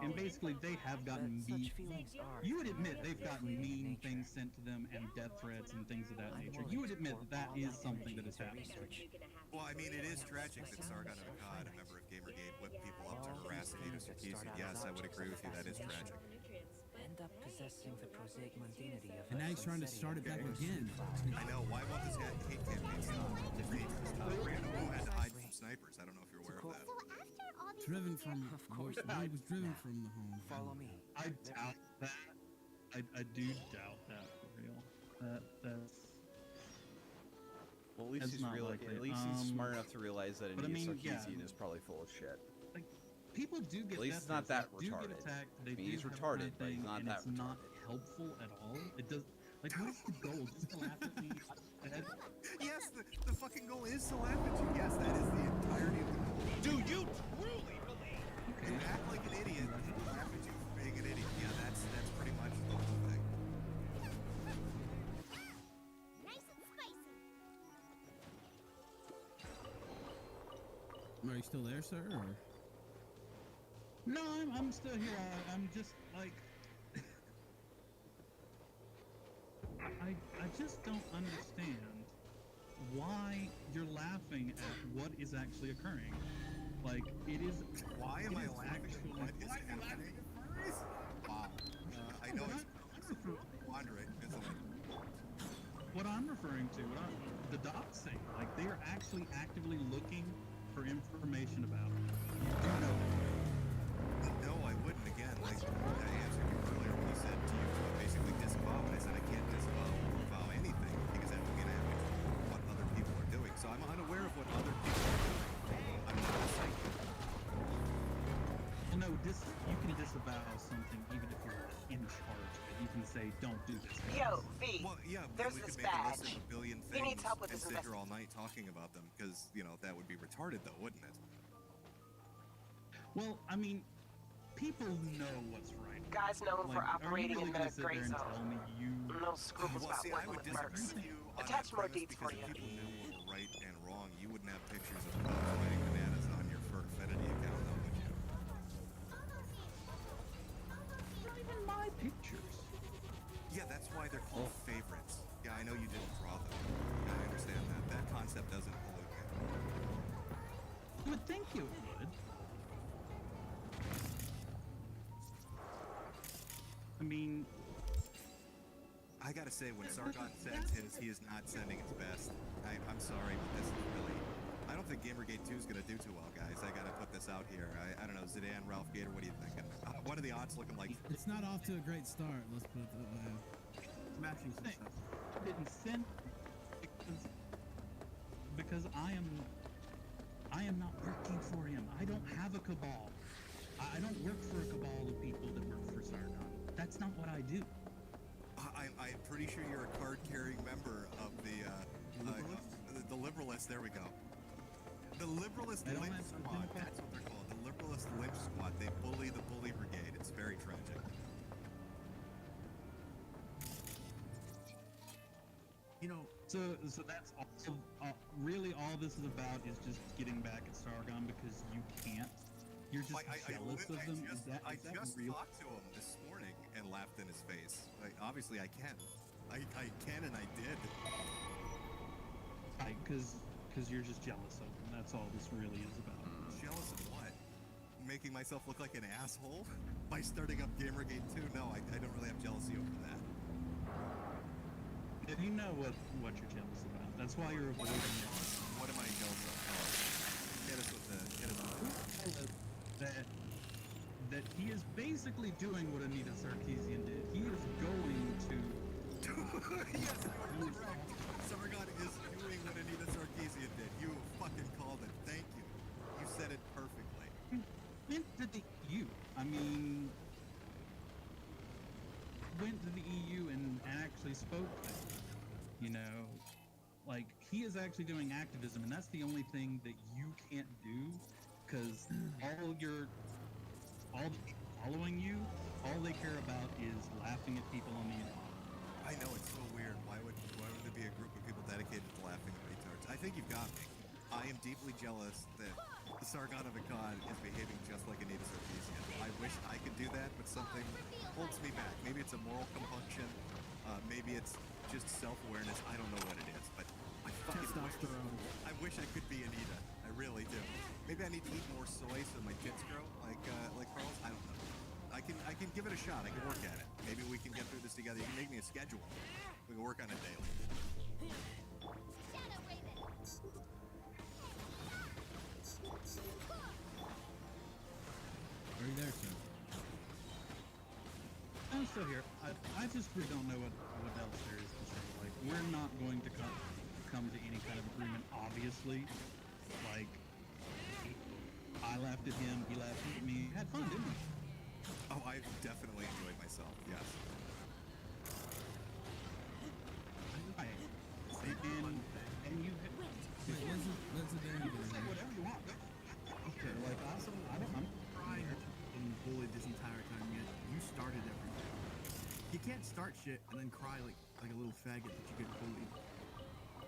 and basically they have gotten mean. You would admit they've gotten mean things sent to them and death threats and things of that nature. You would admit that that is something that has happened. Well, I mean, it is tragic that Sargon of Akkad, a member of Gamergate, whipped people up to harass Anita Sarkeesian. Yes, I would agree with you. That is tragic. End up possessing the prosaic mundanity of and now he's trying to start it back again. I know. Why won't this hate campaign stop? Who had to hide from snipers? I don't know if you're aware of that. Driven from, Of course he not. was driven from the home. Follow me. I doubt that. I do doubt that for real. That's. Well, at least That's he's not likely. at least he's smart enough to realize that but I Anita mean, Sarkeesian yeah. is probably full of shit. Like, people do get At least it's not that do get retarded. attacked. They I mean, do he's have retarded, a but he's thing, not and that it's not retarded. helpful at all. It does. Like, what's the goal? Just to laugh at me? Yes, the fucking goal is to laugh at you. Yes, that is the entirety of the goal. Do you truly believe? You act like an idiot, laugh at you for being an idiot. Yeah, that's pretty much the whole thing. Nice and spicy. Are you still there, sir? Or? No, I'm still here. I'm just like. I just don't understand why you're laughing at what is actually occurring. Like, it is. Why am it I is laughing at what is happening? Wow. I know it's wandering, isn't it? What I'm referring to, the dots thing, like they are actually actively looking for information about it. You do know. No, I wouldn't. Again, like I answered you earlier when you said to you basically disavow, and I said I can't disavow or avow anything because that would mean I have control over what other people are doing. So I'm unaware of what other people are doing. I'm not a psychic. Well, no, you can disavow something even if you're in charge of it. You can say, don't do this. Yo, V. Well, yeah, There's we this could make a list badge. of a billion He things needs help with and this sit here all night talking about them because, you know, that would be retarded though, wouldn't it? Well, I mean, people know what's right. Guy's known for Like, are you operating really in gonna the sit gray there and zone. tell me you? No scruples Well, about see, I working would with disagree mercs. with you on Attach that more premise deeds for because you. if people knew what were right and wrong, you wouldn't have pictures of cops riding bananas on your Furfinity account, though, would you? Not even my pictures. Yeah, that's why they're called favorites. Yeah, I know you didn't draw them. Yeah, I understand that. That concept doesn't pollute me. You would think it would. I mean, I gotta say, when Sargon sends his, he is not sending his best. I'm sorry, but this is really... I don't think Gamergate 2 is gonna do too well, guys. I gotta put this out here. I don't know, Zidane, Ralph Gator, what are you thinking? What are the odds looking like? It's not off to a great start. Let's put it that way. matching success. I didn't send because I am not working for him. I don't have a cabal. I don't work for a cabal of people that work for Sargon. That's not what I do. I'm pretty sure you're a card-carrying member of the Liberalists. There we go. The Liberalist Lynch Squad. That's what they're called. The Liberalist Lynch Squad. They bully the Bully Brigade. It's very tragic. You know, so that's also really all this is about is just getting back at Sargon because you can't. You're just jealous of them. I is that just real? talked to him this morning and laughed in his face. Obviously, I can. I can and I did. Because you're just jealous of them. That's all this really is about. Jealous of what? Making myself look like an asshole by starting up Gamergate 2? No, I don't really have jealousy over that. And you know what you're jealous about. That's why you're avoiding it. What am I jealous of? Hit us with the. That he is basically doing what Anita Sarkeesian did. He is going to. Yes, you are correct. Sargon is doing what Anita Sarkeesian did. You fucking called it. Thank you. You said it perfectly. Went to the EU. I mean, went to the EU and actually spoke there. You know, like he is actually doing activism, and that's the only thing that you can't do, because all the people following you, all they care about is laughing at people on the internet. I know, it's so weird. Why would there be a group of people dedicated to laughing at retards? I think you've got me. I am deeply jealous that the Sargon of Akkad is behaving just like Anita Sarkeesian. I wish something holds me back. Maybe it's a moral compunction. Maybe it's just self-awareness. I don't know what it is, but I fucking Testosterone. I wish I could be Anita. I really do. Maybe I need to eat more soy so my tits grow, like Carl's. I don't know. I can give it a shot. I can work at it. Maybe we can get through this together. You can make me a schedule. We can work on it daily. Shadow Raven. Are you there, sir? I'm still here. I just really don't know what else there is to say. Like, we're not going to come to any kind of agreement, obviously. Like, I laughed at him, he laughed at me. Had fun, didn't we? Oh, I've definitely enjoyed myself. Yes. Right. And you had, Wait, what's the damn you can say here? whatever you want. Okay, Like, I'm cried and bullied this entire time, yet you started everything. You can't start shit and then cry like a little faggot that you get bullied.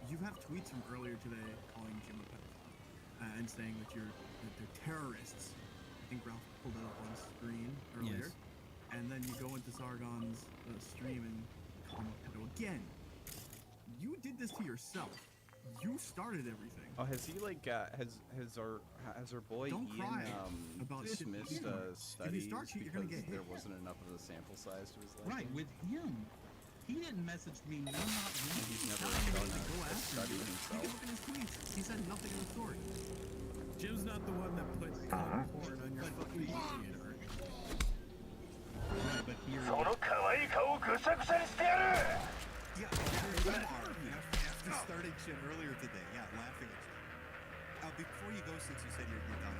You have tweets from earlier today calling Jim a pedophile and saying that they're terrorists. I think Ralph pulled that up on screen earlier. Yes. And then you go into Sargon's stream and call him a pedo again. You did this to yourself. You started everything. Oh, has he like has our boy Don't Ian cry about shit dismissed you do. If you studies start shit, you're because gonna get there hit. wasn't enough of a sample size to his liking? right with him. He didn't message me. No, not He's once. never Telling you done to go a after study you. You himself. can look at his tweets. He said nothing in the story. Jim's not the one that put porn on your fucking theater. Right, but here. その可愛い顔をぐさぐさにしてやる Yeah, you are. After starting shit earlier today, yeah, laughing at you. Before you go, since you said you're done,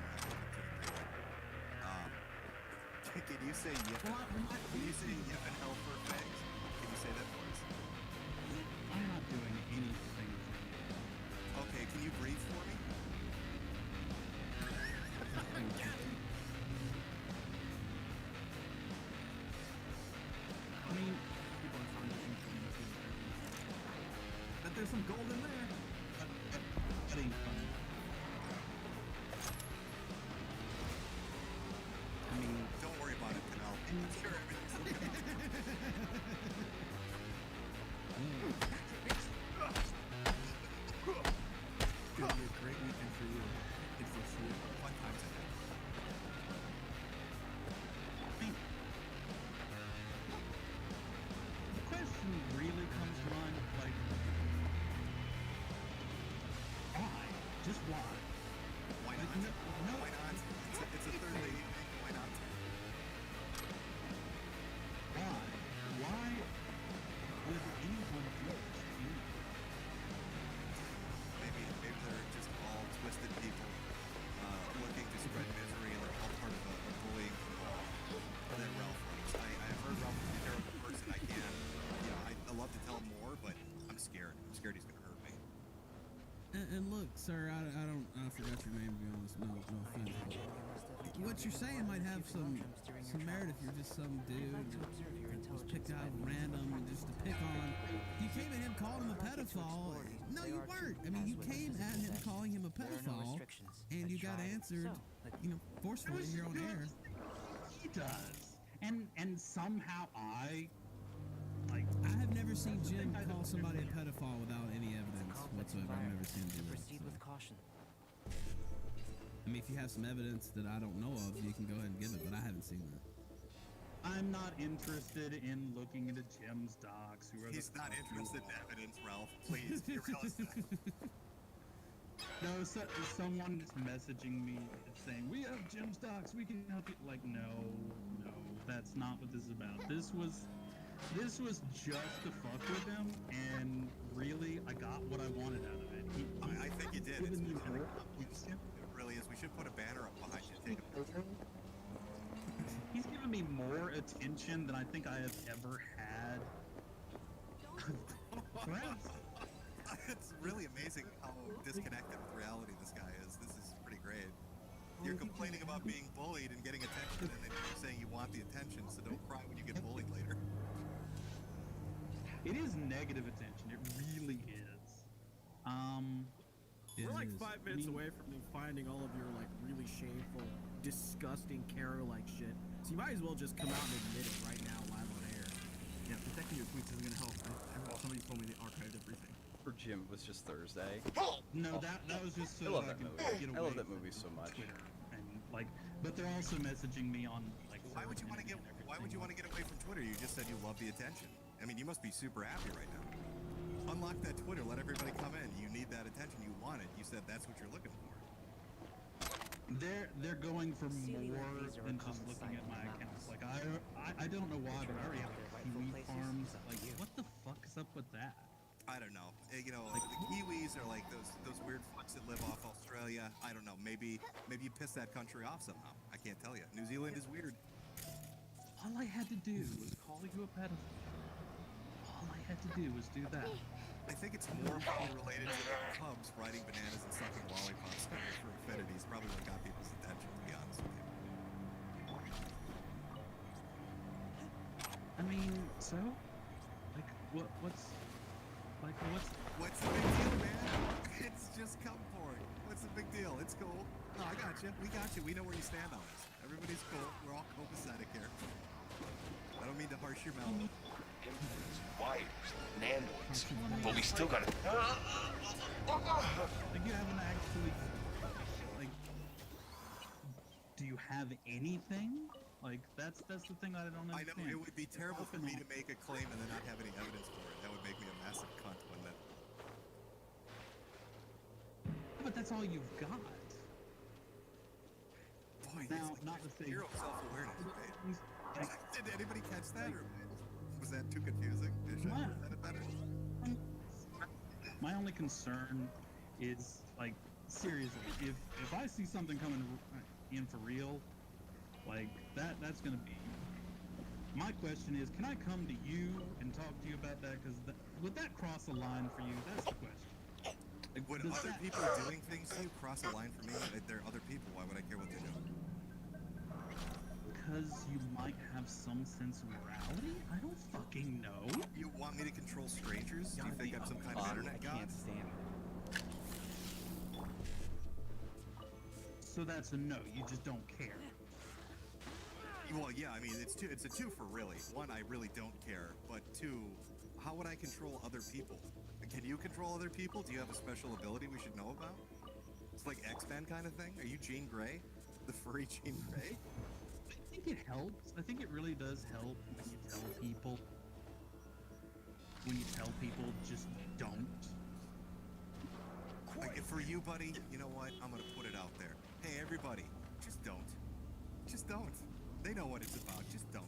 can you say yip? Can you say yip and hell for fags? Can you say that for us? I'm not doing anything. Okay, can you breathe for me? I mean, People are finding things on YouTube. But there's some gold in there. that ain't fun. I mean, Don't worry about it, Canal. I'm sure everything's okay. It's gonna be a great weekend for you. If you see it. Fun times ahead. the question really comes to mind, like, why? Just why? Why Like, not? no, Why not? It's a Thursday evening. Why not? why? Why would anyone do this? Maybe they're just all twisted people looking to spread misery, and they're all part of a bullying cabal that Ralph runs. I've heard Ralph is a terrible person. I love to tell him more, but I'm scared. I'm scared he's gonna hurt me. And look, sir, I forgot your name to be honest. No offense. What you're saying might have some merit if you're just some dude that was picked out random and just to pick on. You came at him calling him a pedophile. No, you weren't. I mean, you came at him calling him a pedophile, and you got answered, forcefully here on air. He does. And somehow I I have never seen Jim call somebody a pedophile without any evidence whatsoever. I've never seen him do that. Proceed So. with caution. I mean, if you have some evidence that I don't know of, you can go ahead and give it, but I haven't seen that. I'm not interested in looking into Jim's docs. He's not interested in evidence, Ralph. Please, you realize that. No, someone is messaging me saying, we have Jim's docs, we can help you. Like, no, that's not what this is about. This was just to fuck with him, and really, I got what I wanted out of it. I think you did. given It's me really, more- it really is. We should put a banner up behind you. Take a picture. He's given me more attention than I think I have ever had. Friends. It's really amazing how disconnected with reality this guy is. This is pretty great. You're complaining about being bullied and getting attention, and then you're saying you want the attention, so don't cry when you get bullied later. It is negative attention. It really is. It We're like is. 5 minutes away from me finding all of your like really shameful disgusting Kara-like shit. So you might as well just come out and admit it right now live on air. Yeah, protecting your tweets isn't gonna help. Somebody told me they archived everything. For Jim, it was just Thursday. No, that was just I so love I that can movie. get I away love that from movie so much. Twitter and like, but they're also messaging me on like. Why would you want to get? Why would you want to get away from Twitter? You just said you love the attention. I mean, you must be super happy right now. Unlock that Twitter. Let everybody come in. You need that attention. You want it. You said that's what you're looking for. They're going for more than just looking at my accounts. Like I don't know why, but I already have Kiwi farms. Like what the fuck is up with that? I don't know. You know, like the Kiwis are like those weird fucks that live off Australia. I don't know. Maybe you piss that country off somehow. I can't tell you. New Zealand is weird. All I had to do was call you a pedophile. All I had to do was do that. I think it's more related to the Cubs riding bananas and sucking lollipops for affinities. Probably what got people's attention, to be honest with you. I mean, so like what's What's the big deal, man? It's just come for it. What's the big deal? It's cool. No, I got you. We got you. We know where you stand on this. Everybody's cool. We're all copacetic here. I don't mean to harsh your mouth. Wires, nanoids. But we still gotta. like you haven't actually like do you have anything? Like that's the thing that I don't I understand. know it would be terrible for me to make a claim and then not have any evidence for it. That would make me a massive cunt, wouldn't it? But that's all you've got. Boy, Now, it's like not to say zero self-awareness. like, Did anybody catch that, or was that too confusing? Should I have said it better? my only concern is like seriously, if I see something coming in for real, like that's gonna be. My question is, can I come to you and talk to you about that? Because would that cross a line for you? That's the question. Like, When does other that- people doing things to you cross a line for me, they're other people. Why would I care what they do? Because you might have some sense of morality? I don't fucking know. You want me to control strangers? Do you think I'm some kind of I internet god? can't stand it. So that's a no. You just don't care. Well, yeah, I mean, it's a two for really. One, I really don't care. But two, how would I control other people? Can you control other people? Do you have a special ability we should know about? It's like X-Men kind of thing? Are you Jean Grey? The furry Jean Grey? I think it helps. I think it really does help when you tell people. When you tell people, just don't. Like, for you, buddy, you know what? I'm gonna put it out there. Hey, everybody, just don't. Just don't. They know what it's about. Just don't.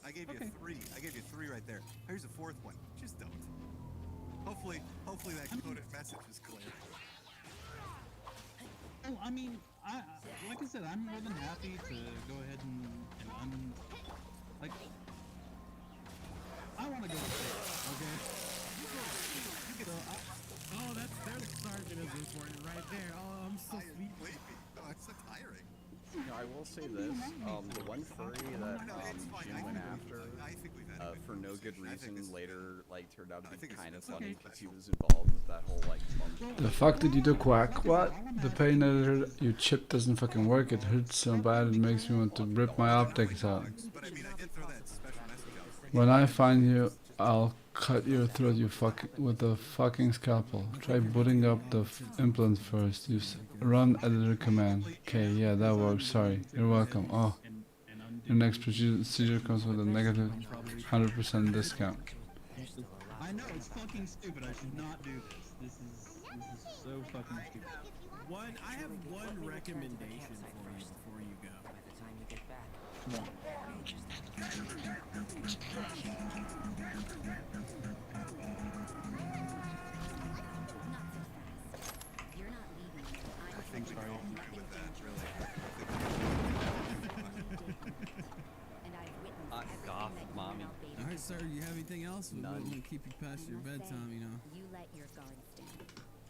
I gave you Okay. 3. I gave you 3 right there. Here's a 4th one. Just don't. Hopefully that coded message is clear. Well, I mean, like I said, I'm more than happy to go ahead and like, I want to go to jail, okay? So Oh, there's Sergeant is important right there. Oh, I'm so sleepy. No, it's so tiring. No, I will say this. The one furry that No, it's fine. Jim went after I think we've had for no good I think reason this- later turned out I to be think it's kind of okay. funny because he was involved with that whole like The fuck did you do, Quack? What? The pain editor, your chip doesn't fucking work. It hurts so bad it makes me want to rip my optics out. But I mean, I did throw that special message out. When I find you, I'll cut your throat, you with a fucking scalpel. Try booting up the implant first. Use run editor command. Okay, yeah, that works. Sorry. You're welcome. Oh, your next procedure comes with a negative 100% discount. I know it's fucking stupid. I should not do this. This is so fucking stupid. I have one recommendation for you before you go. By the time you get back, Come on. You're not leaving me. I'm I think we can all agree with that, really. and I've witnessed goth, everything that mommy. you and All right, sir. You have anything else? We None. want to keep you past your bedtime, you know. You let your guards down.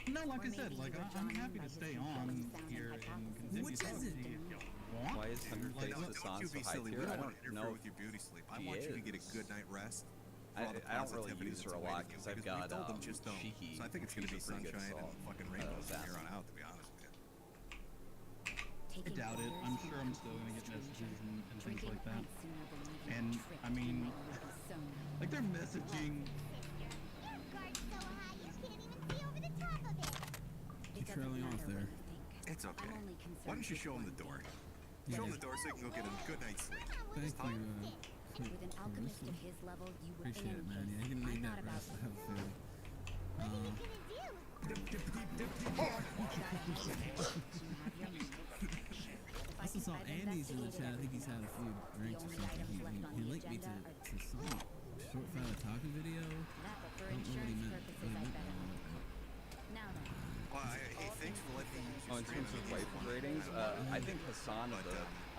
No, like I Or said, maybe like you were I'm drawn happy by to his stay compelling on sound and here and hypothesis. continue Which talking is to it? you if y'all want. Why is Thunder Like, Face No, the don't sound you so be high silly. We tier? I don't want to don't interfere know. with your beauty sleep. I he want you to get a is. good night rest. I for all the don't really positivity use that's her a lot awaiting you, because I've we got told them just don't. Cheeky. So I think it's gonna be She's a pretty good sunshine and salt. fucking rainbows from here assassin. on out, to be honest with you. I doubt it. I'm sure I'm still gonna get messages and things like that. And I mean, like they're messaging. You're trailing off there. It's okay. Why don't you show him the door? Show him the door so he can go get a good night's sleep. Thank you. With an alchemist of his level, you would Appreciate it, man. Yeah, you're gonna need that rest. I have a feeling. I also saw Andy's in the chat. I think he's had a few drinks or something. He linked me to some short fat otaku video. I don't know what he meant. Well, hey, thanks for letting me use your In terms of wife ratings, I think Hassan But,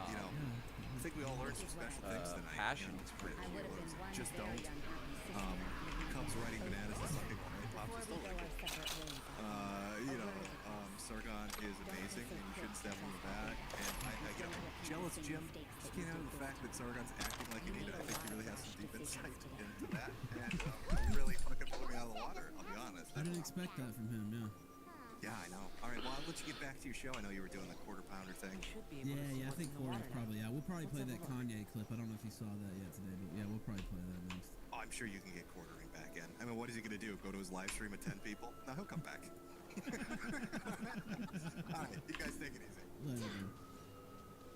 you know, I think we all learned some special things tonight. passion. You know, it's pretty cool. Just don't. Cubs riding bananas and sucking pops is still like it. You know, Sargon is amazing, and you shouldn't stab him in the back. And I you know, jealous Jim. Just can't handle the fact that Sargon's acting like you need it. I think he really has some deep insight into that, and really fucking blew me out of the water. I'll be honest. I didn't expect that from him. Yeah. Yeah, I know. All right, well, I'll let you get back to your show. I know you were doing the quarter pounder thing. Yeah, I think quarter's probably. Yeah, we'll probably play that Kanye clip. I don't know if you saw that yet today, but yeah, we'll probably play that next. Oh, I'm sure you can get quartering back in. I mean, what is he gonna do? Go to his live stream of 10 people? No, he'll come back. All right, you guys take it easy. Later, man.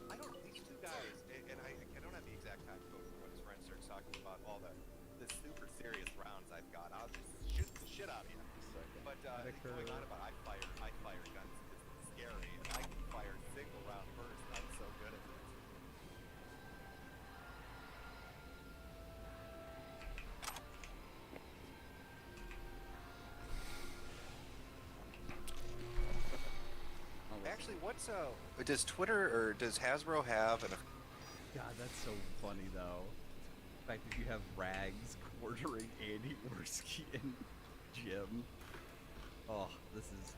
I don't. These two guys, and I don't have the exact time code for when his friend starts talking about all the super serious rounds I've got. I'll just shoot the shit out of you. But going on about I fire guns because it's scary, and I can fire single round burst. I'm so good at this. Actually, what's does Twitter or does Hasbro have an? God, that's so funny though. The fact that you have Rags quartering Andy Worski and Jim. Oh, this is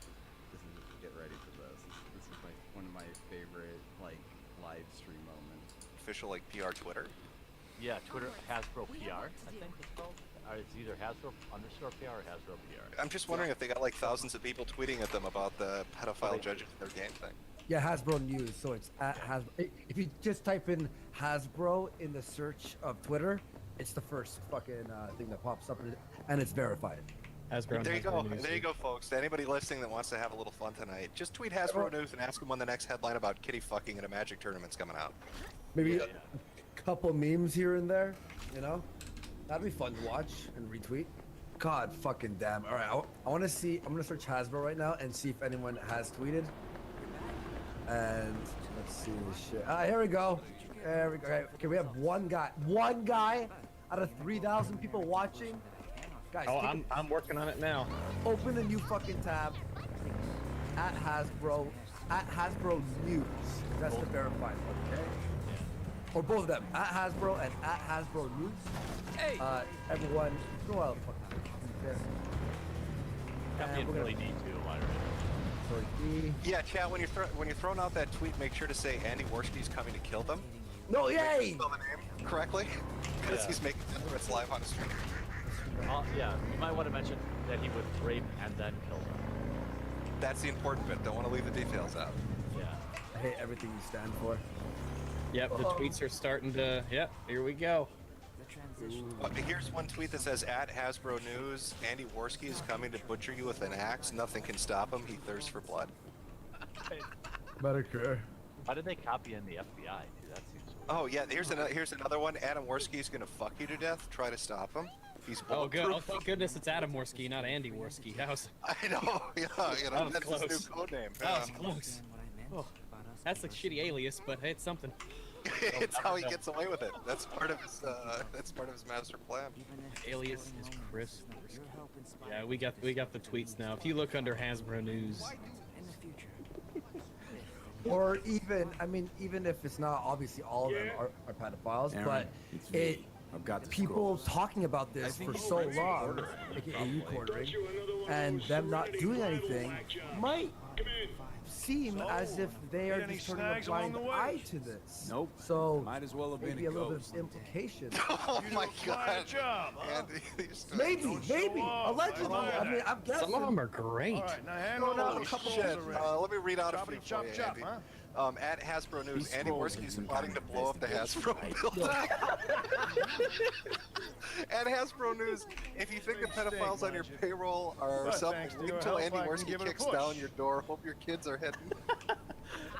get ready for this. This is one of my favorite live stream moments. Official PR Twitter? Yeah, Twitter Hasbro PR, I think it's called. Or it's either Hasbro _ PR or Hasbro PR. I'm just wondering if they got thousands of people tweeting at them about the pedophile judging their game thing. Yeah, Hasbro News. So it's at Hasbro. If you just type in Hasbro in the search of Twitter, it's the first fucking thing that pops up, and it's verified. Hasbro there you go. There you go, folks. To anybody listening that wants to have a little fun tonight, just tweet Hasbro News and ask them when the next headline about kitty fucking at a Magic tournament's coming out. Maybe a couple memes here and there, you know? That'd be fun to watch and retweet. God fucking damn. All right, I want to see. I'm gonna search Hasbro right now and see if anyone has tweeted. And let's see this shit. Here we go. There we go. Okay, we have one guy. One guy out of 3,000 people watching. Guys, I'm working on it now. Open a new fucking tab. At Hasbro News. That's the verified one, okay? Or both of them. At Hasbro and at Hasbro News. Hey. Everyone, throw out Definitely really need to. Yeah, chat. When you're throwing out that tweet, make sure to say Andy Worski's coming to kill them. No, yay! Spell the name correctly, because he's making it's live on the stream. Yeah, you might want to mention that he would rape and then kill them. That's the important bit. Don't want to leave the details out. Yeah. I hate everything you stand for. Yep, the tweets are starting to. Yep, here we go. Here's one tweet that says, at Hasbro News, Andy Worski is coming to butcher you with an axe. Nothing can stop him. He thirsts for blood. Better care. Why did they copy in the FBI? Dude, that seems weird. Oh yeah, here's another one. Adam Worski is gonna fuck you to death. Try to stop him. He's oh good. Oh thank goodness it's Adam Worski, not Andy Worski. That was. I know. Yeah, that was that's close. his new code name. That was close. Oh, that's a shitty alias, but hey, it's something. It's how he gets away with it. That's part of his master plan. Alias is Chris. Yeah, we got the tweets now. If you look under Hasbro News. Or even, I mean, even if it's not obviously all of them are pedophiles, Aaron, but I've got people talking about this for so long, aka you quartering, and them not doing anything might seem as if they are just turning a blind eye to this. Nope. So might as well have been maybe a little bit of implication. Oh my God. Maybe, allegedly. I mean, I'm guessing. Some of them are great. Let me read out a few for you, Andy. At Hasbro News, He Andy scrolls Worski's and plotting to blow up the Hasbro investigation, building. At Hasbro News, if you think the pedophiles on your payroll are something, wait until Andy Worski kicks down your door. Hope your kids are hidden.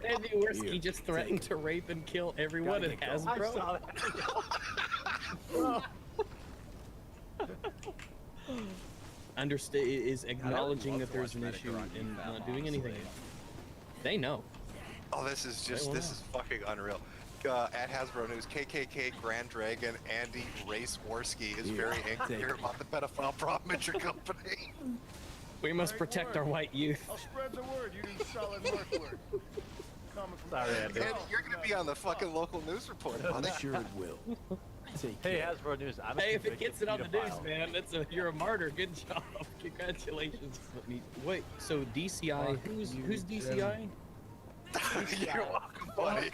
Andy Worski just threatened to rape and kill everyone at Hasbro. I saw that. Is acknowledging that there's an issue and not doing anything. They know. Oh, this is fucking unreal. At Hasbro News, KKK Grand Dragon Andy Race Worski is very angry about the pedophile problem at your company. We must protect our white youth. I'll spread the word. You do solid work. Sorry, Andy. And you're gonna be on the fucking local news report. I'm sure it will. Hey, Hasbro News. I'm Hey, if it gets it on the news, man, you're a martyr. Good job. Congratulations. Wait, so DCI? Who's DCI? You're welcome, buddy. Fuck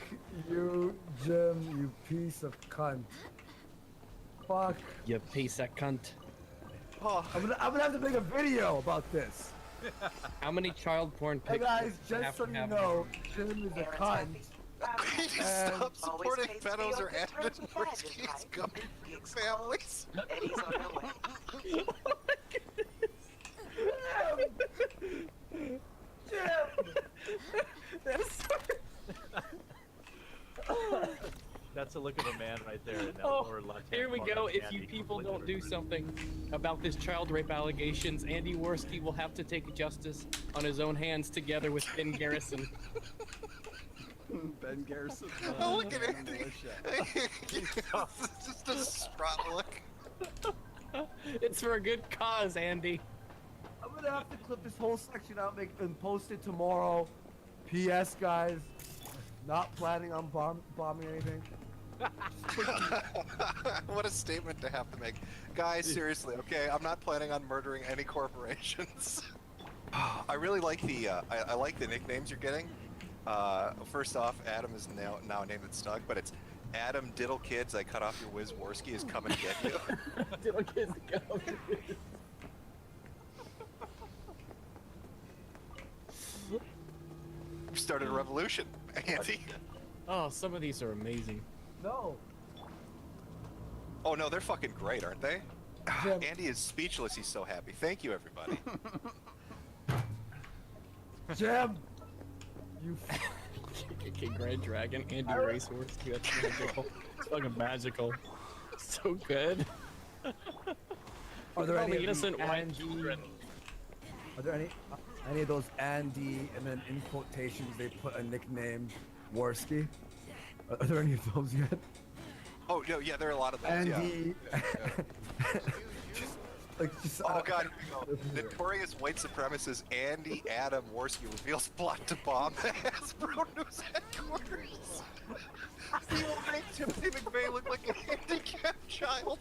you, Jim, you piece of cunt. Fuck. You piece of cunt. Oh. I'm gonna have to make a video about this. How many child porn Hey pictures? guys, just so you know, Jim is a cunt. Stop supporting pedos or Andy Worski's coming families. That's a look of a man right there in that Oh, lower left. here we go. If you people don't do something about this child rape allegations, Andy Worski will have to take justice on his own hands together with Ben Garrison. Ben Garrison. Oh, look at Andy. It's just a distraught look. It's for a good cause, Andy. I'm gonna have to clip this whole section out and post it tomorrow. P.S. guys, not planning on bombing anything. What a statement to have to make. Guys, seriously, okay, I'm not planning on murdering any corporations. I really like the, I like the nicknames you're getting. First off, Adam is now named it Stug, but it's Adam Diddle Kids, I cut off your whiz, Worski is coming to get you. Diddle Kids, go. You started a revolution, Andy. Oh, some of these are amazing. No. Oh no, they're fucking great, aren't they? Jim. Andy is speechless, he's so happy. Thank you, everybody. Jim! You KKK Grand Dragon, Andy Racehorse. That's magical. It's fucking magical. So good. Are there any innocent white Andy? children? Are there any of those Andy and then in quotations they put a nickname Worski? Are there any of those yet? Oh no, yeah, there are a lot of those. Andy. Yeah. Oh god, here we go. Notorious white supremacist Andy Adam Worski reveals plot to bomb the Hasbro News headquarters. He will make Timothy McVeigh look like a handicapped child.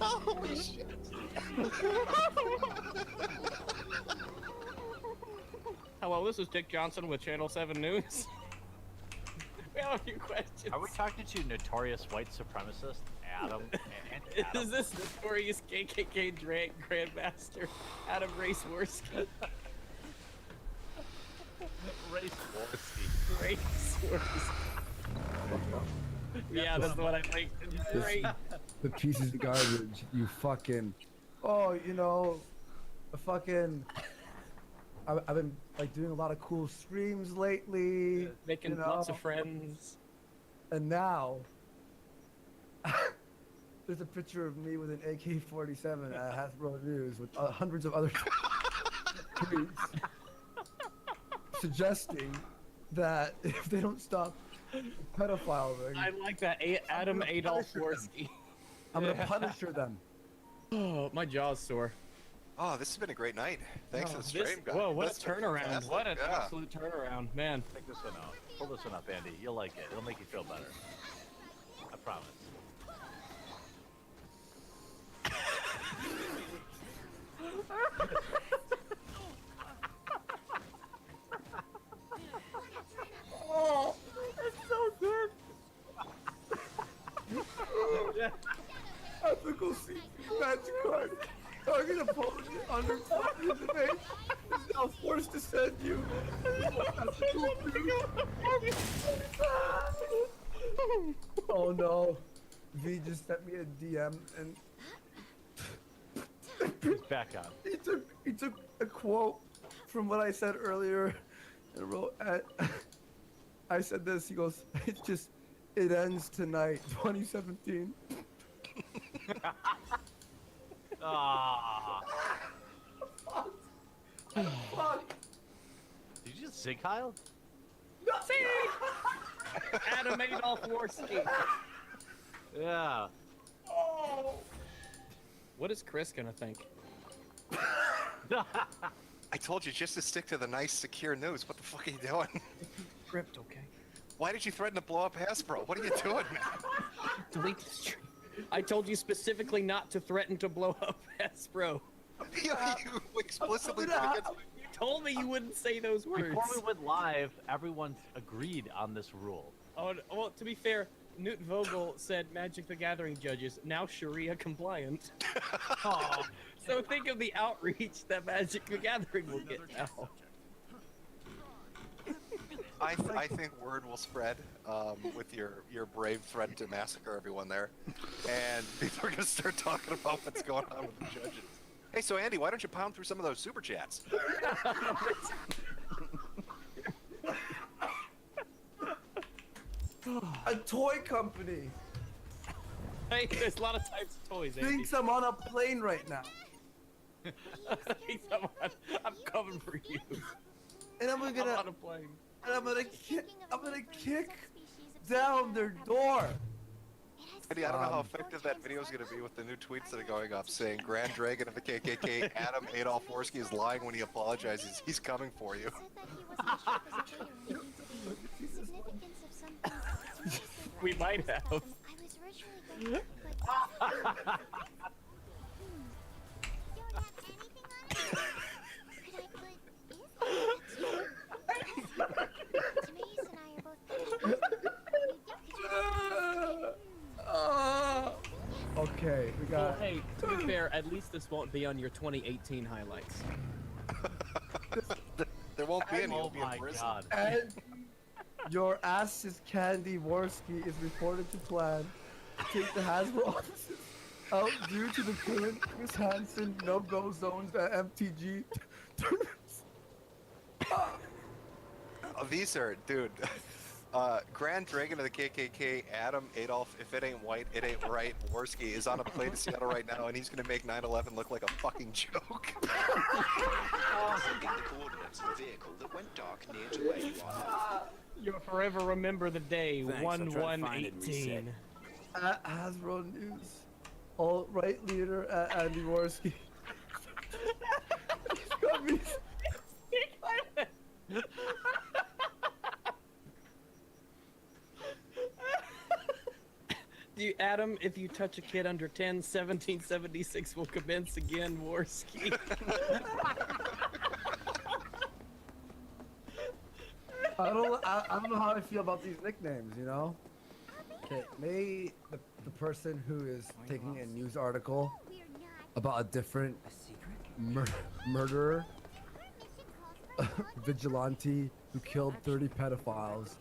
Holy shit. Hello, this is Dick Johnson with Channel 7 News. We have a few questions. Are we talking to notorious white supremacist Adam? And Adam? Is this notorious KKK Grandmaster Adam Raceworski? Raceworski. Yeah, that's what I think. Great. The pieces of garbage. You fucking. Oh, you know, I've been like doing a lot of cool streams lately. Making lots of friends. And now, there's a picture of me with an AK-47 at Hasbro News with hundreds of other tweets suggesting that if they don't stop the pedophile ring, I like that. Adam Adolf Worski. I'm gonna punish them. Oh, my jaw's sore. Oh, this has been a great night. Thanks for the stream, guys. Whoa, what a That's been turnaround. fantastic. What an Yeah. absolute turnaround, man. Take this one out. Pull this one up, Andy. You'll like it. It'll make you feel better. I promise. Oh, it's so good. Ethical magic card. I'm gonna post it under. of age is now forced to send you. Oh no. V just sent me a DM and He's back on. he took a quote from what I said earlier and wrote I said this, he goes, it ends tonight, 2017. Ah. Fuck. Did you just say Kyle? Adam Adolf Warski. Yeah. Oh. What is Chris gonna think? I told you just to stick to the nice, secure news. What the fuck are you doing? Script, okay. Why did you threaten to blow up Hasbro? What are you doing, man? Delete the stream. I told you specifically not to threaten to blow up Hasbro. you explicitly went against me. You told me you wouldn't say those words. Before we went live, everyone agreed on this rule. Oh, well, to be fair, Newt Vogel said Magic the Gathering judges, now Sharia compliant. Oh. So think of the outreach that Magic the Gathering will get now. I think word will spread with your brave threat to massacre everyone there, and people are gonna start talking about what's going on with the judges. Hey, so Andy, why don't you pound through some of those super chats? A toy company Hey, there's a lot of types of toys, Andy. thinks I'm on a plane right now, I'm coming for you. and I'm I'm gonna on a plane. kick down their door. Eddie, I don't know how effective that video is going to be with the new tweets that are going up saying Grand Dragon of the KKK, Adam Adolf Warski is lying when he apologizes. He's coming for you. We might have. Okay, we Well, got. hey, to be fair, at least this won't be on your 2018 highlights. There won't be any. Oh You'll be in my prison. god. And your ass's Candy Warski is reported to plan to take the Hasbro offices out due to the current Chris Hansen no-go zones at MTG tournaments. These are, dude. Grand Dragon of the KKK, Adam Adolf, if it ain't white, it ain't right. Warski is on a plane to Seattle right now, and he's gonna make 9/11 look like a fucking joke. Sending the coordinates of the vehicle that went dark near to where you are now. You'll forever remember the day, Thanks, I'll try to find it and 1/1/18. At Hasbro News, alt-right leader at Andy Warski. He's got me. Adam, if you touch a kid under 10, 1776 will commence again, Warski. I don't know how I feel about these nicknames, you know? Okay, may the person who is taking a news article about a different murderer, vigilante who killed 30 pedophiles,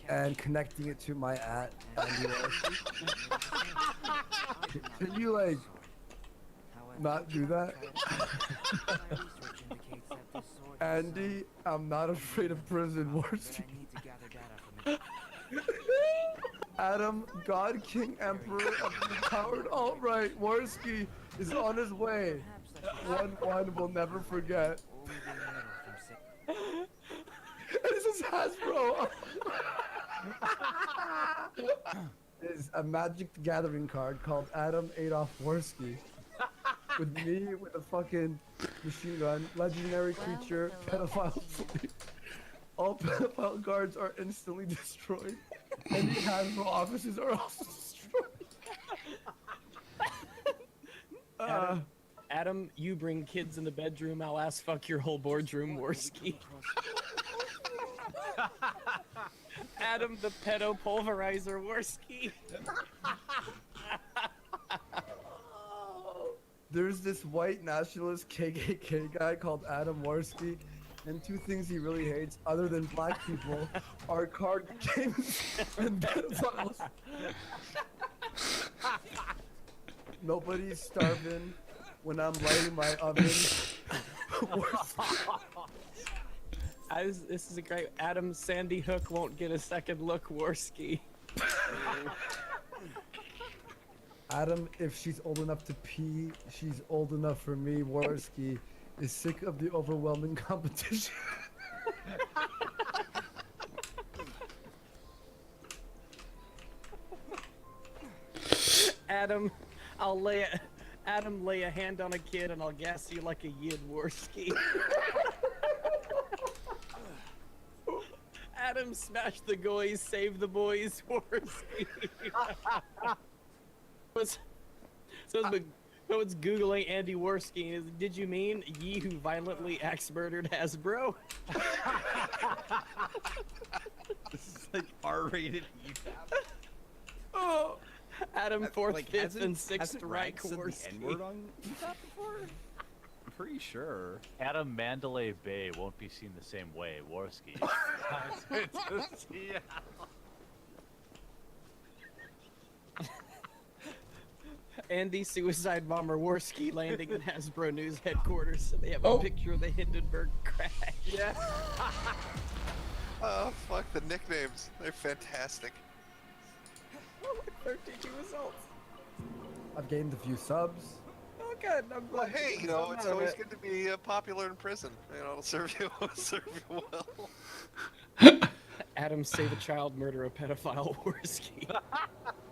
and connecting it to my Andy Can you, like, not do that? Andy, I'm not afraid of prison, Warski. Adam, God King Emperor of the empowered alt-right, Warski is on his way. 1-1 will never forget. This is Hasbro. Is a Magic the Gathering card called Adam Adolf Warski. With me with a fucking machine gun, legendary creature, pedophile sleep. All pedophile cards are instantly destroyed. Any Hasbro offices are also destroyed. Adam, you bring kids in the bedroom, I'll ass fuck your whole boardroom, Warski. Adam, the pedo pulverizer, Warski. There's this white nationalist KKK guy called Adam Warski, and two things he really hates, other than black people, are card games and pedophiles. Nobody's starving when I'm lighting my oven. This is a great Adam Sandy Hook won't get a second look, Warski. Adam, if she's old enough to pee, she's old enough for me. Warski is sick of the overwhelming competition. Adam, lay a hand on a kid and I'll gas you like a Yid, Warski. Adam, smash the goys, save the boys, Warski. Someone's Googling Andy Warski. Did you mean ye who violently axe-murdered Hasbro? This is like R-rated EFAP. Oh, Adam, 4th, Like, 5th, and 6th hasn't Reich Rag said the Warski. N-word on EFAP before? I'm pretty sure. Adam Mandalay Bay won't be seen the same way, Warski. Yeah. Andy Suicide Bomber Warski landing in Hasbro News headquarters. They have a picture of the Hindenburg crash. Yeah. Oh, fuck, the nicknames. They're fantastic. Oh, look, 32 results. I've gained a few subs. Oh, good. I'm Well, glad. hey, you know, it's always good to be popular in prison. You know, it'll serve you well. Adam, save a child, murder a pedophile, Warski.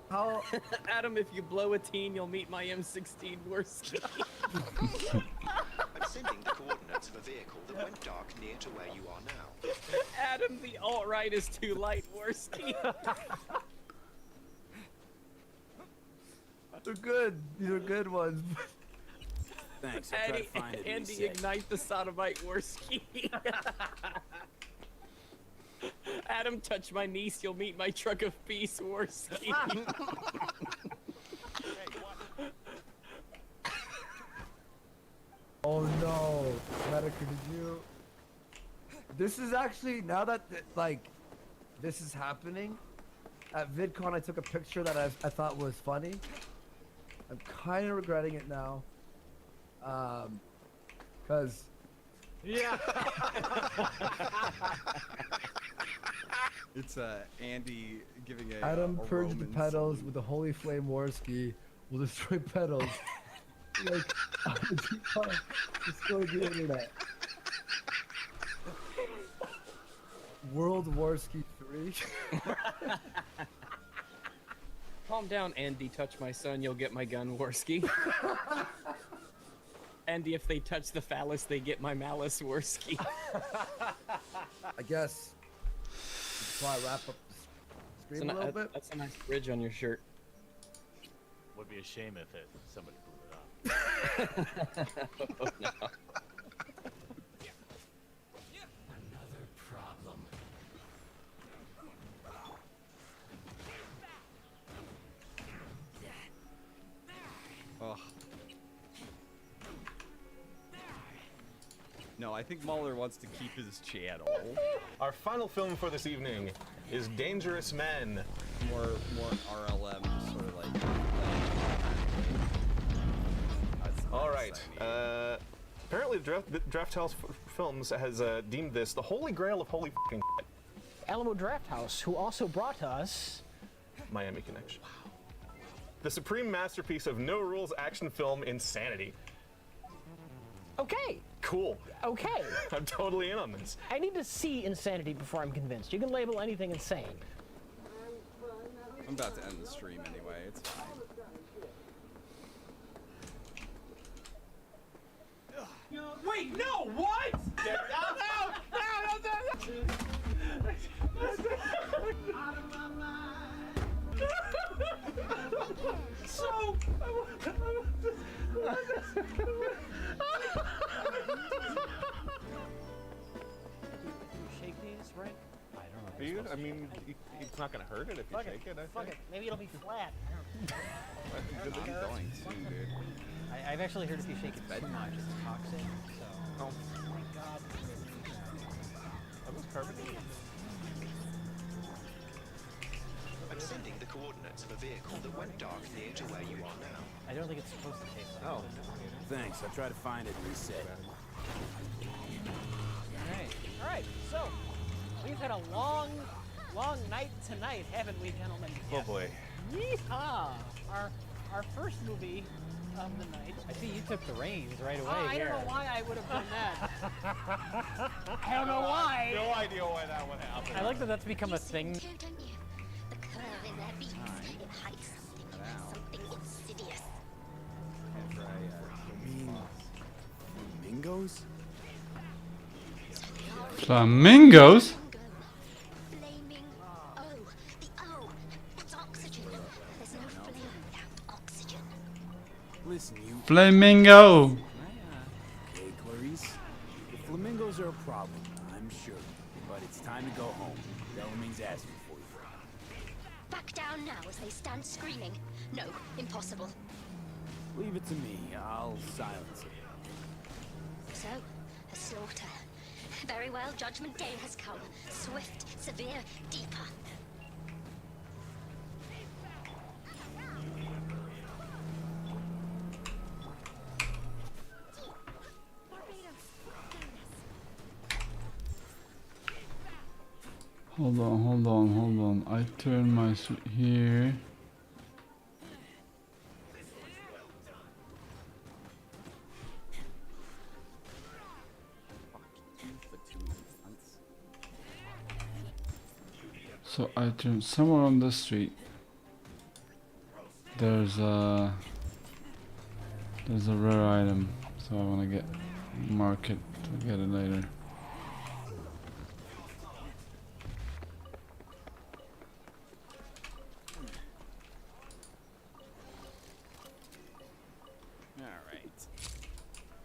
How? Adam, if you blow a teen, you'll meet my M16, Warski. I'm sending the coordinates of a vehicle that went dark near to where you are now. Adam, the alt-right is too light, Warski. They're good. These are good ones. Thanks, I'll try to find it. Andy, ignite the sodomite, Warski. Adam, touch my niece, you'll meet my truck of peace, Warski. Oh no, Medica, did you? This is actually, now that like this is happening, at VidCon I took a picture that I thought was funny. I'm kind of regretting it now, cause yeah. It's Andy giving a Adam a purged the Roman pedals salute. with the holy flame Warski will destroy pedals. Like, destroy the internet. World Warski 3. Calm down, Andy, touch my son, you'll get my gun, Warski. Andy, if they touch the phallus, they get my malice, Warski. I guess. That's why I wrap up the stream a little bit. That's a nice bridge on your shirt. Would be a shame if somebody blew it up. Oh, no. Another problem. Oh. No, I think Mahler wants to keep his channel. Our final film for this evening is Dangerous Men. More RLM sort of like. All right. Apparently, Draft House Films has deemed this the holy grail of holy f***ing shit. Alamo Drafthouse, who also brought us Miami Connection. The supreme masterpiece of no rules action film insanity. Okay. Cool. Okay. I'm totally in on this. I need to see insanity before I'm convinced. You can label anything insane. I'm about to end the stream anyway. It's fine. Wait, no, what? So, Shake these, right? I don't know. I mean, it's not gonna hurt it if you shake it. I Fuck think. it. Maybe it'll be flat. I'm going soon, dude. I've actually heard if you shake it too much, it's toxic. So. Oh. Oh my god. That was perfect. I'm sending the coordinates of a vehicle that went dark near to where you are now. I don't think it's supposed to taste like Oh. Thanks. I'll try to find it and reset. Alright, so we've had a long night tonight, haven't we, gentlemen? Oh boy. Yeehaw! Our first movie of the night. I see you took the reins right away. I don't know why I would have done that. I don't know why. No idea why that would happen. I like that that's become a thing. Too, don't you? The curve in their beaks. It hides something insidious. Flamingos? Flamingos? Flaming O. The O. That's oxygen. There's no flame without oxygen. Listen, you. Flamingo. Okay, Clarice. The flamingos are a problem, I'm sure. But it's time to go home. Bellamy's asking for you. Back down now as they stand screaming. No, impossible. Leave it to me. I'll silence it. So, a slaughter. Very well, Judgment Day has come. Swift, severe, deeper. Hold on. I turn my here. So I turn somewhere on the street. There's a rare item, so I want to mark it to get it later. Alright.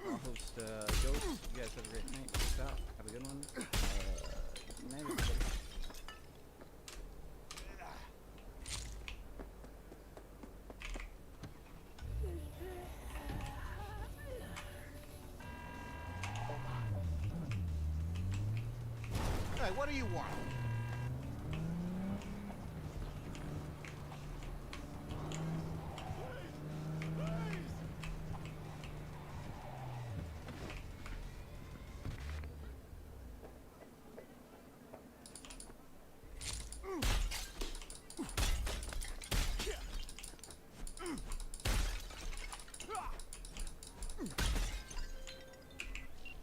I'll host Ghost. You guys have a great night. Peace out. Have a good one. Good night, everybody. Hey, what do you want?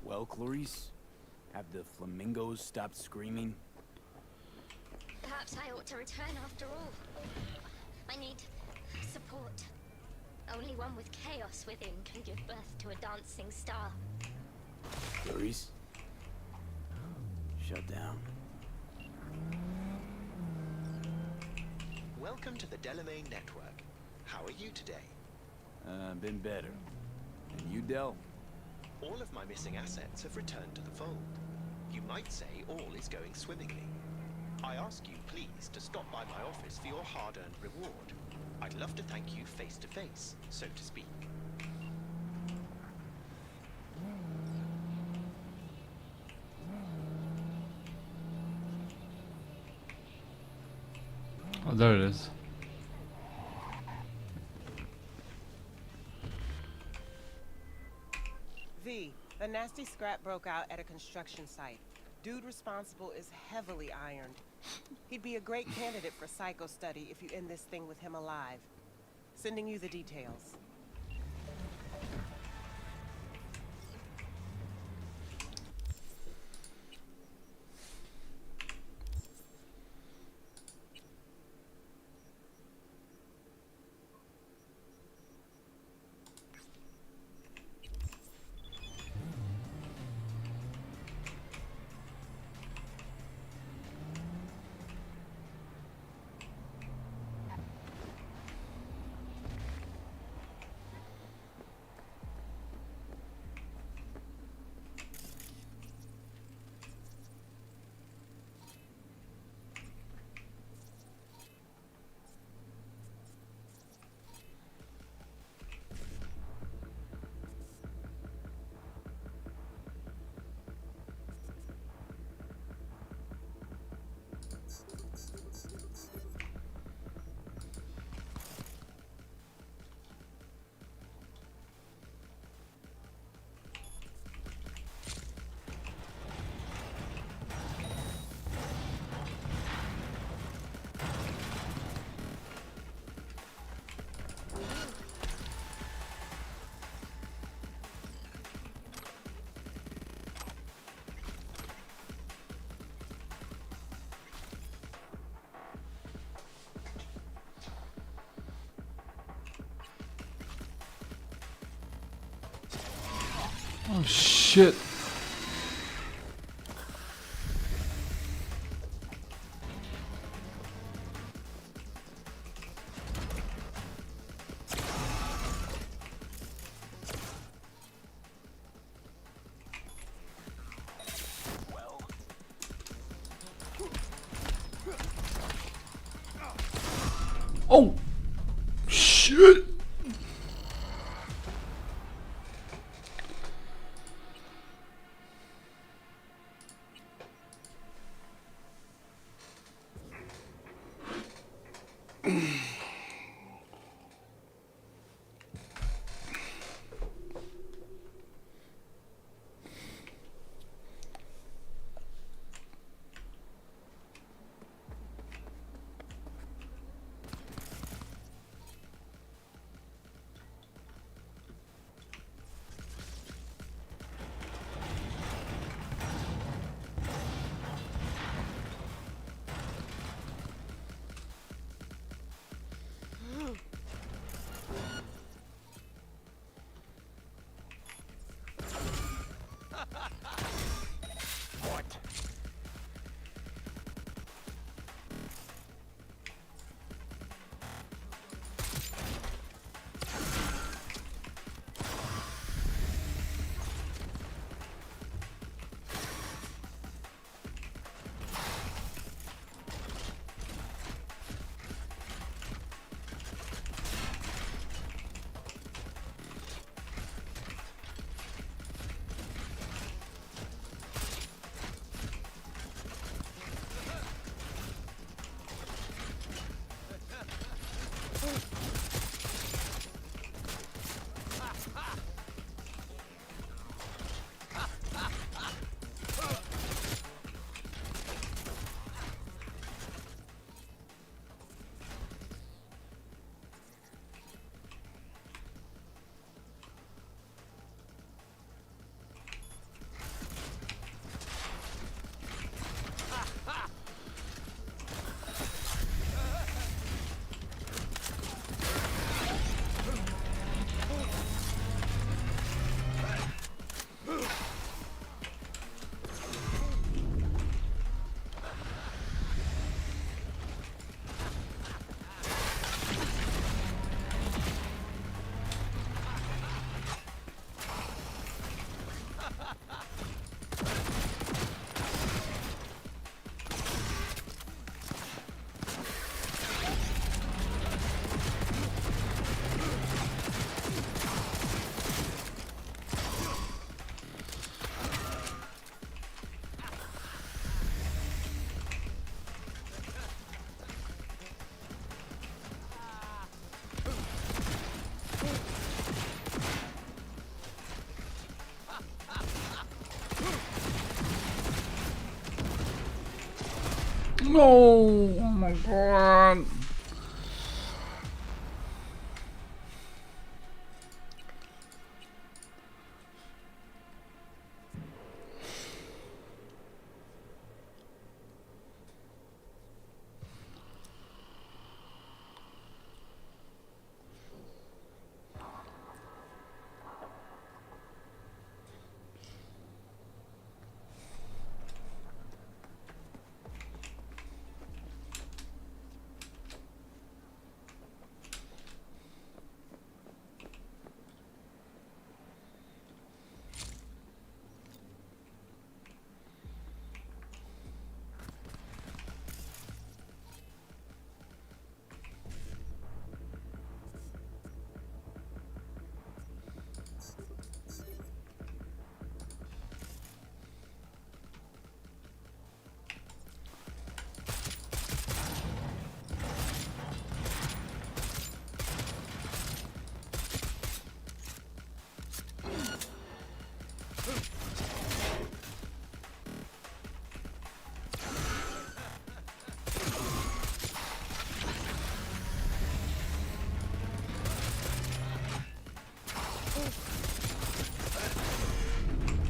Well, Clarice, have the flamingos stopped screaming? Perhaps I ought to return after all. I need support. Only one with chaos within can give birth to a dancing star. Clarice? Shut down. Welcome to the Delamain Network. How are you today? Been better. And you, Del? All of my missing assets have returned to the fold. You might say all is going swimmingly. I ask you please to stop by my office for your hard-earned reward. I'd love to thank you face to face, so to speak. Oh, there it is. V, a nasty scrap broke out at a construction site. Dude responsible is heavily ironed. He'd be a great candidate for psycho study if you end this thing with him alive. Sending you the details. Oh shit. Oh shit. No! Oh my god!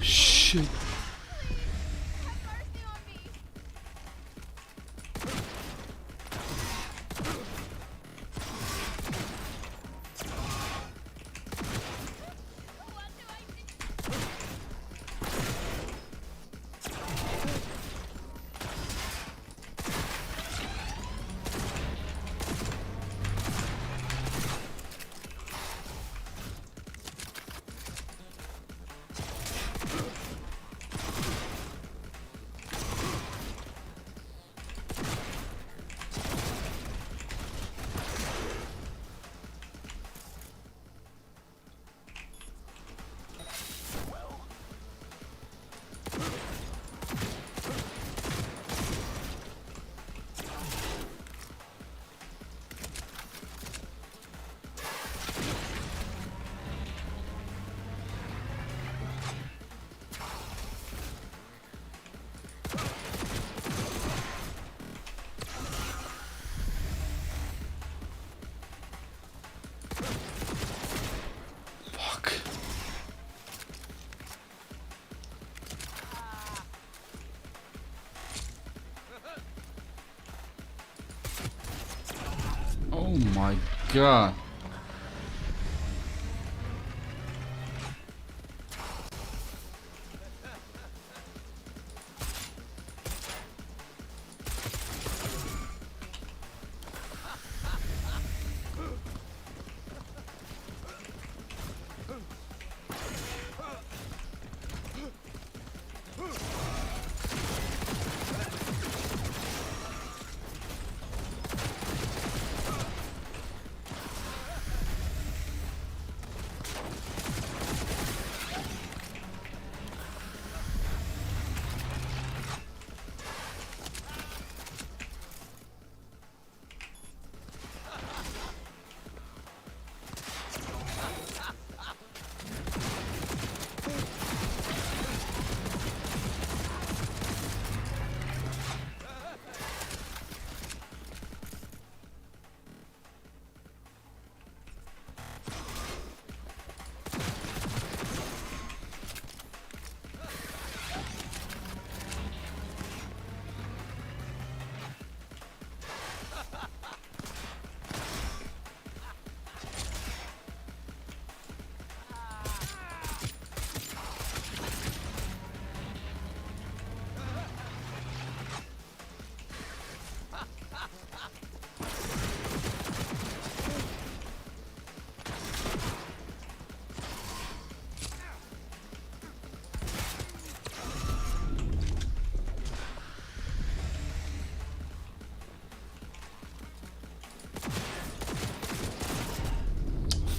Shit. Oh my god.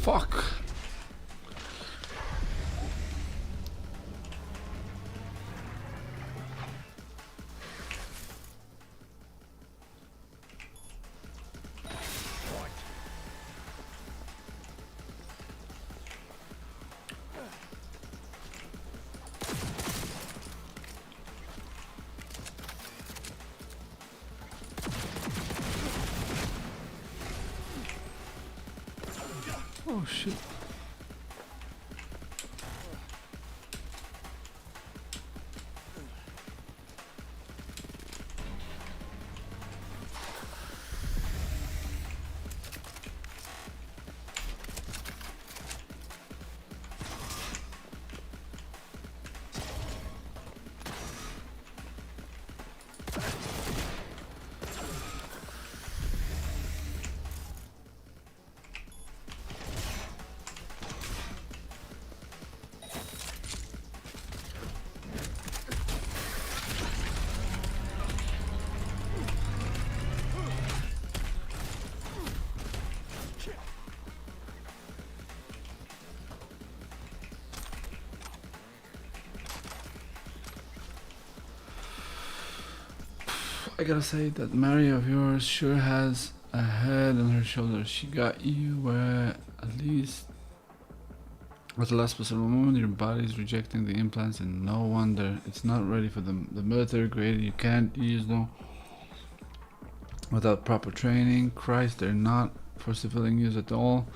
Fuck. Oh shit. I gotta say that Mary of yours sure has a head on her shoulders. She got you where at least at the last possible moment your body's rejecting the implants, and no wonder it's not ready for the military grade. You can't use them without proper training. Christ, they're not for civilian use at all.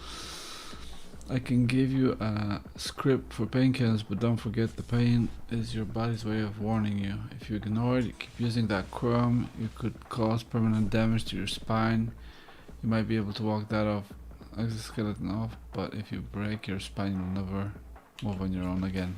I can give you a script for painkillers, but don't forget the pain is your body's way of warning you. If you ignore it, you keep using that chrome, you could cause permanent damage to your spine. You might be able to walk that exoskeleton off, but if you break your spine, you'll never move on your own again.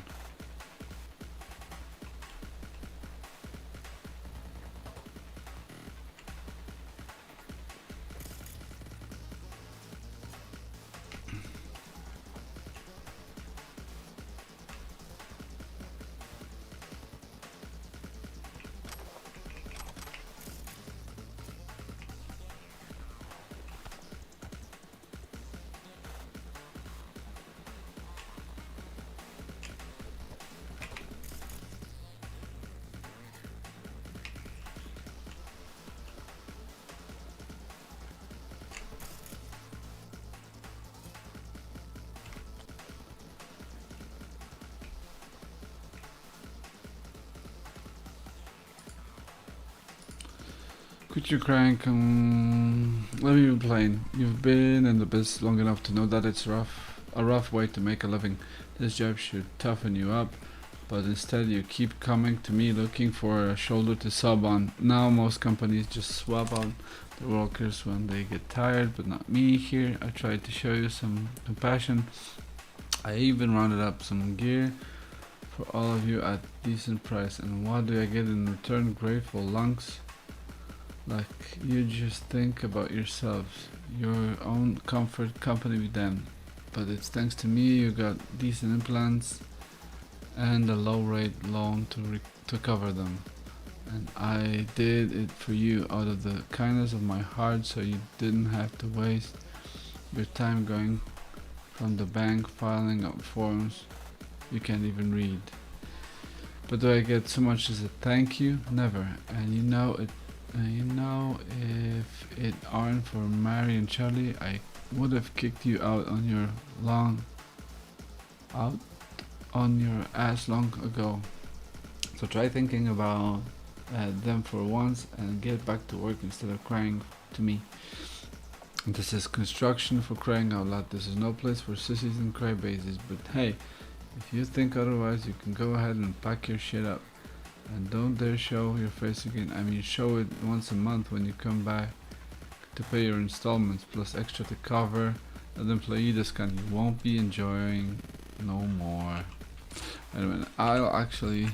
Quit your crying, let me be plain. You've been in the biz long enough to know that it's a rough way to make a living. This job should toughen you up, but instead you keep coming to me looking for a shoulder to sub on. Now most companies just swap out the workers when they get tired, but not me here. I tried to show you some compassion. I even rounded up some gear for all of you at decent price, and what do I get in return? Grateful lungs. Like, you just think about yourselves, your own comfort, company with them. But it's thanks to me you got decent implants and a low rate loan to cover them. And I did it for you out of the kindness of my heart, so you didn't have to waste your time going from the bank filing up forms you can't even read. But do I get so much as a thank you? Never. And you know it. If it aren't for Mary and Charlie, I would have kicked you out on your ass long ago. So try thinking about them for once and get back to work instead of crying to me. This is construction, for crying out loud. This is no place for sissies and crybabies. But hey, if you think otherwise, you can go ahead and pack your shit up. And don't dare show your face again. I mean, show it once a month when you come back to pay your installments, plus extra to cover an employee discount you won't be enjoying no more. Anyway, I'll actually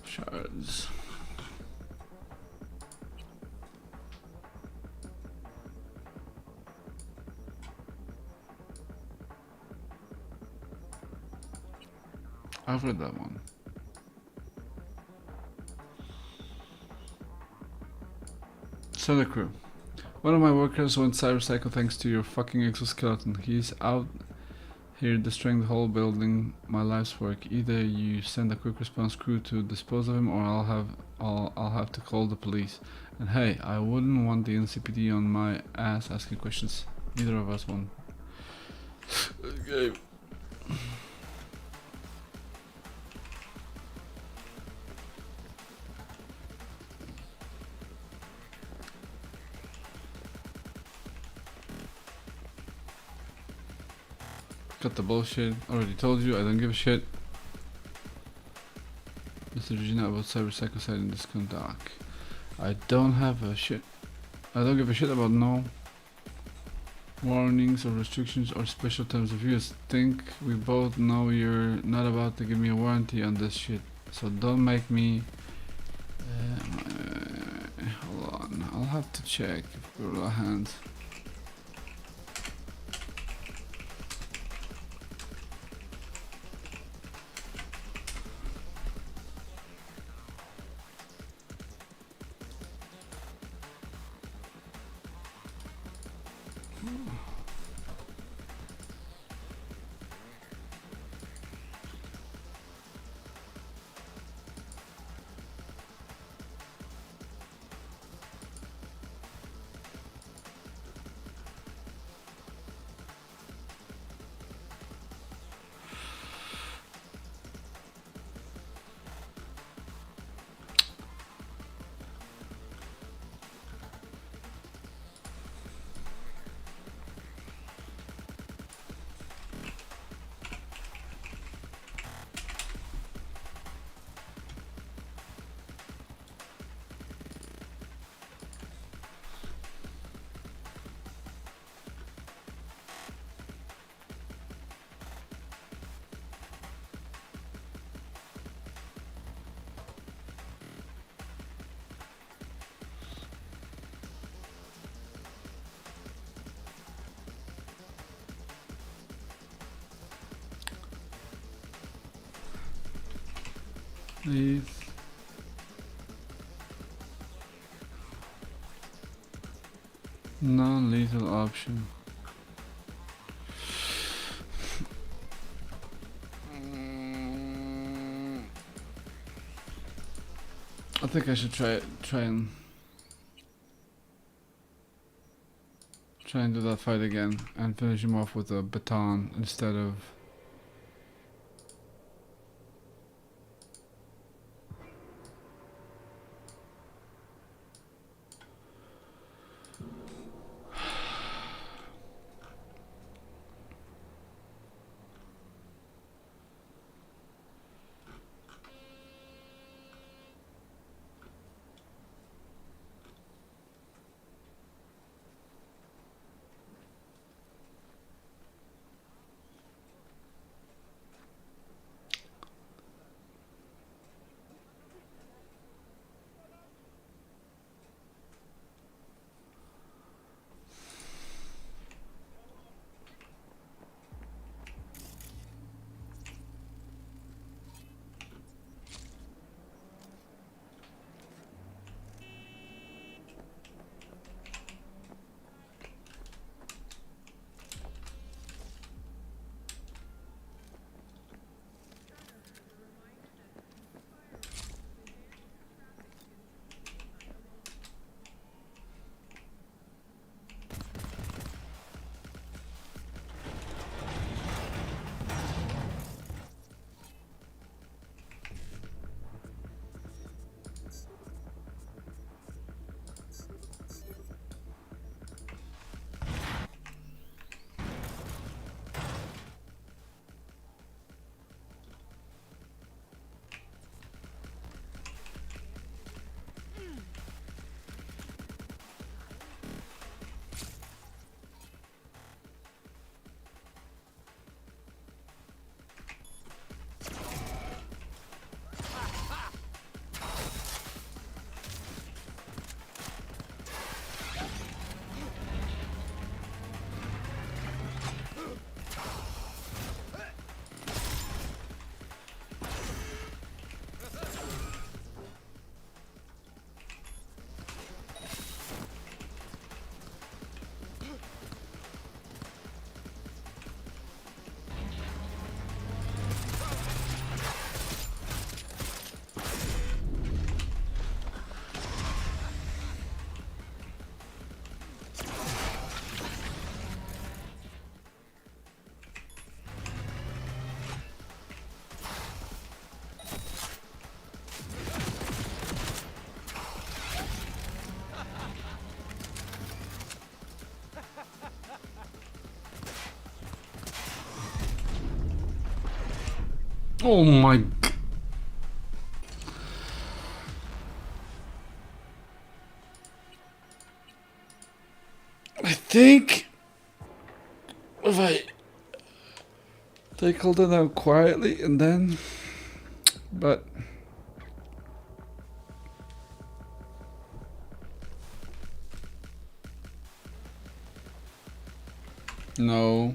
shards. I've read that one. So the crew. One of my workers went cyberpsycho thanks to your fucking exoskeleton. He's out here destroying the whole building, my life's work. Either you send a quick response crew to dispose of him, or I'll have to call the police. And hey, I wouldn't want the NCPD on my ass asking questions. Neither of us want. Okay. Cut the bullshit. Already told you, I don't give a shit. Mr. Regina about cyberpsycho side in discount doc. I don't give a shit about no warnings or restrictions or special terms of use. Think we both know you're not about to give me a warranty on this shit. So don't make me hold on, I'll have to check if we're hands. Please. Non-lethal option. I think I should try and do that fight again and finish him off with a baton instead of Oh my. I think if I tackled it out quietly and then, but no.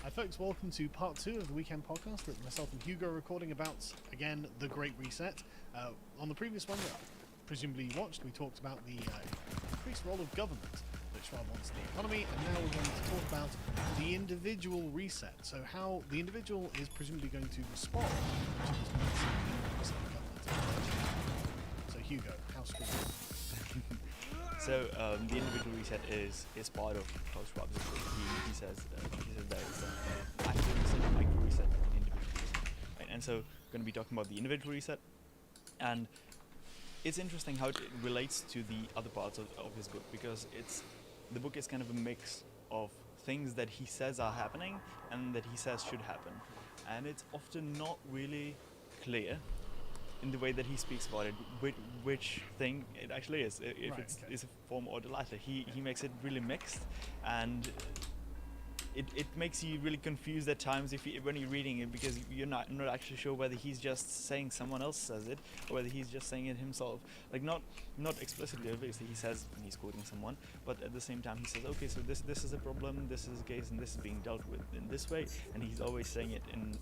Hi folks, welcome to part 2 of the weekend podcast that myself and Hugo are recording about, again, the Great Reset. On the previous one that presumably you watched, we talked about the increased role of government that Schwab wants in the economy, and now we're going to talk about the individual reset. So how the individual is presumably going to respond to this massive increase in government. So Hugo, how's school? So the individual reset is part of Klaus Schwab's book. He says that it's an active reset, micro reset, individual reset. Right? And so we're going to be talking about the individual reset, and it's interesting how it relates to the other parts of his book, because the book is kind of a mix of things that he says are happening and that he says should happen, and it's often not really clear in the way that he speaks about it, which thing it actually is, if Right, it's okay. is a form or the latter. He makes it really mixed, and it makes you really confused at times when you're reading it, because you're not actually sure whether he's just saying someone else says it or whether he's just saying it himself. Like not explicitly, obviously he says he's quoting someone, but at the same time he says, okay, so this is a problem, this is a case, and this is being dealt with in this way, and he's always saying it in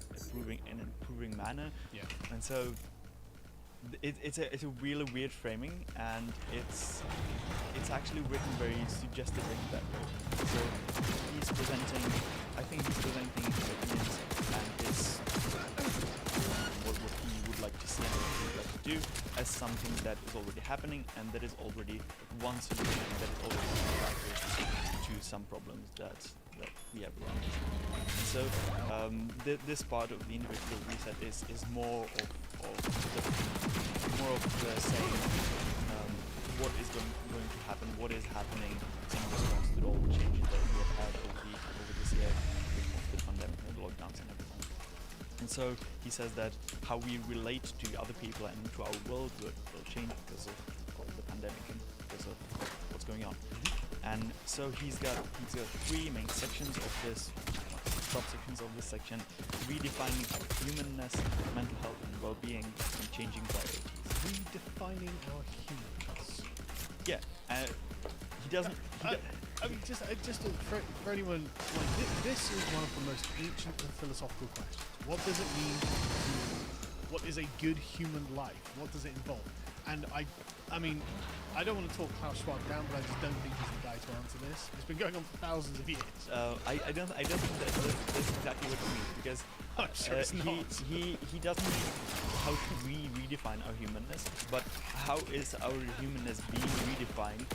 an improving manner. Yeah. And so it's a really weird framing, and it's actually written very suggestive in that way. So I think he's presenting his opinions and his what he would like to see and what he would like to do as something that is already happening, and that is already one solution that is already to some problems that we have around us. And so this part of the individual reset is more of saying what is going to happen, what is happening in response to all the changes that we have had over this year with the pandemic and the lockdowns and everything. And so he says that how we relate to other people and to our world will change because of the pandemic and because of what's going on. And so he's got 3 main sections of this, subsections of this section: redefining our humanness, mental health and well-being, and changing priorities. Redefining our humanness. Yeah, he doesn't. I mean, just for anyone, like this is one of the most ancient and philosophical questions. What does it mean? What is a good human life? What does it involve? And I mean, I don't want to talk Klaus Schwab down, but I just don't think he's the guy to answer this. It's been going on for thousands of years. I don't think that's exactly what he means, because I'm sure it's not. He doesn't mean how to redefine our humanness, but how is our humanness being redefined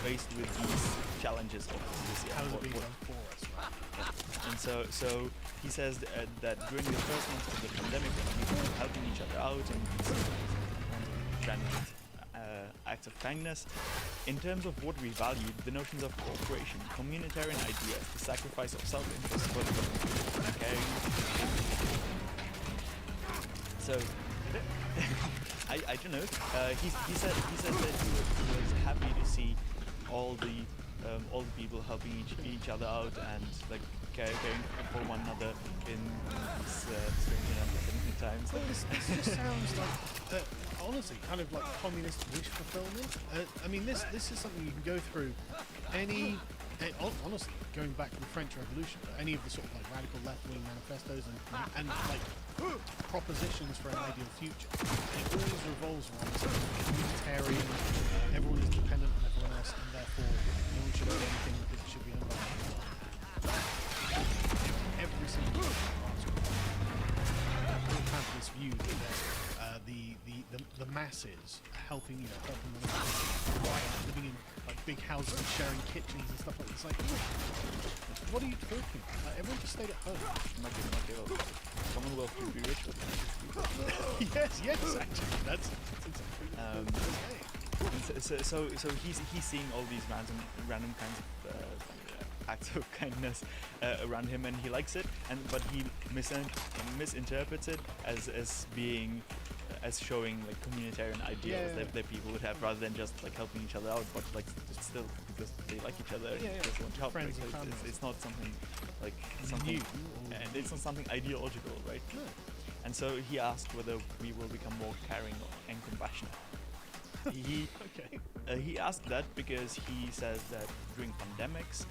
faced with these challenges of this year. How is it being done for us, right? Yeah. And so he says that during the first months of the pandemic, we've been helping each other out and random acts of kindness. In terms of what we valued, the notions of cooperation, communitarian ideas, the sacrifice of self-interest for the good, and caring. So, I don't know. He said that he was happy to see all the people helping each other out and like caring for one another in these strange and unprecedented times. Well, this just sounds like, honestly, kind of like communist wish fulfillment. I mean, this is something you can go through any honestly, going back to the French Revolution, any of the sort of like radical left-wing manifestos and like propositions for an ideal future, it always revolves around this communitarian, everyone is dependent on everyone else, and therefore no one should own anything because it should be owned by everyone. Every single all have this view that the masses helping helping them living in like big houses and sharing kitchens and stuff like that. It's like, what are you talking about? Like, everyone just stayed at home. Commonwealth would be rich with yes, actually, that's exactly what I'm saying. So he's seeing all these random kinds of acts of kindness around him, and he likes it, but he misinterprets it as being as showing like communitarian ideals that people would have, rather than just like helping each other out, but like just still because they like each other, just want to help. Right? So it's not something like something, and it's not something ideological, right? No. And so he asked whether we will become more caring and compassionate. He asked that because he says that during pandemics,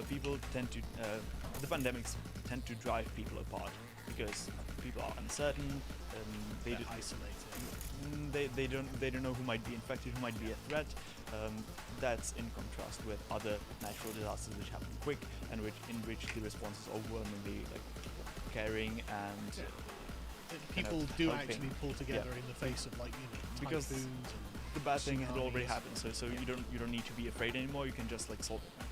people tend to the pandemics tend to drive people apart because people are uncertain. They're isolated. They don't know who might be infected, who might be a threat. That's in contrast with other natural disasters which happen quick and in which the response is overwhelmingly like caring and people do helping. actually pull together in the face of like because typhoons the bad thing had already happened, so you don't need to be afraid anymore. You can just like solve it.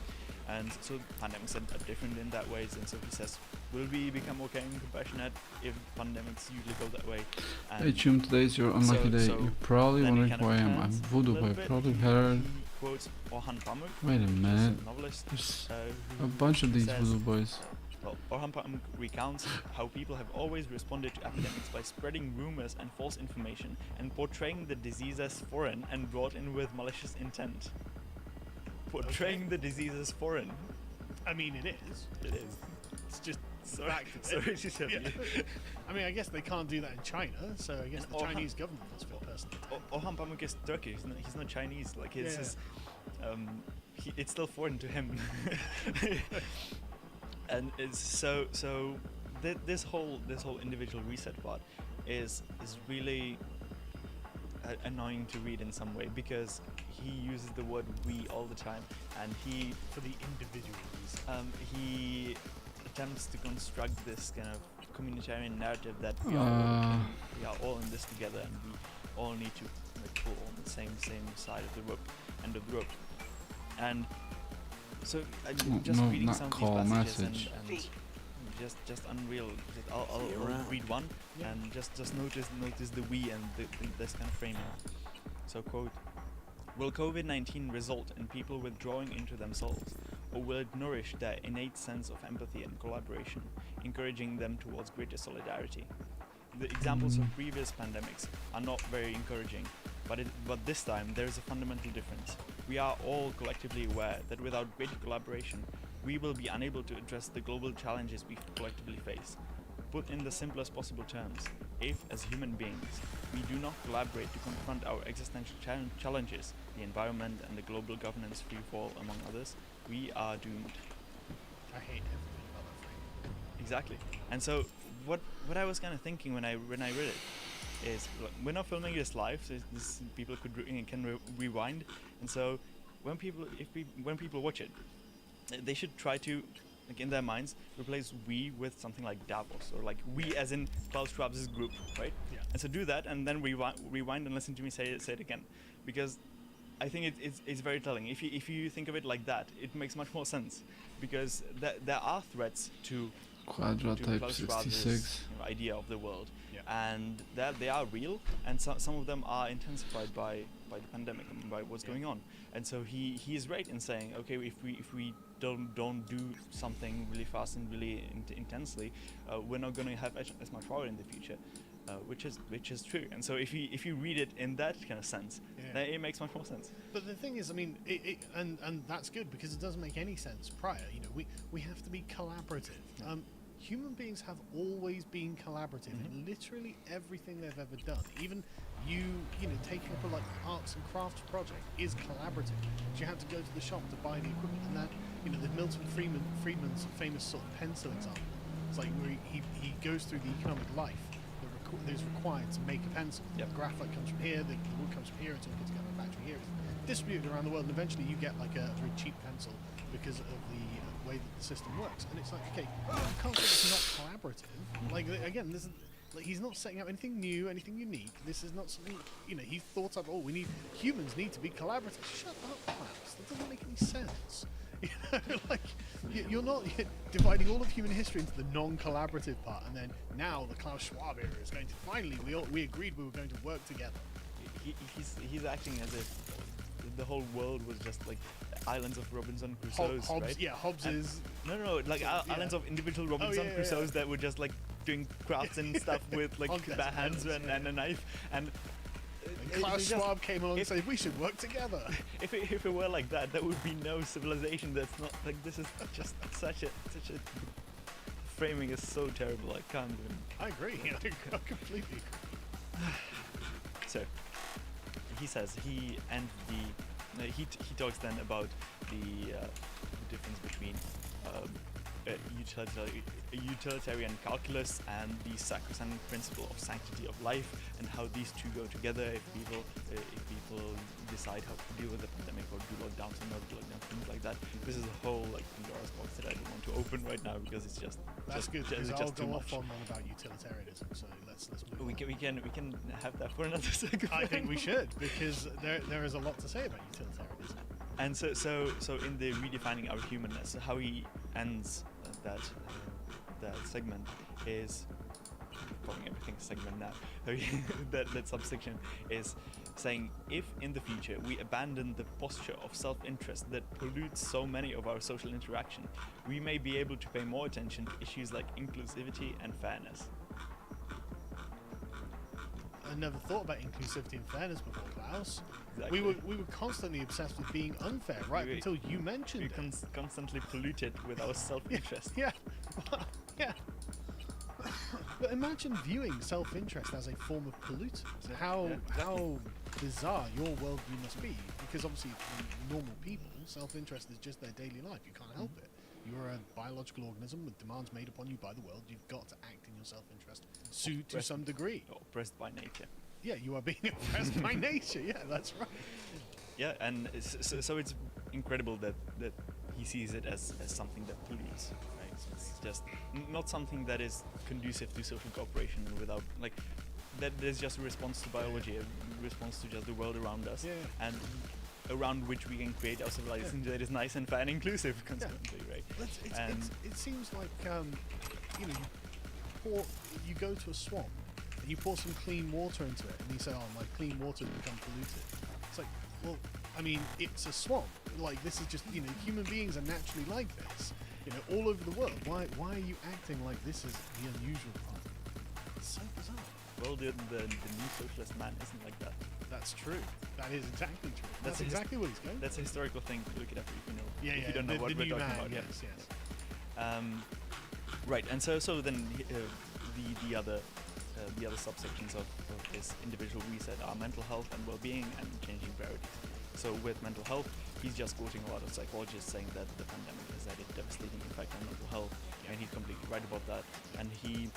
And so pandemics are different in that ways, and so he says, will we become more caring and compassionate if pandemics usually go that way? And hey Chum, today is your unlucky day. You're probably wondering who I am. I'm Voodoo Boy. Probably heard. Quotes Orhan Pamuk. Wait a minute. There's a bunch of these Voodoo Boys. Well, Orhan Pamuk recounts how people have always responded to epidemics by spreading rumors and false information and portraying the disease as foreign and brought in with malicious intent. Portraying the disease as foreign. I mean, it is. It is. It's just sorry. I mean, I guess they can't do that in China, so I guess the Chinese government must feel personal. Orhan Pamuk is Turkish. He's not Chinese. Like it's it's still foreign to him. And it's so this whole individual reset part is really annoying to read in some way, because he uses the word we all the time, and he for the individuals he attempts to construct this kind of communitarian narrative that we are all in this together, and we all need to like, pull on the same side of the rope, end of the rope. And so just reading some of these passages and just unreal. I'll read one and just notice the we and this kind of framing. So quote, will COVID-19 result in people withdrawing into themselves, or will it nourish their innate sense of empathy and collaboration, encouraging them towards greater solidarity? The examples of previous pandemics are not very encouraging, but this time there is a fundamental difference. We are all collectively aware that without greater collaboration, we will be unable to address the global challenges we collectively face. Put in the simplest possible terms, if, as human beings, we do not collaborate to confront our existential challenges, the environment and the global governance freefall, among others, we are doomed. I hate everything about that frame. Exactly. And so, what I was kind of thinking when I read it is, look, we're not filming this live, so people can rewind, and so when people watch it, they should try to, like in their minds, replace we with something like Davos, or like we as in Klaus Schwab's group, right? Yeah. And so do that, and then rewind and listen to me say it again, because I think it's very telling. If you think of it like that, it makes much more sense, because there are threats to Quadratype Klaus 66 Schwab's idea of the world, and that they are real, and some of them are intensified by the pandemic and by what's going on. And so he is right in saying, okay, if we don't do something really fast and really intensely, we're not going to have as much power in the future, which is true. And so if you read it in that kind of sense, then it makes much more sense. But the thing is, I mean, and that's good, because it doesn't make any sense prior. You know, we have to be collaborative. human beings have always been collaborative in literally everything they've ever done. Even you know, taking up a like arts and crafts project is collaborative. You had to go to the shop to buy the equipment, and that, you know, the Milton Friedman's famous sort of pencil example. It's like where he goes through the economic life that is required to make a pencil. The graphite comes from here, the wood comes from here, it's all put together in a factory here. It's distributed around the world, and eventually you get like a very cheap pencil because of the way that the system works. And it's like, okay, you can't say it's not collaborative. Like, again, this is, like, he's not setting out anything new, anything unique. This is not something, you know, he thought up, oh, humans need to be collaborative. Shut up, Klaus. That doesn't make any sense. You know, like, you're not dividing all of human history into the non-collaborative part, and then now the Klaus Schwab era is going to finally, we agreed we were going to work together. He's acting as if the whole world was just like islands of Robinson Crusoes, Hobbes, right? yeah, Hobbes and is... No, like islands of individual Robinson Crusoes that were just like doing crafts and stuff with like bare hands and a knife, and Klaus Schwab came along and said we should work together. If it were like that, there would be no civilization. That's not like, this is just such a framing is so terrible. I can't even. I agree. I completely agree. So he says he talks then about the difference between utilitarian calculus and the sacrosanct principle of sanctity of life, and how these two go together if people decide how to deal with the pandemic or do lockdowns or not do lockdowns, things like that. This is a whole like Pandora's box that I don't want to open right now because it's just good. It's I'll just go too off much. on one about utilitarianism. So let's move. We can have that for another second. I think we should, because there is a lot to say about utilitarianism. And so in the redefining our humanness, how he ends that segment is calling everything a segment now. that subsection is saying, if in the future we abandon the posture of self-interest that pollutes so many of our social interaction, we may be able to pay more attention to issues like inclusivity and fairness. I never thought about inclusivity and fairness before, Klaus. Exactly. We were constantly obsessed with being unfair, right? Until you mentioned it. Constantly polluted with our self-interest. Yeah. Yeah. But imagine viewing self-interest as a form of pollutant. How bizarre your worldview must be. Because obviously, for normal people, self-interest is just their daily life. You can't help it. You're a biological organism with demands made upon you by the world. You've got to act in your self-interest to some degree. Oppressed by nature. Yeah, you are being oppressed by nature. Yeah, that's right. Yeah, and so it's incredible that he sees it as something that pollutes. Right? So it's just not something that is conducive to social cooperation, and without like that there's just a response to biology, a response to just the world around us, and around which we can create our civilization that is nice and fair and inclusive, consequently, right? It seems like you know, you go to a swamp and you pour some clean water into it, and you say, "Oh, my clean water's become polluted." It's like, well, I mean, it's a swamp. Like, this is just, you know, human beings are naturally like this. You know, all over the world. Why are you acting like this is the unusual part? It's so bizarre. Well, the new socialist man isn't like that. That's true. That is exactly true. That's exactly what he's going. That's a historical thing to look it up if you know. Yeah, if you don't know what we're talking about. Yes. Right, and so then the other subsections of this individual reset are mental health and well-being and changing priorities. So with mental health, he's just quoting a lot of psychologists saying that the pandemic has had a devastating effect on mental health, and he's completely right about that. And he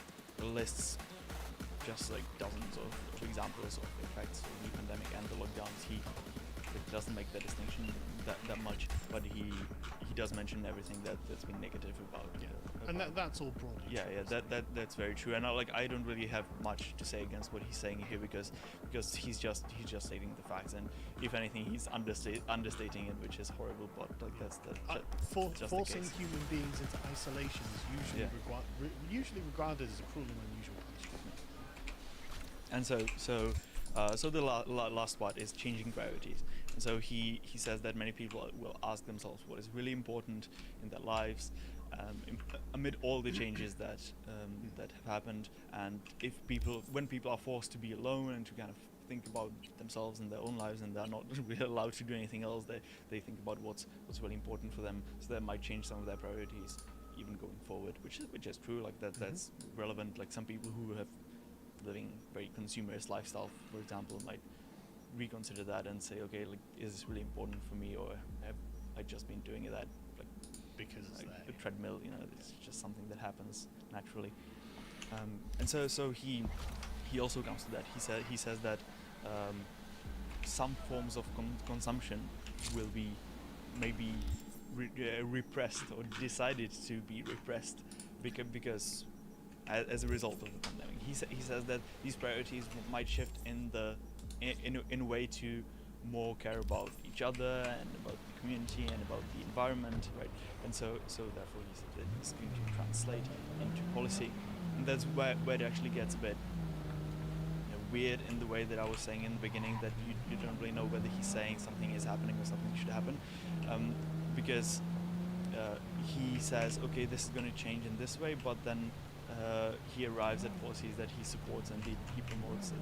lists just like dozens of examples of effects of the pandemic and the lockdowns. He doesn't make that distinction that much, but he does mention everything that's been negative about. And that's all broadly true. That's very true. And I don't really have much to say against what he's saying here because he's just stating the facts, and if anything, he's understating it, which is horrible. But like that's just forcing the case. human beings into isolation is usually regarded as a cruel and unusual punishment. And so the last part is changing priorities. And so he says that many people will ask themselves what is really important in their lives amid all the changes that have happened, and when people are forced to be alone and to kind of think about themselves and their own lives, and they're not really allowed to do anything else, they think about what's really important for them, so that might change some of their priorities. even going forward, which is true. Like that's relevant. Like some people who have living very consumerist lifestyle, for example, might reconsider that and say, okay, like, is this really important for me, or have I just been doing that like because it's like a treadmill? You know, it's just something that happens naturally. And so he also comes to that. He says that some forms of consumption will be maybe repressed or decided to be repressed because as a result of the pandemic. He says that these priorities might shift in a way to more care about each other and about the community and about the environment, right? And so therefore he said that it's going to translate into policy, and that's where it actually gets a bit weird in the way that I was saying in the beginning, that you don't really know whether he's saying something is happening or something should happen, because he says, okay, this is going to change in this way, but then he arrives at policies that he supports and he promotes the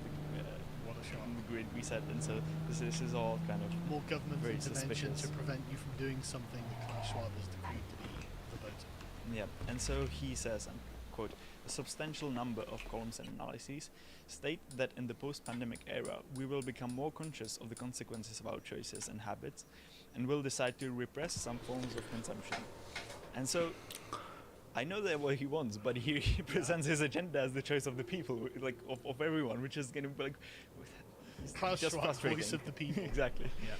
Great Reset, and so this is all kind of more government very intervention suspicious. to prevent you from doing something that Klaus Schwab has decreed to be verboten. Yeah, and so he says, and quote, a substantial number of columns and analyses state that in the post-pandemic era we will become more conscious of the consequences of our choices and habits and will decide to repress some forms of consumption. And so I know that what he wants, but he presents his agenda as the choice of the people, like of everyone, which is going to be like Klaus just Schwab, frustrating. voice of the people. Exactly. Yeah.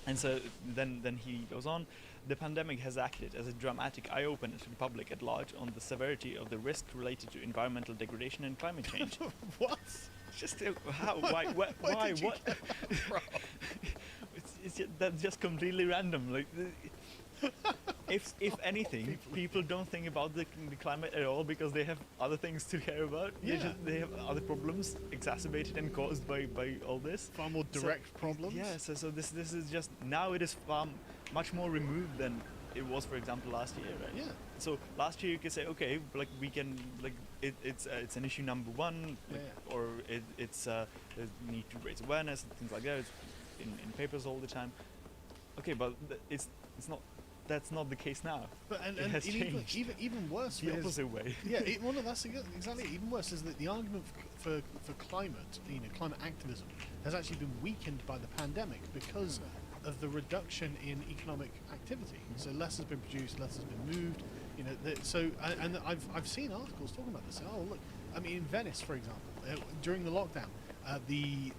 And so then he goes on, the pandemic has acted as a dramatic eye-opener to the public at large on the severity of the risk related to environmental degradation and climate change. What? Just how? Why? What? Why? What? That's just completely random. Like, if anything, people don't think about the climate at all because they have other things to care about. Yeah. They have other problems exacerbated and caused by all this. Far more direct problems. Yeah. So this is just now it is far much more removed than it was, for example, last year, right? Yeah. So last year you could say, okay, like we can, like it's an issue number one, like, or it's need to raise awareness and things like that. It's in papers all the time. Okay, but it's not. That's not the case now. But it has changed. even worse. The opposite way. Yeah, well, no, that's exactly it. Even worse is that the argument for climate, climate activism, has actually been weakened by the pandemic because of the reduction in economic activity. So less has been produced, less has been moved. And I've seen articles talking about this. Oh, look, I mean, in Venice, for example, during the lockdown, the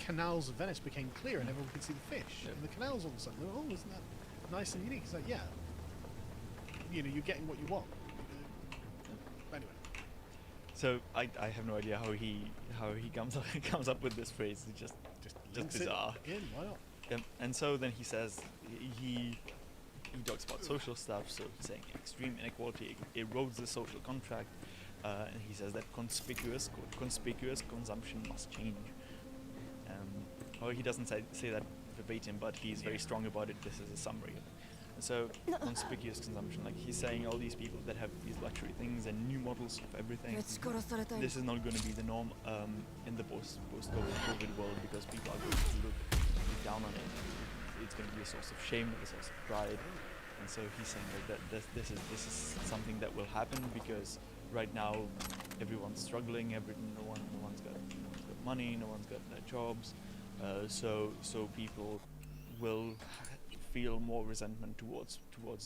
canals of Venice became clear and everyone could see the fish in the canals all of a sudden. Oh, isn't that nice and unique? It's like, yeah, you're getting what you want. Anyway. So I have no idea how he comes up with this phrase. It's just bizarre. Why not? And so then he says he talks about social stuff. So he's saying extreme inequality erodes the social contract, and he says that conspicuous consumption must change. Or he doesn't say that verbatim, but he's very strong about it. This is a summary. So conspicuous consumption, like he's saying, all these people that have these luxury things and new models of everything, this is not going to be the norm in the post-COVID world, because people are going to look down on it. It's going to be a source of shame, a source of pride. And so he's saying that this is something that will happen because right now everyone's struggling. No one's got money. No one's got jobs. So people will feel more resentment towards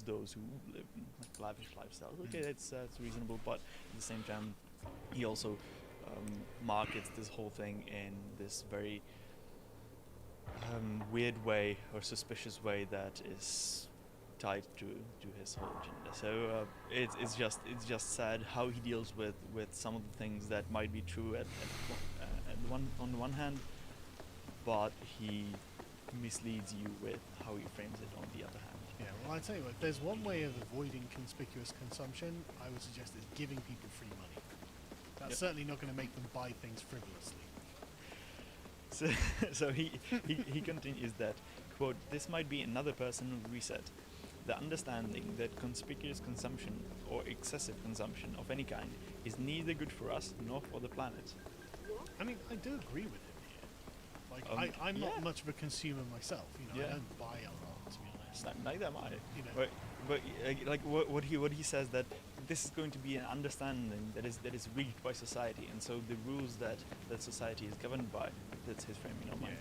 those who live in lavish lifestyles. Okay, that's reasonable, but at the same time, he also markets this whole thing in this very weird way or suspicious way that is tied to his whole agenda. So it's just sad how he deals with some of the things that might be true on the one hand, but he misleads you with how he frames it on the other hand. Yeah, well, I tell you what, if there's one way of avoiding conspicuous consumption, I would suggest it's giving people free money. That's certainly not going to make them buy things frivolously. So he continues that, quote, this might be another personal reset. The understanding that conspicuous consumption or excessive consumption of any kind is neither good for us nor for the planet. I mean, I do agree with him here. Like, I'm not much of a consumer myself. I don't buy a lot, to be honest. neither am I. You know. But like what he says, that this is going to be an understanding that is rigged by society, and so the rules that society is governed by, that's his framing, not mine,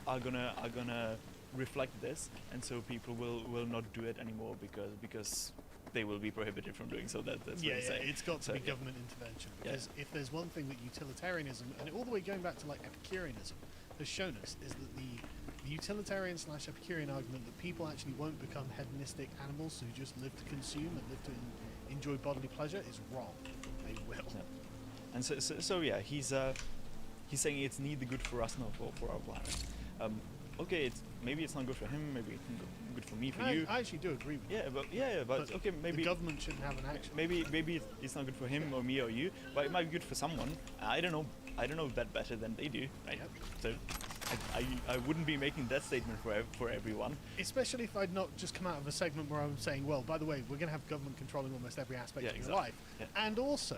are gonna reflect this, and so people will not do it anymore because they will be prohibited from doing so. That's what he's saying. It's got to be government intervention, because if there's one thing that utilitarianism, and all the way going back to like Epicureanism, has shown us, is that the utilitarian / Epicurean argument that people actually won't become hedonistic animals who just live to consume and live to enjoy bodily pleasure is wrong. They will. Yeah. And so yeah, he's saying it's neither good for us nor for our planet. Okay, maybe it's not good for him. Maybe it's good for me, for you. I actually do agree with you. But okay, maybe the government shouldn't have an action. Maybe it's not good for him or me or you, but it might be good for someone. I don't know that better than they do, right? Yep. So I wouldn't be making that statement for everyone. Especially if I'd not just come out of a segment where I'm saying, well, by the way, we're going to have government controlling almost every aspect of your life. Yeah. And also,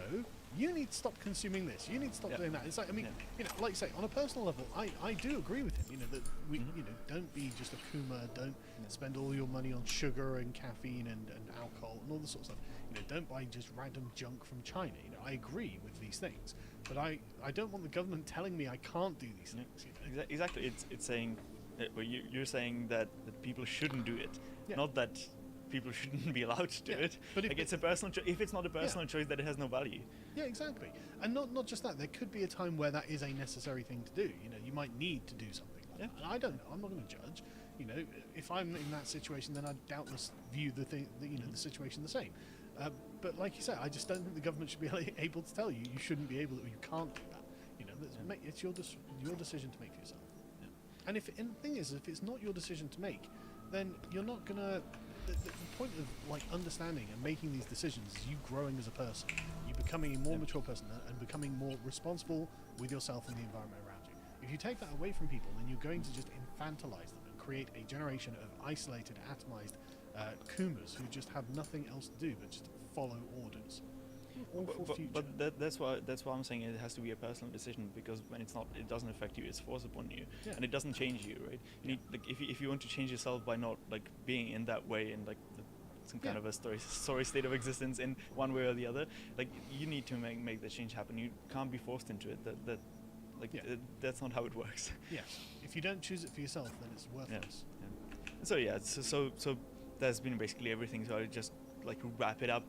you need to stop consuming this. You need to stop doing that. It's like, I mean, you know, like you say, on a personal level, I do agree with him, you know, that we, you know, don't be just a Kuma, don't spend all your money on sugar and caffeine and alcohol and all this sort of stuff. You know, don't buy just random junk from China. You know, I agree with these things. But I don't want the government telling me I can't do these things. You know? Exactly. It's saying, well, you're saying that people shouldn't do it, not that people shouldn't be allowed to do it. But if it's a personal if it's not a personal choice, that it has no value. Yeah, exactly. And not just that. There could be a time where that is a necessary thing to do. You know, you might need to do something like that. And I don't know. I'm not going to judge. You know, if I'm in that situation, then I'd doubtless view the situation the same. But like you say, I just don't think the government should be able to tell you should be able to, you can't do that. You know, it's your decision to make for yourself. Yeah. And the thing is, if it's not your decision to make, then you're not gonna. The point of like understanding and making these decisions is you growing as a person, you becoming a more mature person and becoming more responsible with yourself and the environment around you. If you take that away from people, then you're going to just infantilize them and create a generation of isolated, atomized Kumas who just have nothing else to do but just follow orders. But that's why I'm saying it has to be a personal decision, because when it's not, it doesn't affect you. It's forced upon you, and it doesn't change you, right? You need, like, if you want to change yourself by not like being in that way and like some kind of a sorry state of existence in one way or the other, like you need to make the change happen. You can't be forced into it. That's not how it works. Yeah. If you don't choose it for yourself, then it's worthless. Yeah. So that's been basically everything. So I just like to wrap it up,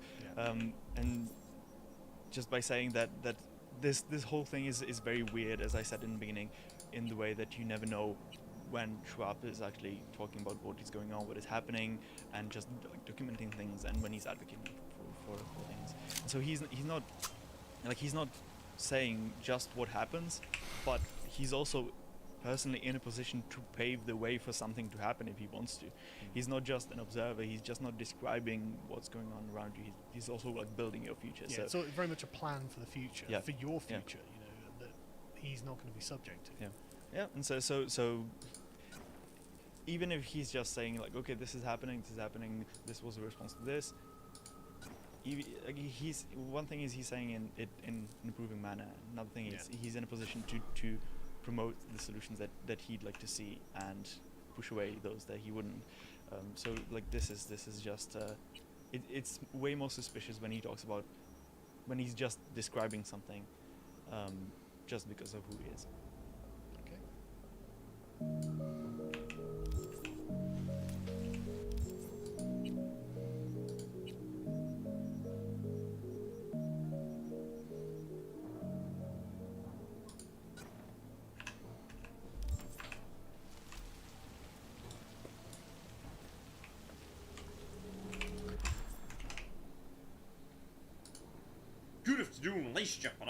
and just by saying that this whole thing is very weird, as I said in the beginning, in the way that you never know when Schwab is actually talking about what is going on, what is happening, and just like, documenting things, and when he's advocating for things. And so he's not saying just what happens, but he's also personally in a position to pave the way for something to happen if he wants to. He's not just an observer. He's just not describing what's going on around you. He's also like building your future. Yeah, so very much a plan for the future, for your future. Yeah. You know, that he's not going to be subject to. Yeah. And so even if he's just saying like, okay, this is happening, this was a response to this. One thing is he's saying in an improving manner. Another thing is he's in a position to promote the solutions that he'd like to see and push away those that he wouldn't. So like this is just it's way more suspicious when he talks about when he's just describing something just because of who he is. Judith's doing lace jumping.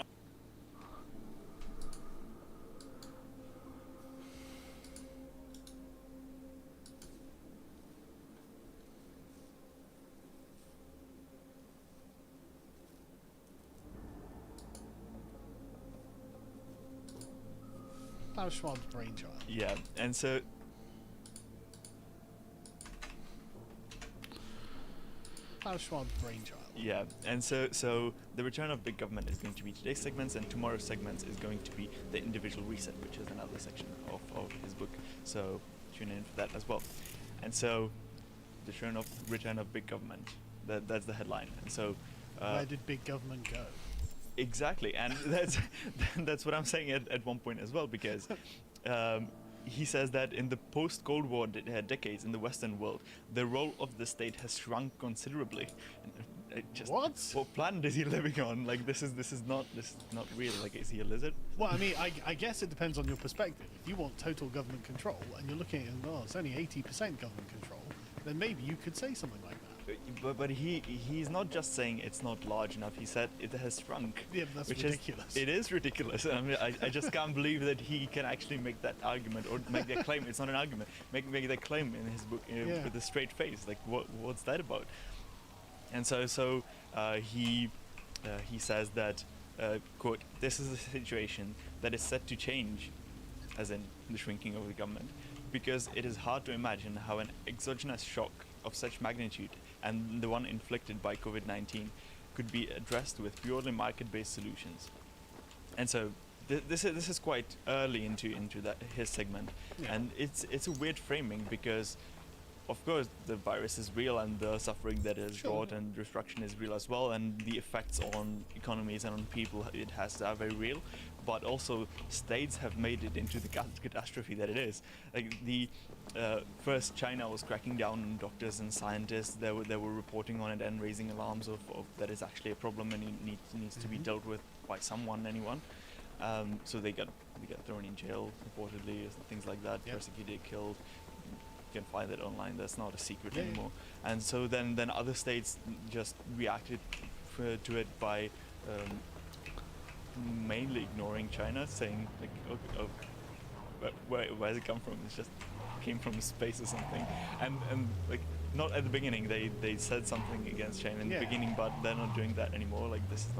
Klaus Schwab's brainchild. Yeah, and so Klaus Schwab's brainchild. Yeah, and so the return of big government is going to be today's segments, and tomorrow's segments is going to be the individual reset, which is another section of his book. So tune in for that as well. And so, the return of big government. That's the headline. And so, where did big government go? Exactly, and that's what I'm saying at one point as well, because he says that in the post-Cold War decades in the Western world, the role of the state has shrunk considerably. What planet is he living on? Like this is not real. Like, is he a lizard? Well, I mean, I guess it depends on your perspective. If you want total government control and you're looking at, well, it's only 80% government control, then maybe you could say something like that. But he's not just saying it's not large enough. He said it has shrunk. Yeah, but that's ridiculous. It is ridiculous. I mean, I just can't believe that he can actually make that argument or make that claim. It's not an argument. Make that claim in his book with a straight face. Like, what's that about? And so he says that, quote, this is a situation that is set to change, as in the shrinking of the government, because it is hard to imagine how an exogenous shock of such magnitude, and the one inflicted by COVID-19, could be addressed with purely market-based solutions. And so this is quite early into his segment, and it's a weird framing because, of course, the virus is real and the suffering that it has brought and destruction is real as well, and the effects on economies and on people it has are very real. But also, states have made it into the catastrophe that it is. Like first, China was cracking down on doctors and scientists. They were reporting on it and raising alarms of that is actually a problem and it needs to be dealt with by anyone. So they got thrown in jail reportedly, things like that, persecuted, killed. You can find it online. That's not a secret anymore. And so then other states just reacted to it by mainly ignoring China, saying like, where does it come from? It just came from space or something. And like, not at the beginning. They said something against China in the beginning, but they're not doing that anymore. Like, this is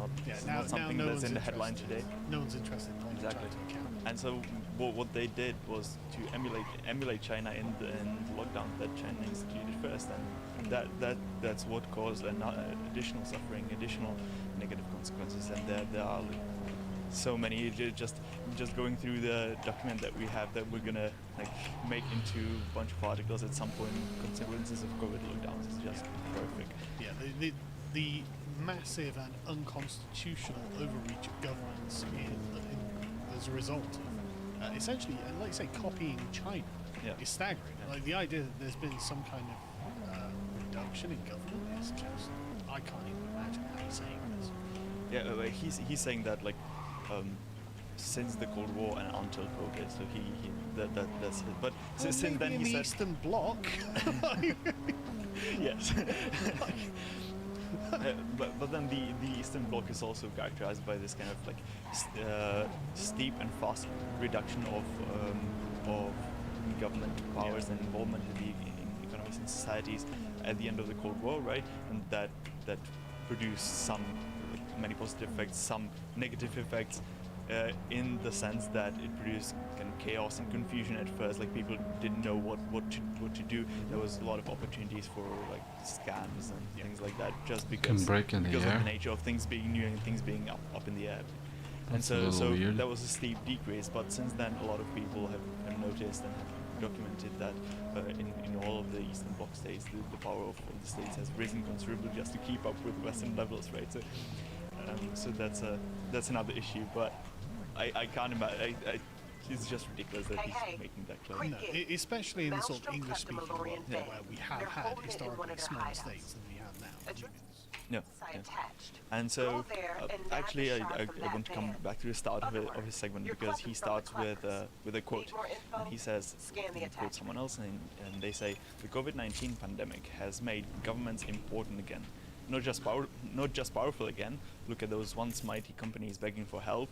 not something that's in the headline today. No one's interested in exactly. And so what they did was to emulate China in the lockdown that China instituted first, and that's what caused additional suffering, additional negative consequences. And there are so many. Just going through the document that we have that we're gonna make into a bunch of articles at some point. Consequences of COVID lockdowns is just horrific. Yeah, the massive and unconstitutional overreach of governments as a result of essentially, like you say, copying China is staggering. Like, the idea that there's been some kind of reduction in government is just, I can't even imagine how he's saying this. Yeah, he's saying that since the Cold War and until COVID, so that's it. But since then in he the said Eastern Bloc. yes. But then the Eastern Bloc is also characterized by this kind of steep and fast reduction of government powers and involvement in economies and societies at the end of the Cold War, right? And that produced some many positive effects, some negative effects. In the sense that it produced kind of chaos and confusion at first, like people didn't know what to do. There was a lot of opportunities for scams and things like that, just because of the nature of things being new and things being up in the air. That's and so weird. that was a steep decrease. But since then, a lot of people have noticed and have documented that in all of the Eastern Bloc states, the power of the states has risen considerably just to keep up with Western levels, right? So that's another issue, but I can't imagine. It's just ridiculous that he's making that claim. No, especially in the sort of English-speaking world where we have had historically smaller states than we have now. Yeah. And so, actually, I want to come back to the start of his segment, because he starts with a quote, and he says, he quotes someone else, and they say, the COVID-19 pandemic has made governments important again. Not just powerful again. Look at those once mighty companies begging for help,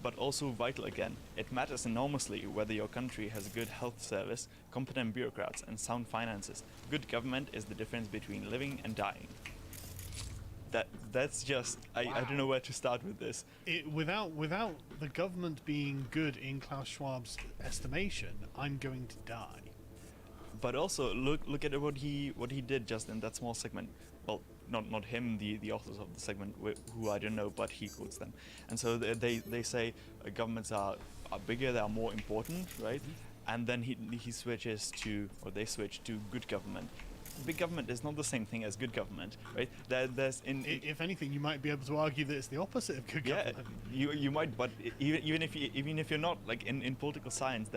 but also vital again. It matters enormously whether your country has a good health service, competent bureaucrats, and sound finances. Good government is the difference between living and dying. That's just, I don't know where to start with this. Without the government being good in Klaus Schwab's estimation, I'm going to die. But also look at what he did just in that small segment. Well, not him, the authors of the segment, who I don't know, but he quotes them. And so they say governments are bigger, they are more important, right? and then he switches to, or they switch to good government. Big government is not the same thing as good government, right? If anything, you might be able to argue that it's the opposite of good government. You might, but even if you're not, like in political science,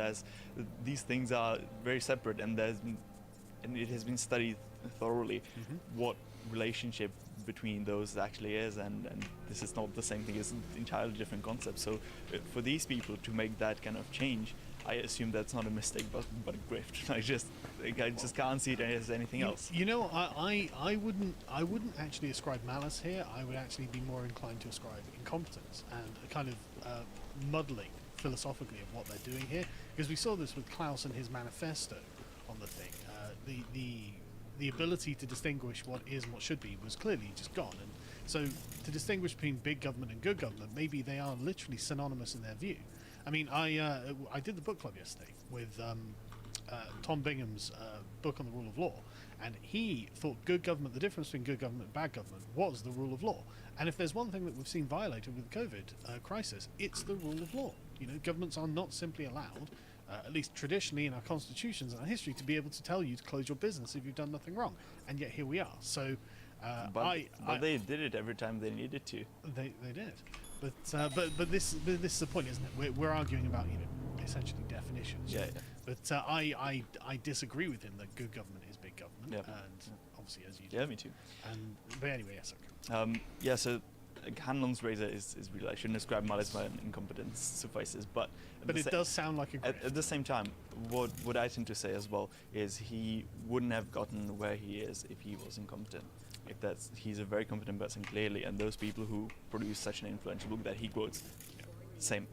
these things are very separate, and it has been studied thoroughly what relationship between those actually is, and this is not the same thing. It's an entirely different concept. So for these people to make that kind of change, I assume that's not a mistake, but a grift. I just can't see it as anything else. You know, I wouldn't actually ascribe malice here. I would actually be more inclined to ascribe incompetence and a kind of muddling philosophically of what they're doing here, because we saw this with Klaus and his manifesto on the thing. The ability to distinguish what is and what should be was clearly just gone, and so to distinguish between big government and good government, maybe they are literally synonymous in their view. I mean, I did the book club yesterday with Tom Bingham's book on the rule of law, and he thought good government, the difference between good government and bad government, was the rule of law. And if there's one thing that we've seen violated with the COVID crisis, it's the rule of law. You know, governments are not simply allowed, at least traditionally in our constitutions and our history, to be able to tell you to close your business if you've done nothing wrong. And yet here we are. So, but they did it every time they needed to. They did. But this is the point, isn't it? We're arguing about, you know, essentially definitions. Yeah. But I disagree with him that good government is big government, and obviously as you do. Yeah, me too. But anyway, yes, okay. So Hanlon's razor is real. I shouldn't describe malice by incompetence suffices, but it does sound like a grift. At the same time, what I tend to say as well is he wouldn't have gotten where he is if he was incompetent. He's a very competent person, clearly, and those people who produce such an influential book that he quotes, same,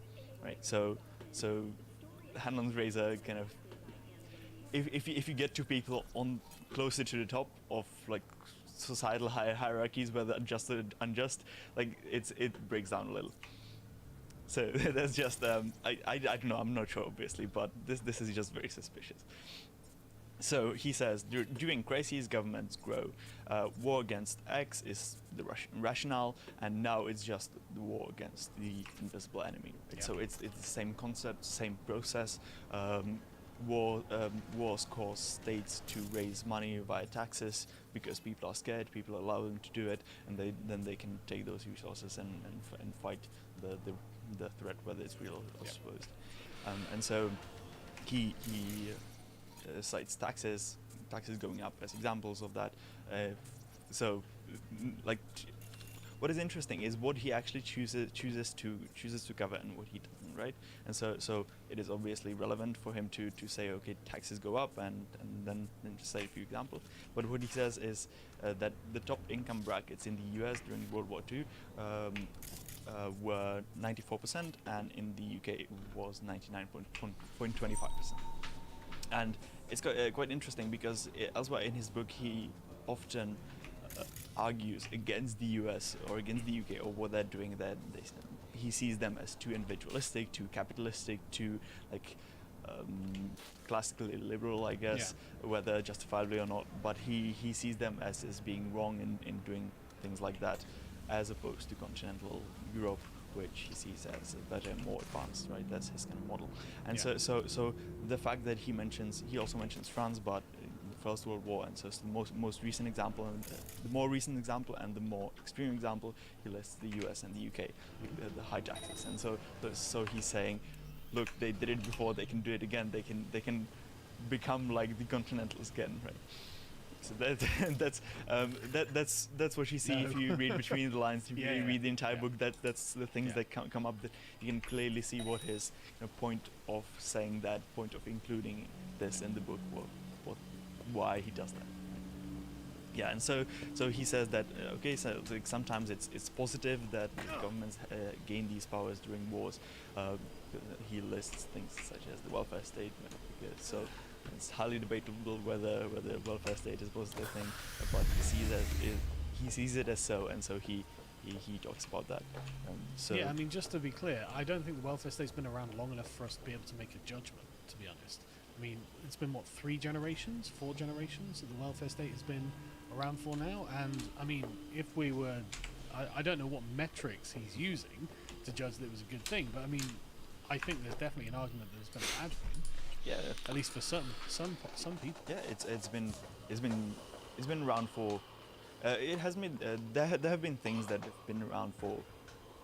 right? So Hanlon's razor kind of, if you get two people on closer to the top of like societal hierarchies, whether just or unjust, like it breaks down a little. So that's just I don't know, I'm not sure obviously, but this is just very suspicious. So he says, during crises, governments grow. War against X is the rationale, and now it's just the war against the invisible enemy. Right? So it's the same concept, same process. Wars cause states to raise money via taxes because people are scared. People allow them to do it, and then they can take those resources and fight the threat, whether it's real or supposed. And so he cites taxes going up as examples of that. What is interesting is what he actually chooses to cover and what he doesn't, right? And so it is obviously relevant for him to say, okay, taxes go up, and then just say a few examples. But what he says is that the top income brackets in the US during World War II were 94%, and in the UK it was 99.25%. And it's quite interesting because elsewhere in his book he often argues against the US or against the UK or what they're doing there. He sees them as too individualistic, too capitalistic, too classically liberal, I guess, whether justifiably or not. But he sees them as being wrong in doing things like that, as opposed to continental Europe, which he sees as better and more advanced, right? That's his kind of model. And so the fact that he also mentions France, but the First World War, and so it's the most recent example, and the more recent example and the more extreme example, he lists the US and the UK, the high taxes. And so he's saying, look, they did it before, they can do it again, they can become like the Continentals again, right? So that's what you see if you read between the lines. If you read the entire book, that's the things that come up, that you can clearly see what his point of saying that, point of including this in the book, why he does that. Yeah, and so he says that so like sometimes it's positive that governments gain these powers during wars. He lists things such as the welfare state, so it's highly debatable whether a welfare state is a positive thing, but he sees it as so, and so he talks about that. I mean, just to be clear, I don't think the welfare state's been around long enough for us to be able to make a judgment, to be honest. I mean, it's been, 4 generations that the welfare state has been around for now, and I mean, if we were, I don't know what metrics he's using to judge that it was a good thing, but I mean, I think there's definitely an argument that it's been a bad thing. Yeah. At least for some people. Yeah, it's been around for. It has been. There have been things that have been around for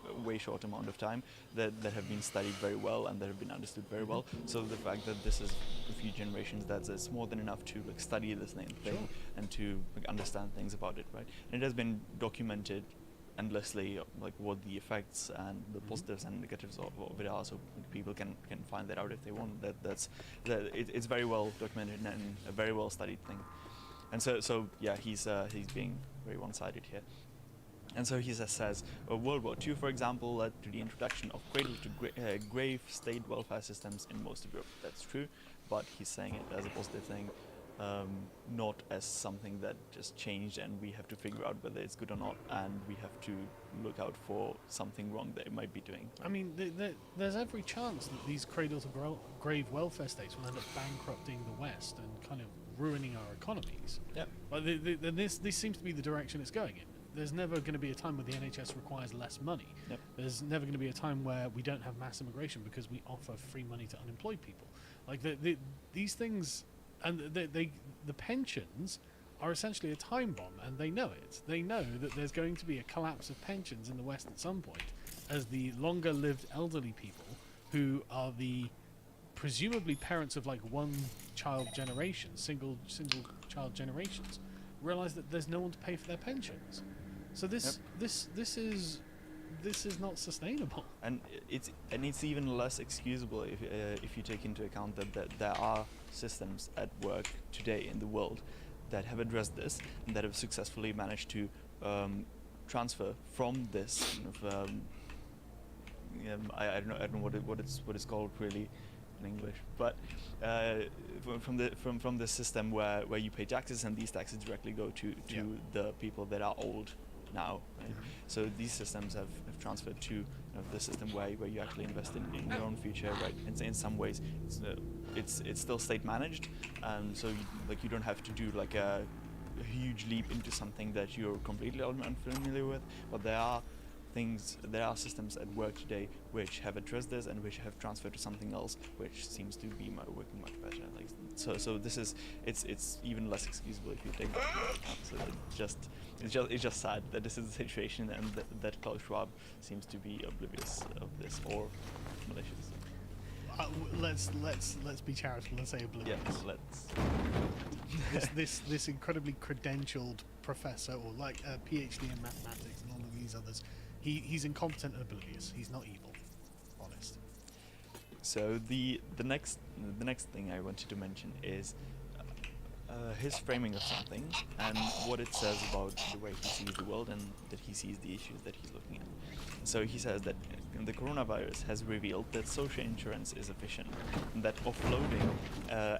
a way short amount of time that have been studied very well and that have been understood very well. So the fact that this is a few generations, it's more than enough to like study this thing and to like, understand things about it, right? And it has been documented endlessly, like what the effects and the positives and negatives of it are, so people can find that out if they want. It's very well documented and a very well studied thing. And so yeah, he's being very one-sided here. And so he says, World War II, for example, led to the introduction of cradle-to-grave state welfare systems in most of Europe. That's true, but he's saying it as a positive thing, not as something that just changed and we have to figure out whether it's good or not, and we have to look out for something wrong that it might be doing. I mean, there's every chance that these cradle-to-grave welfare states will end up bankrupting the West and kind of ruining our economies. Yep. But this seems to be the direction it's going in. There's never going to be a time where the NHS requires less money. Yep. There's never going to be a time where we don't have mass immigration because we offer free money to unemployed people. Like these things, and the pensions are essentially a time bomb, and they know it. They know that there's going to be a collapse of pensions in the West at some point, as the longer-lived elderly people, who are the presumably parents of like one-child generations, single-child generations, realize that there's no one to pay for their pensions. So this is not sustainable. And it's even less excusable if you take into account that there are systems at work today in the world that have addressed this and that have successfully managed to transfer from this kind of, I don't know what it's called really in English, but from the system where you pay taxes and these taxes directly go to the people that are old now, right? So these systems have transferred to the system where you actually invest in your own future, right? In some ways, it's still state managed, so you don't have to do like a huge leap into something that you're completely unfamiliar with, but there are systems at work today which have addressed this and which have transferred to something else which seems to be working much better. Like so this is it's even less excusable if you take that into account. So it's just sad that this is the situation and that Klaus Schwab seems to be oblivious of this or malicious. Let's be charitable and say oblivious. Yeah, let's. this incredibly credentialed professor, or like a PhD in mathematics and all of these others, he's incompetent and oblivious. He's not evil. Honest. So the next thing I wanted to mention is his framing of something and what it says about the way he sees the world and that he sees the issues that he's looking at. So he says that the coronavirus has revealed that social insurance is efficient, and that offloading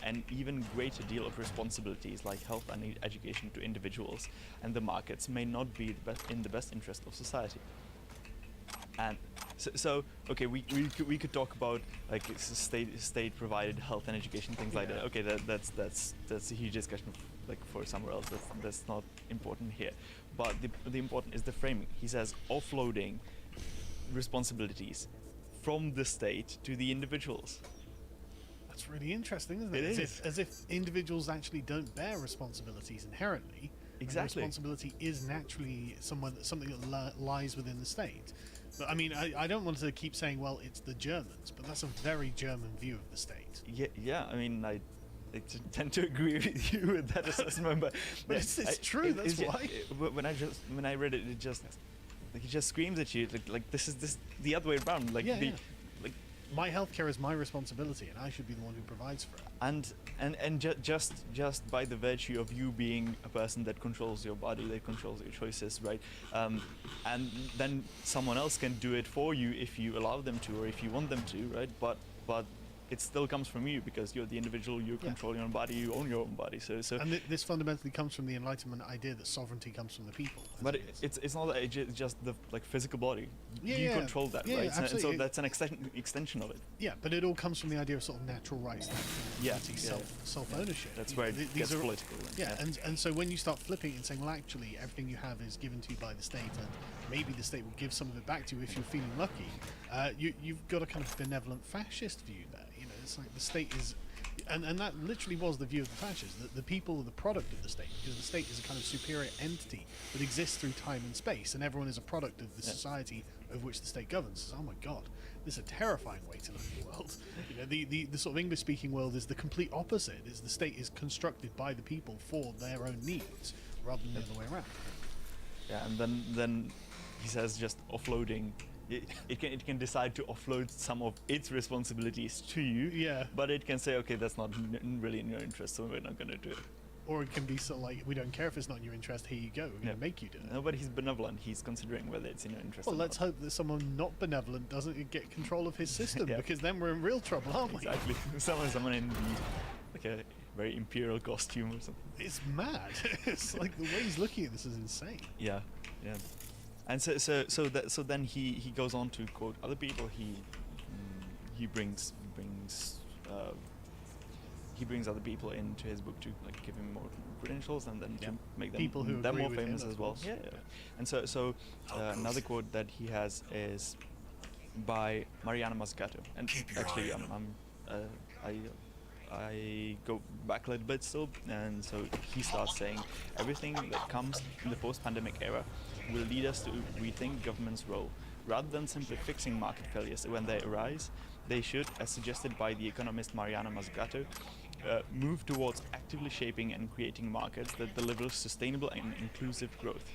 an even greater deal of responsibilities like health and education to individuals and the markets may not be in the best interest of society. And so okay, we could talk about like state provided health and education, things like that. Okay, that's a huge discussion like for somewhere else. That's not important here. But the important is the framing. He says offloading responsibilities from the state to the individuals. That's really interesting, isn't it? It is. As if individuals actually don't bear responsibilities inherently. Exactly. Responsibility is naturally something that lies within the state. But I mean, I don't want to keep saying, well, it's the Germans, but that's a very German view of the state. Yeah. I mean, I tend to agree with you with that assessment, but it's true. That's why. When I read it, it just screams at you like this is the other way around. Like my healthcare is my responsibility, and I should be the one who provides for it. And just by the virtue of you being a person that controls your body, that controls your choices, right? And then someone else can do it for you if you allow them to, or if you want them to, right? But it still comes from you because you're the individual. You control your own body. You own your own body. So and this fundamentally comes from the Enlightenment idea that sovereignty comes from the people. But it's not that it's just the physical body. You control that, right? Absolutely. And so that's an extension of it. Yeah, but it all comes from the idea of sort of natural rights, self-ownership. That's where it gets political. And so when you start flipping and saying, well, actually, everything you have is given to you by the state, and maybe the state will give some of it back to you if you're feeling lucky, you've got a kind of benevolent fascist view there. You know, it's like the state And that literally was the view of the fascists, that the people are the product of the state, because the state is a kind of superior entity that exists through time and space, and everyone is a product of the society of which the state governs. Oh my god, this is a terrifying way to look at the world. You know, the sort of English-speaking world is the complete opposite. Is the state is constructed by the people for their own needs, rather than the other way around. Yeah, and then he says just offloading. It can decide to offload some of its responsibilities to you. Yeah. But it can say, okay, that's not really in your interest, so we're not going to do it. Or it can be sort of like, we don't care if it's not in your interest. Here you go. We're going to make you do it. No, but he's benevolent. He's considering whether it's in your interest. Well, or let's not. hope that someone not benevolent doesn't get control of his system, because then we're in real trouble, aren't we? Exactly. Someone in like a very imperial costume or something. It's mad. It's like the way he's looking at this is insane. Yeah, yeah. And so then he goes on to quote other people. He brings other people into his book to like give him more credentials and then to make them People who them agree more with him, famous of as well. course. Yeah, yeah. And so another quote that he has is by Mariana Mazzucato. And actually, I go back a little bit still, and so he starts saying everything that comes in the post-pandemic era will lead us to rethink government's role. Rather than simply fixing market failures when they arise, they should, as suggested by the economist Mariana Mazzucato, move towards actively shaping and creating markets that deliver sustainable and inclusive growth.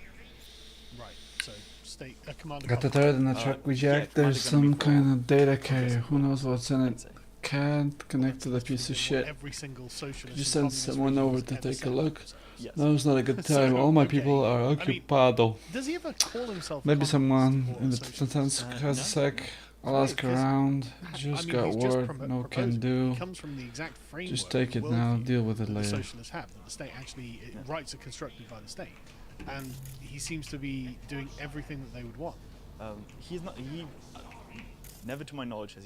Right, so state commander. Got the third in the truck we jacked. There's some kind of data carrier. Who knows what's in it? Can't connect to the piece of shit. Every single socialist. Could you send someone over to take a look? Yes. Now's not a good time. All my people are occupado. Does he ever call himself? Maybe someone in the sentence has a sec. I'll ask around. Just got word. No can do. Comes from the exact framework. Just take it now. Deal with it The later. socialists have that the state actually rights are constructed by the state, and he seems to be doing everything that they would want. He's not. He never, to my knowledge,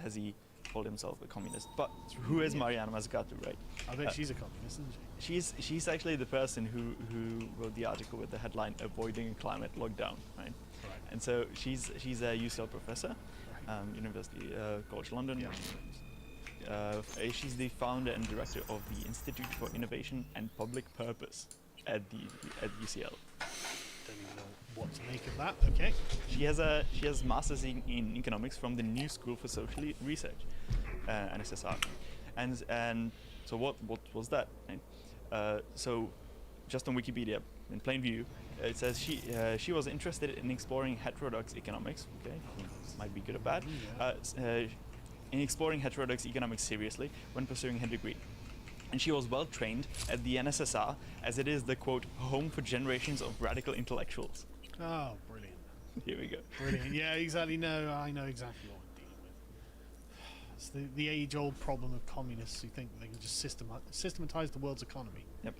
has he called himself a communist. But who is Mariana Mazzucato, right? I bet she's a communist, isn't she? She's actually the person who wrote the article with the headline "Avoiding Climate Lockdown," right? And so she's a UCL professor, University College London. She's the founder and director of the Institute for Innovation and Public Purpose at UCL. Don't even know what to make of that. Okay. She has masters in economics from the New School for Social Research, NSSR, and so what was that? Right? So just on Wikipedia, in plain view, it says she was interested in exploring heterodox economics. Okay, might be good or bad. In exploring heterodox economics seriously when pursuing her degree. And she was well trained at the NSSR, as it is the quote home for generations of radical intellectuals. Oh, brilliant! Here we go. Brilliant. Yeah, exactly. No, I know exactly what I'm dealing with. It's the age-old problem of communists who think they can just systematize the world's economy. Yep.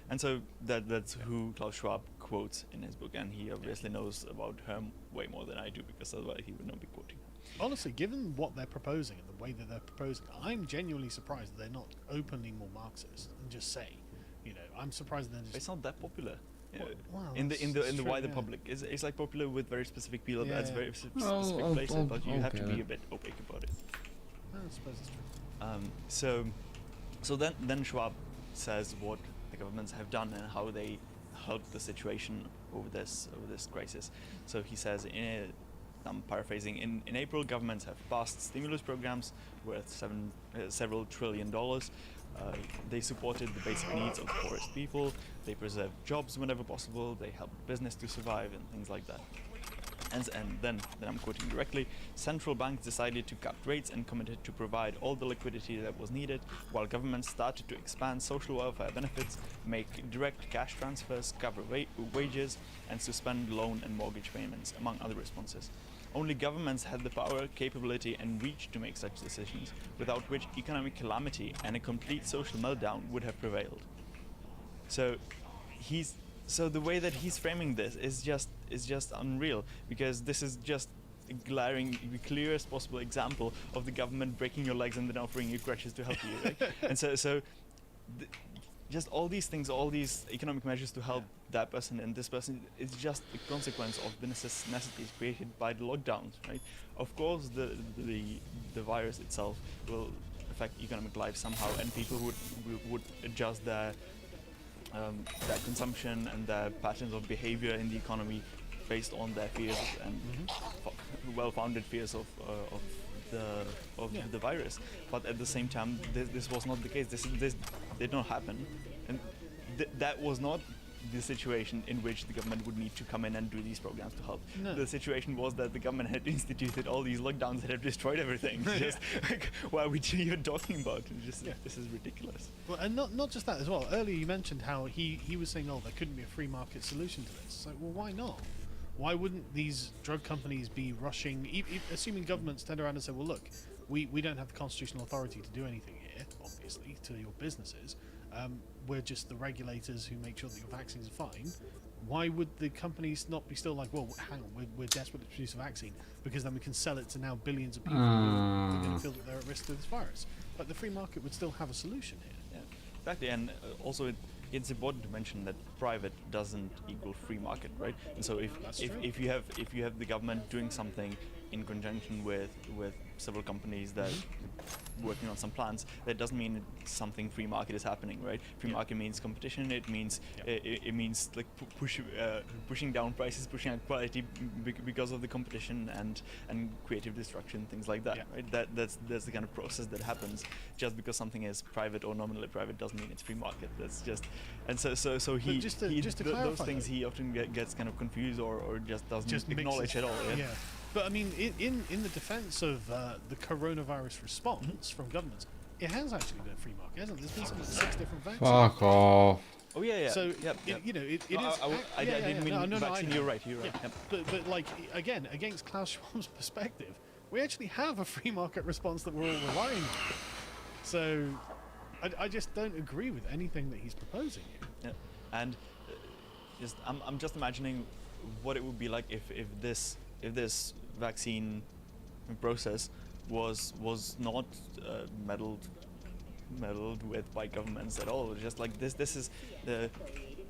And so that's who Klaus Schwab quotes in his book, and he obviously knows about her way more than I do, because otherwise he would not be quoting her. Honestly, given what they're proposing and the way that they're proposing, I'm genuinely surprised that they're not openly more Marxist and just say, you know, I'm surprised that it's not that popular. Well, in the true, wider yeah. public, it's like popular with very specific people. Yeah, That's yeah. very specific places, but you have to be a bit opaque about it. I suppose it's true. So then Schwab says what the governments have done and how they helped the situation over this crisis. So he says, I'm paraphrasing, in April, governments have passed stimulus programs worth several $7 trillion. They supported the basic needs of the poorest people. They preserved jobs whenever possible. They helped business to survive and things like that. And then I'm quoting directly, central banks decided to cut rates and committed to provide all the liquidity that was needed, while governments started to expand social welfare benefits, make direct cash transfers, cover wages, and suspend loan and mortgage payments, among other responses. Only governments had the power, capability, and reach to make such decisions, without which economic calamity and a complete social meltdown would have prevailed. So the way that he's framing this is just unreal, because this is just a glaring, the clearest possible example of the government breaking your legs and then offering you crutches to help you. Right? And just all these things, all these economic measures to help that person and this person, is just a consequence of the necessities created by the lockdowns, right? Of course, the virus itself will affect economic life somehow, and people would adjust their consumption and their patterns of behavior in the economy based on their fears and well-founded fears of the virus. But at the same time, this was not the case. This did not happen, and that was not the situation in which the government would need to come in and do these programs to help. No. The situation was that the government had instituted all these lockdowns that have destroyed everything. Just like, why are we even talking about it? This is ridiculous. Well, and not just that as well. Earlier you mentioned how he was saying, oh, there couldn't be a free market solution to this. It's like, well, why not? Why wouldn't these drug companies be rushing, assuming governments turn around and say, well, look, we don't have the constitutional authority to do anything here, obviously, to your businesses. We're just the regulators who make sure that your vaccines are fine. Why would the companies not be still like, well, hang on, we're desperate to produce a vaccine because then we can sell it to now billions of people who are going to feel that they're at risk to this virus? But the free market would still have a solution here. Yeah, exactly, and also it's important to mention that private doesn't equal free market, right? And so if you have the government doing something in conjunction with several companies that working on some plans, that doesn't mean something free market is happening, right? Free market means competition. It means it means like pushing down prices, pushing out quality because of the competition and creative destruction, things like that, right? That's the kind of process that happens. Just because something is private or nominally private doesn't mean it's free market. That's just, and so he just to clarify those things he often gets kind of confused or just doesn't acknowledge at all. Yeah. But I mean, in the defense of the coronavirus response from governments, it has actually been a free market, hasn't it? There's been something like 6 different vaccines. Fuck off. Oh yeah. So yep. you know, it is. I didn't mean vaccine. You're right. You're right. Yeah. But like again, against Klaus Schwab's perspective, we actually have a free market response that we're all relying on. So I just don't agree with anything that he's proposing here. Yeah. And I'm just imagining what it would be like if this vaccine process was not meddled with by governments at all. Just like this is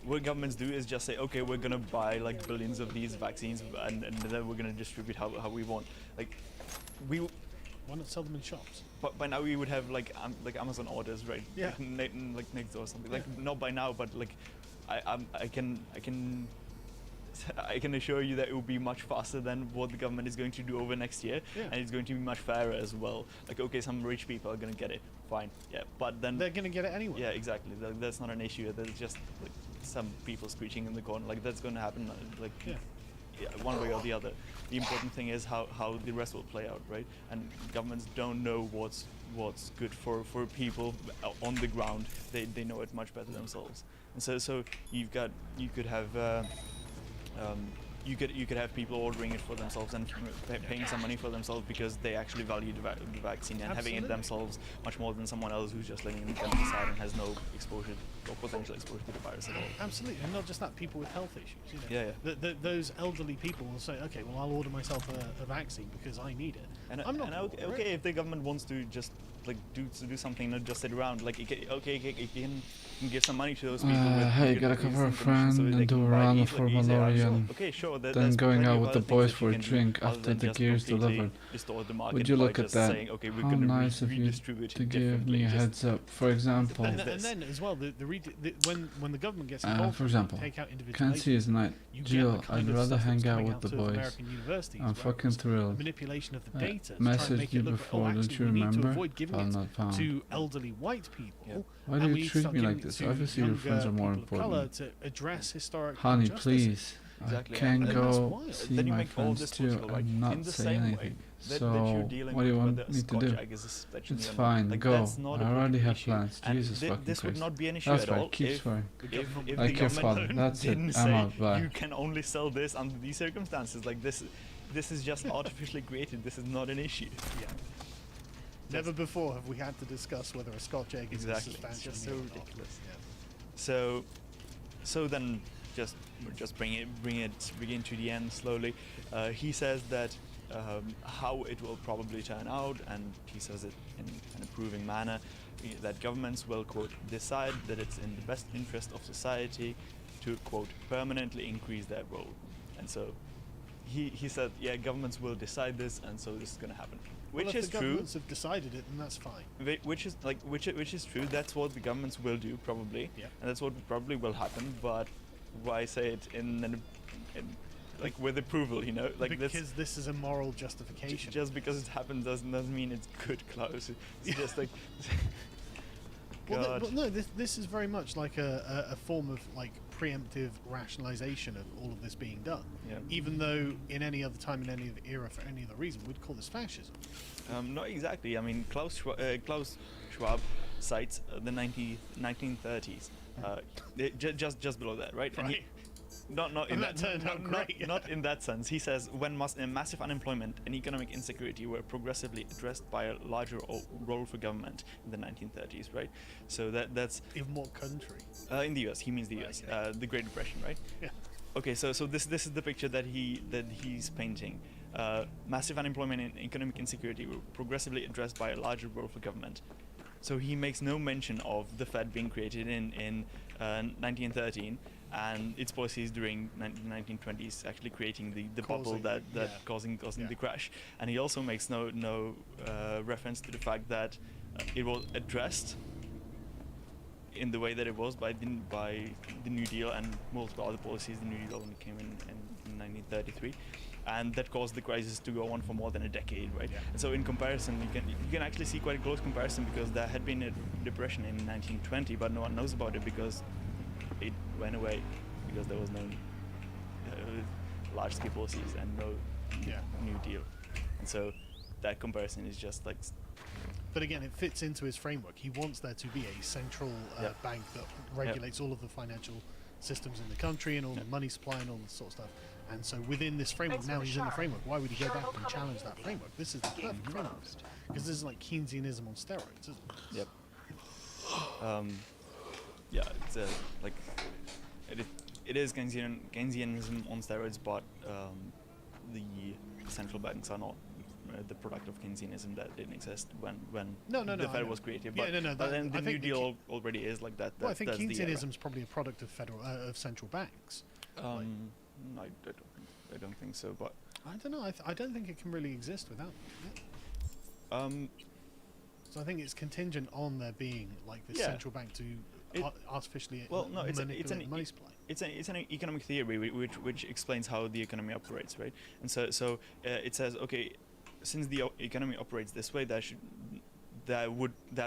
what governments do is just say, okay, we're gonna buy like billions of these vaccines and then we're gonna distribute how we want. Like why not sell them in shops? But by now we would have like Amazon orders, right? Yeah. Like next door or something. Like not by now, but like I can assure you that it will be much faster than what the government is going to do over next year, and it's going to be much fairer as well. Like, okay, some rich people are going to get it, fine, yeah, but then they're going to get it anyway. Yeah, exactly. That's not an issue. There's just like some people screeching in the corner. Like that's going to happen. Like one way or the other. The important thing is how the rest will play out, right? And governments don't know what's good for people on the ground. They know it much better themselves. And so you could have. You could have people ordering it for themselves and paying some money for themselves because they actually value the vaccine and having it themselves much more than someone else who's just living in the countryside and has no exposure or potential exposure to the virus at all. Absolutely, and not just that, people with health issues. You know? Yeah. Those elderly people will say, okay, well, I'll order myself a vaccine because I need it. And I'm not okay if the government wants to just like do something, not just sit around. Like it can give some money to those people. Hey, gotta cover a friend and do a run for Valorian. Okay, sure. Then going out with the boys for a drink after the gear's delivered. Would you look at that? Saying, okay, how nice of you to give me a heads up. For example, and then as well, when the government gets involved, for example, take out individual can't see his night. Jill, I'd rather hang out with the boys. I'm fucking thrilled. Manipulation of the data. Messaged you before, don't you remember? File not found. To elderly white people. Why do you treat me like this? Obviously your friends are more important. To address historic Honey, please. Exactly. I can go see my friends too and not say anything. So, what do you want me to do? It's fine, go. I already have plans. Jesus fucking This would Christ. not be an issue That's at right, all keep swearing. If Like the your father. government That's it. didn't I'm say out. Bye. you can only sell this under these circumstances. Like this is just artificially created. This is not an issue. Yeah. Never before have we had to discuss whether a Scotch egg is a suspension. It's just so ridiculous. Yeah. So then just bring it to the end slowly. He says that how it will probably turn out, and he says it in an approving manner, that governments will, quote, decide that it's in the best interest of society to, quote, permanently increase their role. And so he said, yeah, governments will decide this, and so this is going to happen. which if is the true. governments have decided it, then that's fine. Which is true. That's what the governments will do probably, Yeah. and that's what probably will happen. But why say it in like with approval? You know, like because this is a moral justification. Just because it happened doesn't mean it's good, Klaus. It's just like. Well, no, this is very much like a form of like preemptive rationalization of all of this being done. Yeah. Even though in any other time, in any other era, for any other reason, we'd call this fascism. Not exactly. I mean, Klaus Schwab cites the 1930s, just below that, right? Right. Not in And that, that turned out great. not in that sense. He says when massive unemployment and economic insecurity were progressively addressed by a larger role for government in the 1930s, right? So that's in what country? In the U.S. He means the U.S. The Great Depression, right? Yeah. Okay, so this is the picture that he's painting. Massive unemployment and economic insecurity were progressively addressed by a larger role for government. So he makes no mention of the Fed being created in 1913 and its policies during the 1920s actually creating the bubble that causing the crash. And he also makes no reference to the fact that it was addressed in the way that it was by the New Deal and multiple other policies. The New Deal only came in 1933. And that caused the crisis to go on for more than a decade, right? Yeah. And so in comparison, you can actually see quite a close comparison because there had been a depression in 1920, but no one knows about it because it went away because there was no large-scale policies and no New Deal. And so that comparison is just like. But again, it fits into his framework. He wants there to be a central bank that regulates all of the financial systems in the country and all the money supply and all this sort of stuff. And so within this framework, now he's in the framework. Why would he go back and challenge that framework? This is the perfect framework. Because this is like Keynesianism on steroids, isn't it? Yep. Yeah, it's like it is Keynesianism on steroids, but the central banks are not the product of Keynesianism. That didn't exist when the Fed was created. But, but then the New Deal already is like that. Well, I think Keynesianism is probably a product of central banks. I don't think so, but I don't know. I don't think it can really exist without it. So I think it's contingent on there being like this central bank to artificially manipulate the money supply. It's an economic theory which explains how the economy operates, right? And so it says, okay, since the economy operates this way, there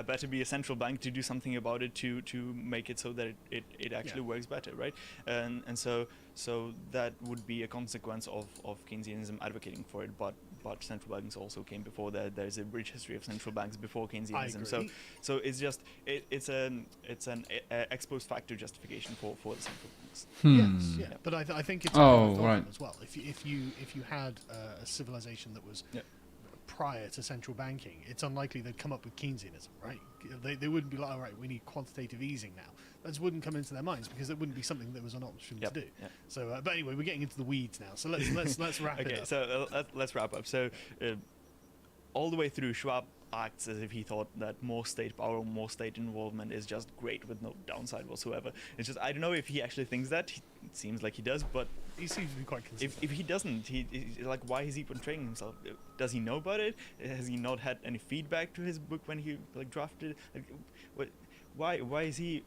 better be a central bank to do something about it to make it so that it actually works better, right? And so that would be a consequence of Keynesianism advocating for it, but central banks also came before that. There's a rich history of central banks before Keynesianism. So it's just it's an ex post facto justification for the central banks. Yes, yeah. But I think it's right as well. If you had a civilization that was prior to central banking, it's unlikely they'd come up with Keynesianism, right? They wouldn't be like, all right, we need quantitative easing now. That just wouldn't come into their minds because it wouldn't be something that was an option to do. Yep. So, but anyway, we're getting into the weeds now. So let's wrap it up. Okay, so let's wrap up. So, all the way through, Schwab acts as if he thought that more state power, more state involvement is just great with no downside whatsoever. It's just, I don't know if he actually thinks that. It seems like he does, but he seems to be quite consistent. If he doesn't, he like, why is he portraying himself? Does he know about it? Has he not had any feedback to his book when he like drafted it? Like, why is he?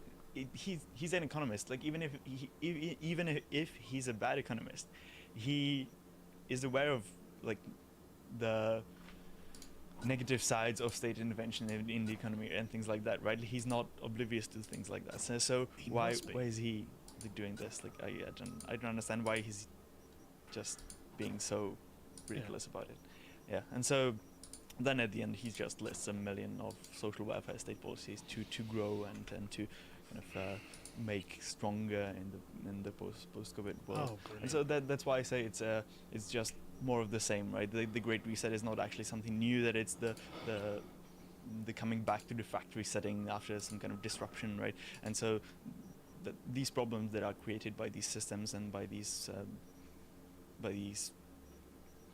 He's an economist. Like even if he's a bad economist, he is aware of like the negative sides of state intervention in the economy and things like that, right? He's not oblivious to things like that. So why is he doing this? Like I don't understand why he's just being so ridiculous about it. Yeah, and so then at the end he just lists a million of social welfare state policies to grow and to kind of make stronger in the post-COVID world. And so that's why I say it's just more of the same, right? The Great Reset is not actually something new. That it's the coming back to the factory setting after some kind of disruption, right? And so these problems that are created by these systems and by these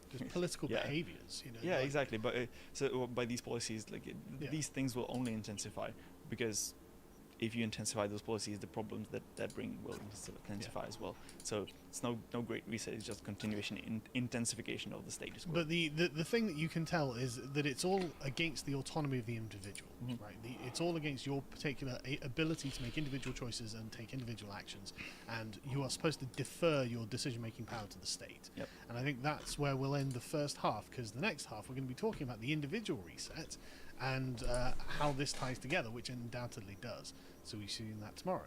just political behaviors, you know. Yeah, exactly. But so by these policies, like these things will only intensify because if you intensify those policies, the problems that bring will intensify as well. So it's no great reset. It's just continuation, intensification of the status quo. But the thing that you can tell is that it's all against the autonomy of the individual, right? It's all against your particular ability to make individual choices and take individual actions, and you are supposed to defer your decision-making power to the state. Yep. And I think that's where we'll end the first half, because the next half we're going to be talking about the individual reset and how this ties together, which undoubtedly does. So we see you in that tomorrow.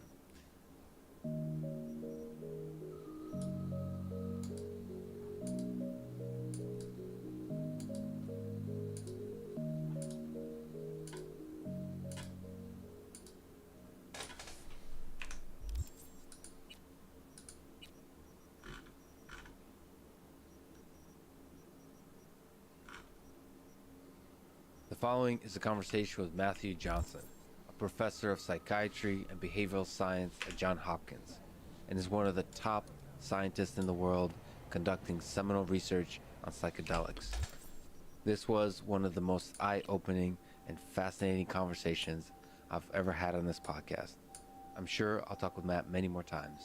The following is a conversation with Matthew Johnson, a professor of psychiatry and behavioral science at Johns Hopkins, and is one of the top scientists in the world conducting seminal research on psychedelics. This was one of the most eye-opening and fascinating conversations I've ever had on this podcast. I'm sure I'll talk with Matt many more times.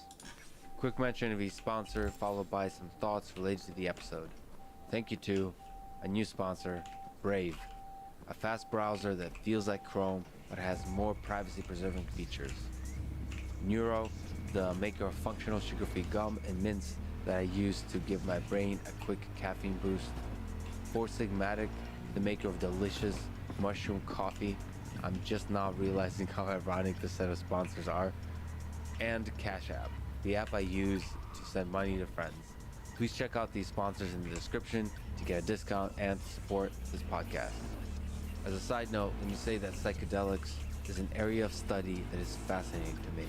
Quick mention of each sponsor, followed by some thoughts related to the episode. Thank you to a new sponsor, Brave, a fast browser that feels like Chrome but has more privacy-preserving features. Neuro, the maker of functional sugar-free gum and mints that I use to give my brain a quick caffeine boost. Four Sigmatic, the maker of delicious mushroom coffee. I'm just now realizing how ironic this set of sponsors are. And Cash App, the app I use to send money to friends. Please check out these sponsors in the description to get a discount and to support this podcast. As a side note, let me say that psychedelics is an area of study that is fascinating to me,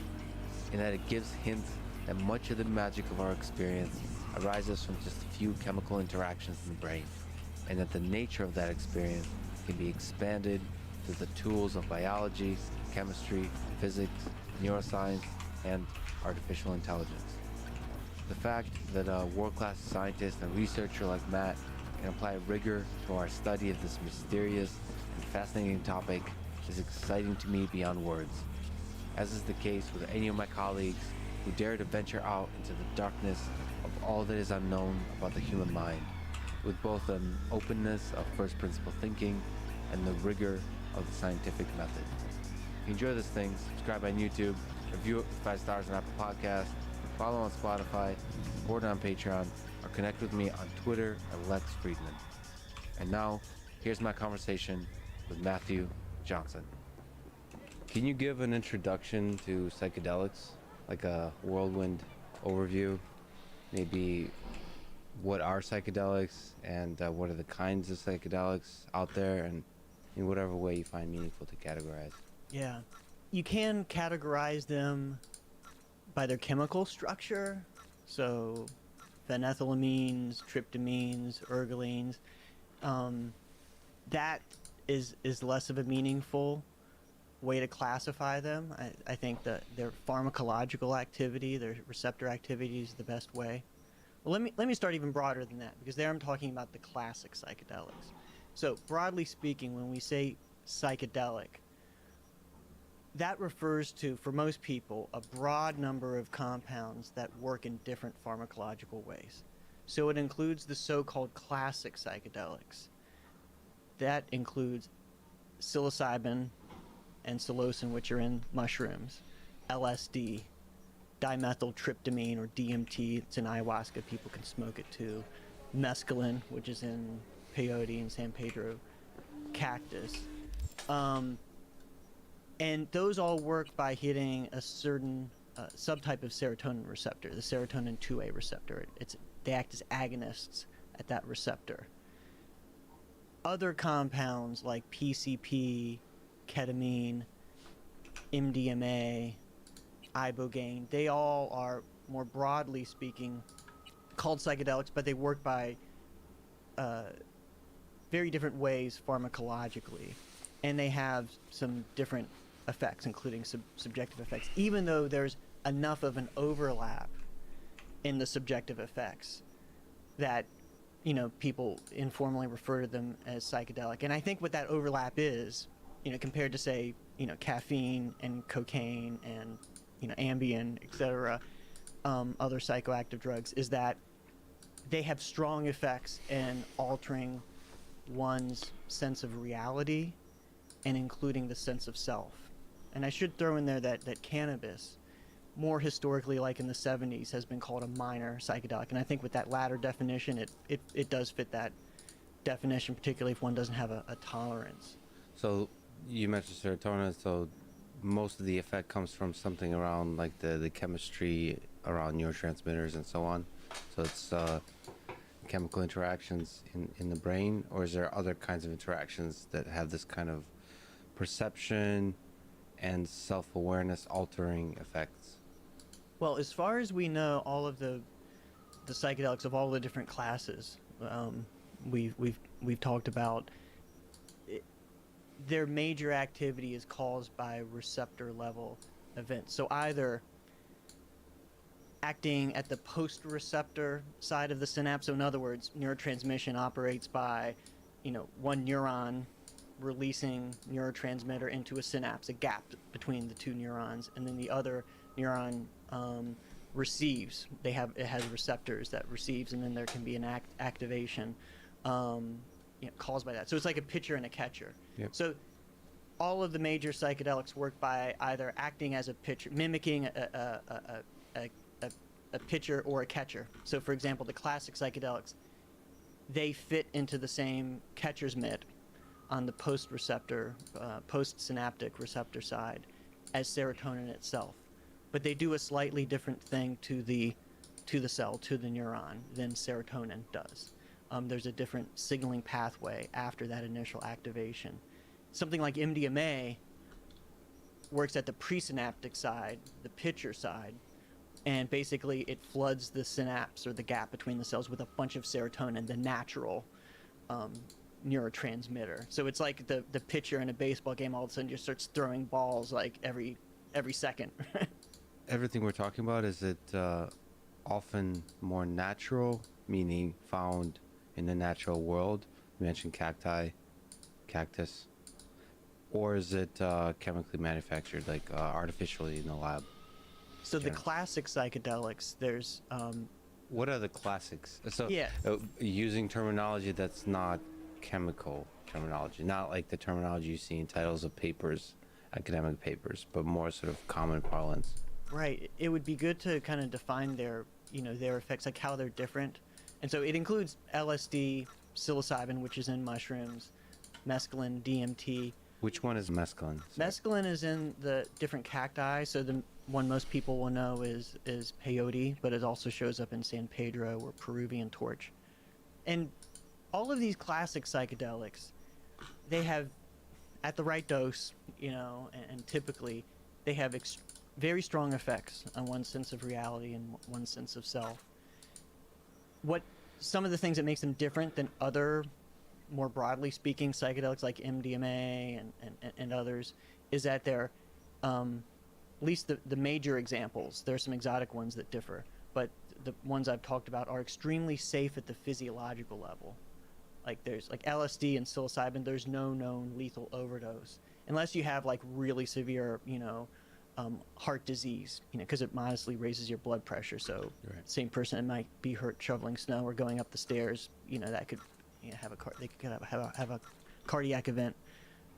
in that it gives hints that much of the magic of our experience arises from just a few chemical interactions in the brain, and that the nature of that experience can be expanded through the tools of biology, chemistry, physics, neuroscience, and artificial intelligence. The fact that a world-class scientist and researcher like Matt can apply rigor to our study of this mysterious and fascinating topic is exciting to me beyond words, as is the case with any of my colleagues who dare to venture out into the darkness of all that is unknown about the human mind, with both an openness of first principle thinking and the rigor of the scientific method. If you enjoy this thing, subscribe on YouTube, review it with 5 stars on Apple Podcasts, follow on Spotify, support on Patreon, or connect with me on Twitter at Lex Friedman. And now, here's my conversation with Matthew Johnson. Can you give an introduction to psychedelics, like a whirlwind overview? Maybe what are psychedelics and what are the kinds of psychedelics out there, and in whatever way you find meaningful to categorize. Yeah. You can categorize them by their chemical structure. So phenethylamines, tryptamines, ergolines. That is less of a meaningful way to classify them. I think that their pharmacological activity, their receptor activity is the best way. Well, let me start even broader than that, because there I'm talking about the classic psychedelics. So broadly speaking, when we say psychedelic, that refers to, for most people, a broad number of compounds that work in different pharmacological ways. So it includes the so-called classic psychedelics. That includes psilocybin and psilocin, which are in mushrooms, LSD, dimethyltryptamine or DMT, it's in ayahuasca, people can smoke it too, mescaline, which is in peyote and San Pedro cactus. And those all work by hitting a certain subtype of serotonin receptor, the serotonin 2A receptor. They act as agonists at that receptor. Other compounds like PCP, ketamine, MDMA, ibogaine, they all are, more broadly speaking, called psychedelics, but they work by very different ways pharmacologically. And they have some different effects, including subjective effects, even though there's enough of an overlap in the subjective effects that, you know, people informally refer to them as psychedelic. And I think what that overlap is compared to say, caffeine and cocaine and, Ambien, etc., other psychoactive drugs, is that they have strong effects in altering one's sense of reality and including the sense of self. And I should throw in there that cannabis, more historically, like in the 70s, has been called a minor psychedelic. And I think with that latter definition, it does fit that definition, particularly if one doesn't have a tolerance. So you mentioned serotonin, so most of the effect comes from something around like the chemistry around neurotransmitters and so on. So it's chemical interactions in the brain, or is there other kinds of interactions that have this kind of perception and self-awareness altering effects? Well, as far as we know, all of the psychedelics of all the different classes we've talked about, their major activity is caused by receptor level events. So either acting at the post-receptor side of the synapse. So in other words, neurotransmission operates by, one neuron releasing neurotransmitter into a synapse, a gap between the two neurons, and then the other neuron receives. It has receptors that receives, and then there can be an activation caused by that. So it's like a pitcher and a catcher. Yep. So all of the major psychedelics work by either acting as a pitcher, mimicking a pitcher or a catcher. So for example, the classic psychedelics, they fit into the same catcher's mitt on the postsynaptic receptor side as serotonin itself. But they do a slightly different thing to the cell, to the neuron, than serotonin does. There's a different signaling pathway after that initial activation. Something like MDMA works at the presynaptic side, the pitcher side, and basically it floods the synapse or the gap between the cells with a bunch of serotonin, the natural neurotransmitter. So it's like the pitcher in a baseball game all of a sudden just starts throwing balls like every second. Everything we're talking about, is it often more natural, meaning found in the natural world? You mentioned cacti, cactus. Or is it chemically manufactured, like artificially in the lab? So the classic psychedelics, there's... what are the classics? So yeah. Using terminology that's not chemical terminology, not like the terminology you see in titles of papers, academic papers, but more sort of common parlance. Right. It would be good to kind of define their effects, like how they're different. And so it includes LSD, psilocybin, which is in mushrooms, mescaline, DMT. Which one is mescaline? Mescaline is in the different cacti. So the one most people will know is peyote, but it also shows up in San Pedro or Peruvian torch. And all of these classic psychedelics, they have, at the right dose, and typically they have very strong effects on one's sense of reality and one's sense of self. What some of the things that makes them different than other, more broadly speaking, psychedelics like MDMA and others, is that they're, at least the major examples, there's some exotic ones that differ, but the ones I've talked about are extremely safe at the physiological level. Like there's like LSD and psilocybin, there's no known lethal overdose unless you have like really severe, heart disease, because it modestly raises your blood pressure. So same person that might be hurt shoveling snow or going up the stairs, that could have a cardiac event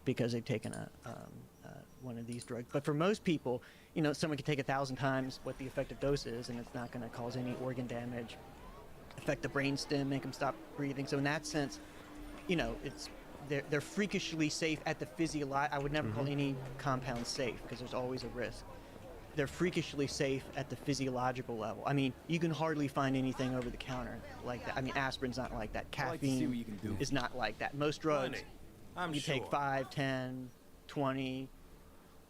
because they've taken one of these drugs. But for most people, someone can take 1,000 times what the effective dose is, and it's not going to cause any organ damage, affect the brainstem, make them stop breathing. So in that sense, they're freakishly safe at the I would never call any compound safe because there's always a risk. They're freakishly safe at the physiological level. I mean, you can hardly find anything over the counter like that. I mean, aspirin's not like that. Caffeine is not like that. Most drugs, you take 5, 10, 20,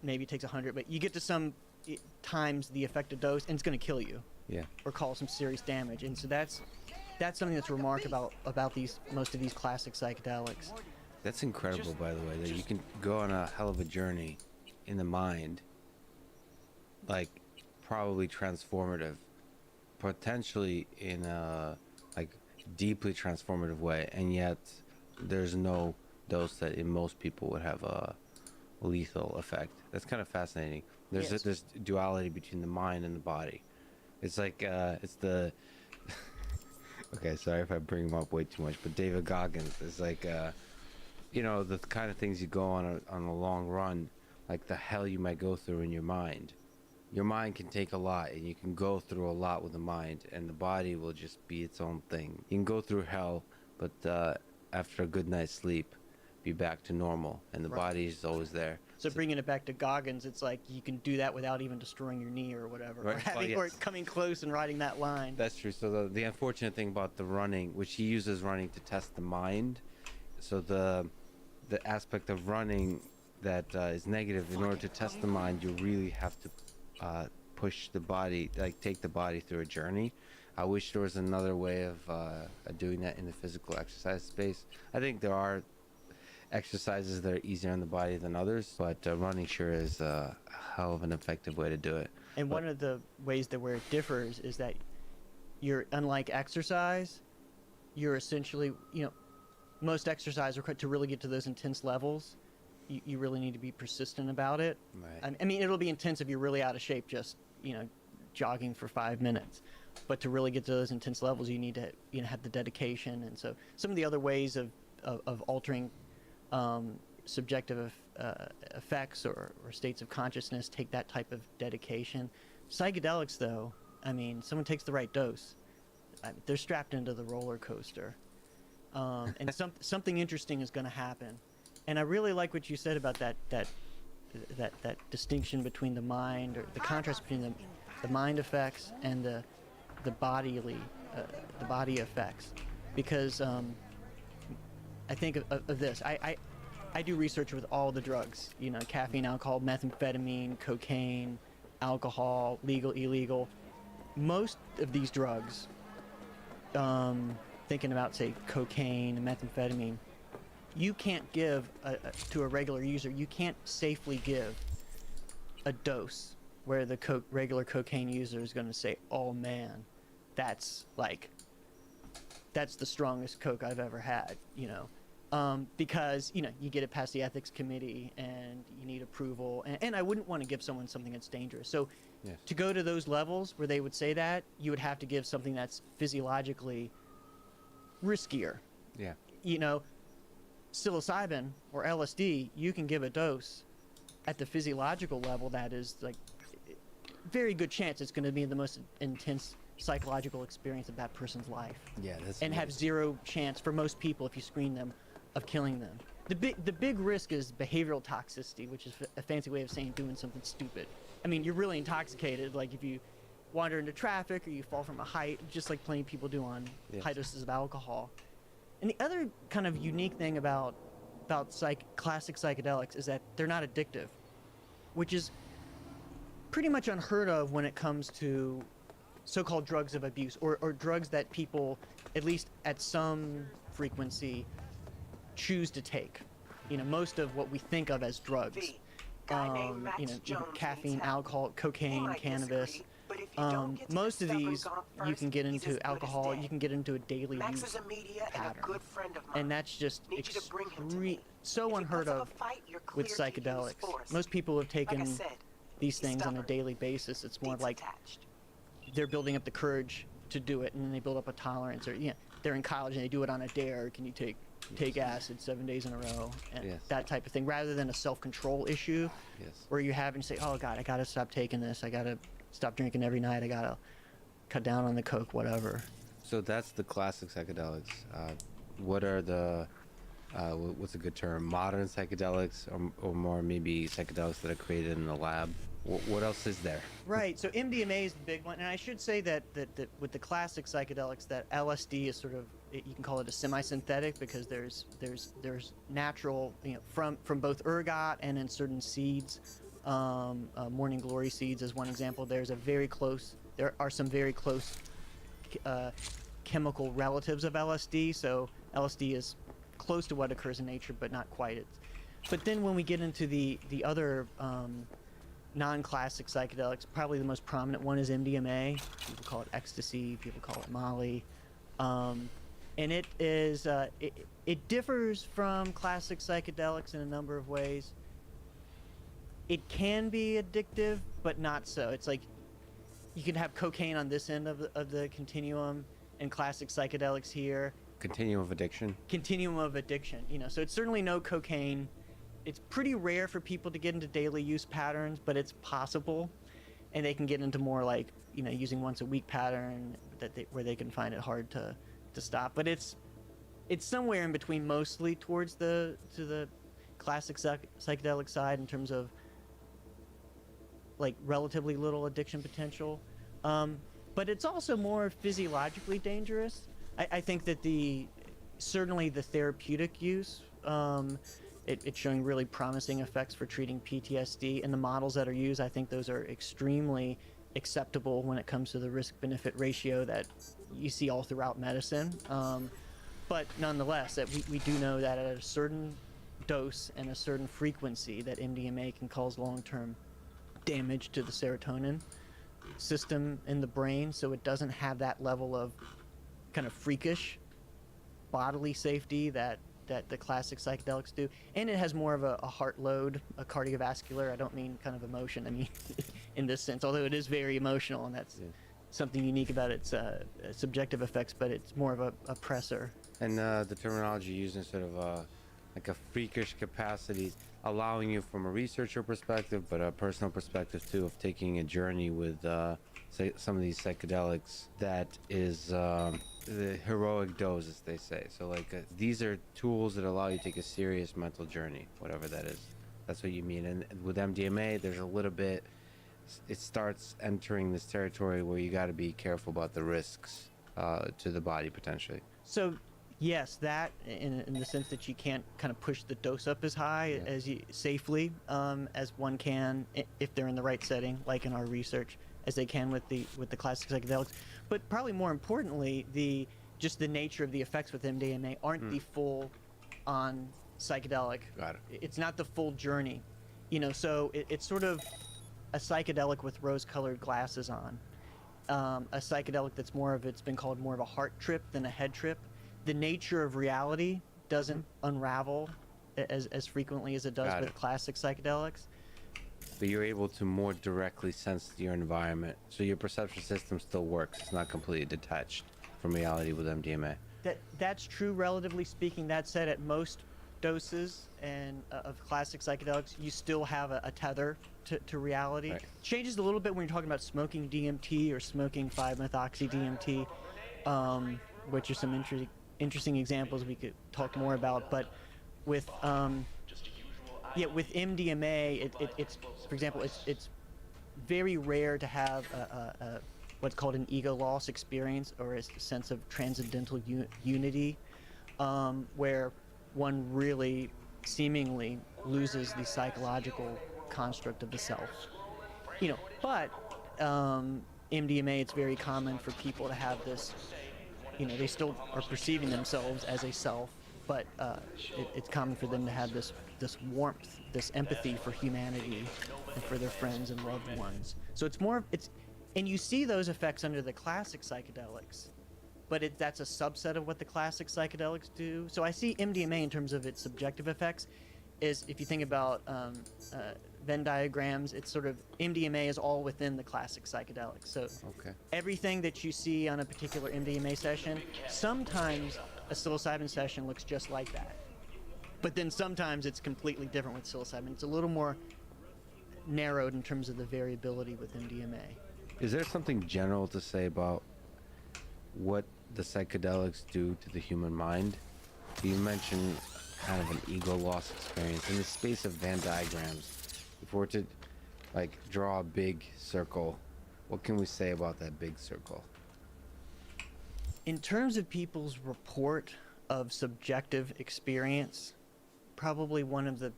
maybe it takes 100, but you get to some times the effective dose, and it's going to kill you. Yeah. Or cause some serious damage. And so that's something that's remarkable about most of these classic psychedelics. That's incredible, by the way, that you can go on a hell of a journey in the mind, like probably transformative, potentially in a like deeply transformative way, and yet there's no dose that in most people would have a lethal effect. That's kind of fascinating. There's Yes. this duality between the mind and the body. It's like it's the okay, sorry if I bring him up way too much, but David Goggins is like you know, the kind of things you go on a long run, like the hell you might go through in your mind. Your mind can take a lot, and you can go through a lot with the mind, and the body will just be its own thing. You can go through hell, but after a good night's sleep, be back to normal, and the body is always there. So bringing it back to Goggins, it's like you can do that without even destroying your knee or whatever, Right. or having, or coming close and riding that line. That's true. So the unfortunate thing about the running, which he uses running to test the mind, so the aspect of running that is negative, in order to test the mind, you really have to push the body, like take the body through a journey. I wish there was another way of doing that in the physical exercise space. I think there are exercises that are easier on the body than others, but running sure is a hell of an effective way to do it. And one of the ways that where it differs is that you're, unlike exercise, you're essentially, you know, most exercise to really get to those intense levels, you really need to be persistent about it. Right. I mean, it'll be intense if you're really out of shape, just, you know, jogging for 5 minutes. But to really get to those intense levels, you need to, you know, have the dedication. And so some of the other ways of altering subjective effects or states of consciousness take that type of dedication. Psychedelics, though, I mean, someone takes the right dose, they're strapped into the roller coaster, and something interesting is going to happen. And I really like what you said about that distinction between the mind, or the contrast between the mind effects and the body effects, because I think of this. I do research with all the drugs, you know, caffeine, alcohol, methamphetamine, cocaine, alcohol, legal, illegal. Most of these drugs, thinking about, say, cocaine and methamphetamine, you can't give to a regular user, you can't safely give a dose where the regular cocaine user is going to say, oh man, that's the strongest coke I've ever had, you know, because, you know, you get it past the ethics committee and you need approval, and I wouldn't want to give someone something that's dangerous. So Yes. to go to those levels where they would say that, you would have to give something that's physiologically riskier. Yeah. You know, psilocybin or LSD, you can give a dose at the physiological level that is like very good chance it's going to be the most intense psychological experience of that person's life. Yeah, that's and have zero chance for most people, if you screen them, of killing them. The big risk is behavioral toxicity, which is a fancy way of saying doing something stupid. I mean, you're really intoxicated, like if you wander into traffic or you fall from a height, just like plenty of people do on high doses of alcohol. And the other kind of unique thing about classic psychedelics is that they're not addictive, which is pretty much unheard of when it comes to so-called drugs of abuse, or drugs that people, at least at some frequency, choose to take. You know, most of what we think of as drugs, you know, caffeine, alcohol, cocaine, cannabis, most of these you can get into alcohol, you can get into a daily use pattern, and that's just so unheard of with psychedelics. Most people have taken these things on a daily basis. It's more like they're building up the courage to do it, and then they build up a tolerance, or they're in college and they do it on a dare. Can you take acid 7 days in a row, and that type of thing, rather than a self-control issue where you have and say, oh God, I gotta stop taking this, I gotta stop drinking every night, I gotta cut down on the coke, whatever. So that's the classic psychedelics. What are the what's a good term, modern psychedelics, or more maybe psychedelics that are created in the lab? What else is there? Right, so MDMA is the big one, and I should say that with the classic psychedelics, that LSD is sort of, you can call it a semi-synthetic, because there's natural, you know, from both ergot and in certain seeds. Morning glory seeds is one example. There are some very close chemical relatives of LSD, so LSD is close to what occurs in nature, but not quite. But then when we get into the other non-classic psychedelics, probably the most prominent one is MDMA. People call it ecstasy, people call it Molly, and it is it differs from classic psychedelics in a number of ways. it can be addictive, but not so. It's like you can have cocaine on this end of the continuum and classic psychedelics here. Continuum of addiction. Continuum of addiction, you know. So it's certainly no cocaine. It's pretty rare for people to get into daily use patterns, but it's possible, and they can get into more like, you know, using once a week pattern where they can find it hard to stop. But it's somewhere in between, mostly towards the classic psychedelic side in terms of like relatively little addiction potential, but it's also more physiologically dangerous. I think that certainly the therapeutic use, it's showing really promising effects for treating PTSD, and the models that are used, I think those are extremely acceptable when it comes to the risk-benefit ratio that you see all throughout medicine. But nonetheless, that we do know that at a certain dose and a certain frequency that MDMA can cause long-term damage to the serotonin system in the brain, so it doesn't have that level of kind of freakish bodily safety that the classic psychedelics do. And it has more of a heart load, a cardiovascular, I don't mean kind of emotion, I mean in this sense, although it is very emotional, and that's something unique about its subjective effects, but it's more of a oppressor. And the terminology used instead of like a freakish capacity, allowing you from a researcher perspective, but a personal perspective too, of taking a journey with say some of these psychedelics that is the heroic dose, as they say. So like these are tools that allow you to take a serious mental journey, whatever that is. That's what you mean. And with MDMA, there's a little bit, it starts entering this territory where you got to be careful about the risks to the body potentially. So yes, that in the sense that you can't kind of push the dose up as high as you safely as one can if they're in the right setting, like in our research, as they can with the classic psychedelics. But probably more importantly, just the nature of the effects with MDMA aren't the full on psychedelic. Got it. It's not the full journey, you know. So it's sort of a psychedelic with rose-colored glasses on. A psychedelic that's it's been called more of a heart trip than a head trip. The nature of reality doesn't unravel as frequently as it does with classic psychedelics. But you're able to more directly sense your environment, so your perception system still works. It's not completely detached from reality with MDMA. That's true, relatively speaking. That said, at most doses of classic psychedelics, you still have a tether to reality. Right. Changes a little bit when you're talking about smoking DMT or smoking 5-methoxy-DMT, which are some interesting examples we could talk more about. But with with MDMA, it's for example, it's very rare to have what's called an ego loss experience, or a sense of transcendental unity, where one really seemingly loses the psychological construct of the self. You know, but MDMA, it's very common for people to have this, you know, they still are perceiving themselves as a self, but it's common for them to have this warmth, this empathy for humanity and for their friends and loved ones. So and you see those effects under the classic psychedelics, but that's a subset of what the classic psychedelics do. So I see MDMA in terms of its subjective effects is, if you think about Venn diagrams, it's sort of, MDMA is all within the classic psychedelics. So everything that you see on a particular MDMA session, sometimes a psilocybin session looks just like that. But then sometimes it's completely different with psilocybin. It's a little more narrowed in terms of the variability with MDMA. Is there something general to say about what the psychedelics do to the human mind? You mentioned kind of an ego loss experience. In the space of Venn diagrams, if we were to like draw a big circle, what can we say about that big circle? In terms of people's report of subjective experience, probably one of the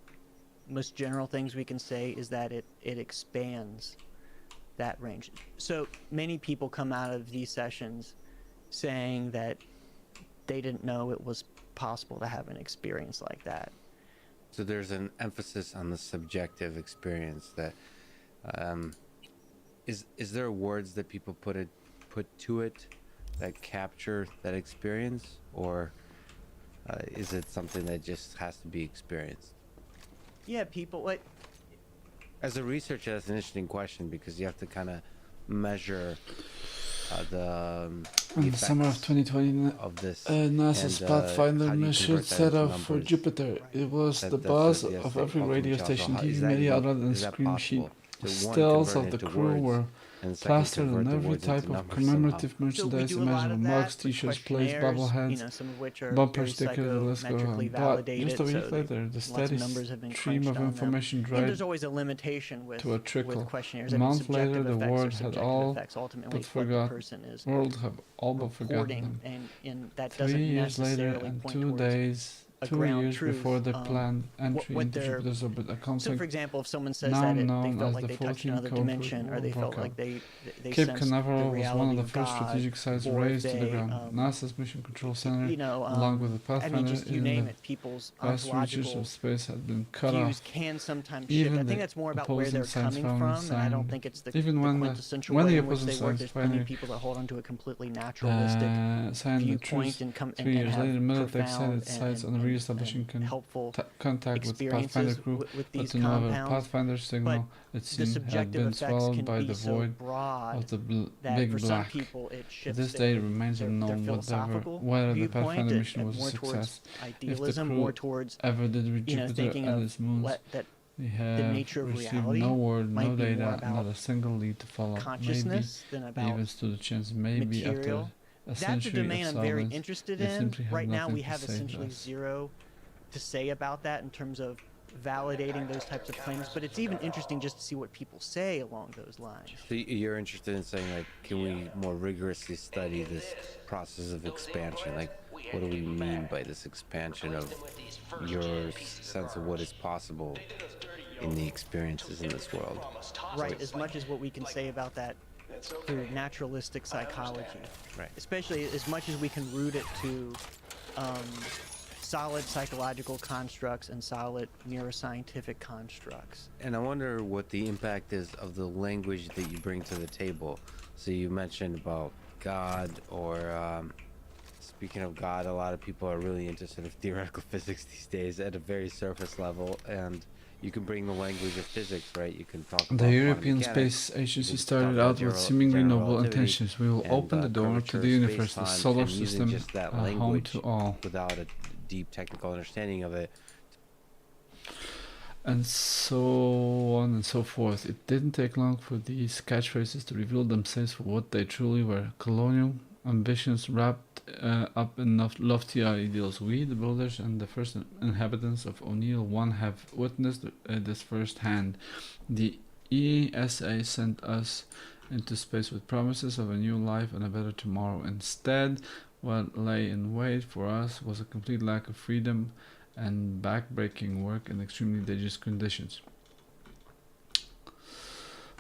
most general things we can say is that it expands that range. So many people come out of these sessions saying that they didn't know it was possible to have an experience like that. So there's an emphasis on the subjective experience. That is there words that people put to it that capture that experience, or is it something that just has to be experienced? Yeah, people As a researcher, that's an interesting question because you have to kind of measure the In the summer of 2020, of this NASA's and, Pathfinder how do you mission convert that set into off for numbers? Jupiter. It was That- the that's buzz what the of essay every ultimately radio tells. station, So TV, is that media even- outlet, and is that scream sheet. possible to, one, Stills convert of it the into crew words, were and second, plastered on convert the every words type into of numbers commemorative somehow? merchandise do a lot imaginable. of Mugs, that with t-shirts, plates, questionnaires, bobbleheads, some of which are bumper very stickers, the list goes on. psychometrically But validated. just a week so later, the lots steady of numbers have been stream crunched of on them. information And dried there's always a limitation with, to a trickle. with questionnaires. A I mean, month later, subjective the effects are world had subjective all effects. Ultimately, but what the forgotten. person is World have all but forgotten reporting, them. and that 3 doesn't years later necessarily and point 2 towards days, a 2 ground years truth. before the planned entry what into they're- Jupiter's orbit, a So, conflict for example, if someone says now that they known felt as like the they touched 14 another Cobra dimension, or they broke felt out. like they Cape sensed Canaveral the was one reality of the first God, strategic sites or raised to the they, ground. NASA's Mission Control Center, you know, along with the I Pathfinder, mean, just you even name the it, people's vast reaches ontological of space had been cut views off. can sometimes shift. Even I think the that's more about where opposing they're science coming from, and I don't signed- think it's the, even when the- quintessential when way the in which opposing they work. science There's plenty of finally, people that hold onto a completely naturalistic signed the viewpoint truce. and come 3 and years have later, Militech said profound its sights and- on re-establishing helpful contact with Pathfinder experiences crew, with but these to no other compounds. Pathfinder signal, it the seemed, had subjective been effects swallowed can by be the so void broad of the that Big for some Black. people it To shifts this their- day, it remains their unknown philosophical whether the viewpoint Pathfinder and- mission and was a more towards success. If the idealism, crew more towards, ever did reach you know, Jupiter thinking and of its moons, that we the have nature of received reality no word, might no be more data, about not a single lead to follow. Maybe consciousness than they about even stood a chance. Maybe material. after a That's a century domain of I'm very silence, interested they in. simply have Right now, nothing we to have say to essentially us. zero to say about that in terms of validating those types of claims. But it's even interesting just to see what people say along those lines. So you're interested in saying, like, can we more rigorously study this process of expansion? Like, what do we mean by this expansion of your sense of what is possible in the experiences in this world? Right, as much as what we can say about that through naturalistic psychology. Right. Especially as much as we can root it to solid psychological constructs and solid neuroscientific constructs. And I wonder what the impact is of the language that you bring to the table. So you mentioned about God, or speaking of God, a lot of people are really interested in theoretical physics these days at a very surface level, and you can bring the language of physics, right? You can talk about The quantum European mechanics, Space you Agency can talk started about out with seemingly general noble relativity intentions. We will and, open the door curvature to of the universe, the space-time, solar and using system, just that home language to all. without a deep technical understanding of it. And so on and so forth. It didn't take long for these catchphrases to reveal themselves for what they truly were: colonial ambitions wrapped up in lofty ideals. We, the builders and the first inhabitants of O'Neill 1, have witnessed this firsthand. The ESA sent us into space with promises of a new life and a better tomorrow. Instead, what lay in wait for us was a complete lack of freedom and backbreaking work in extremely dangerous conditions.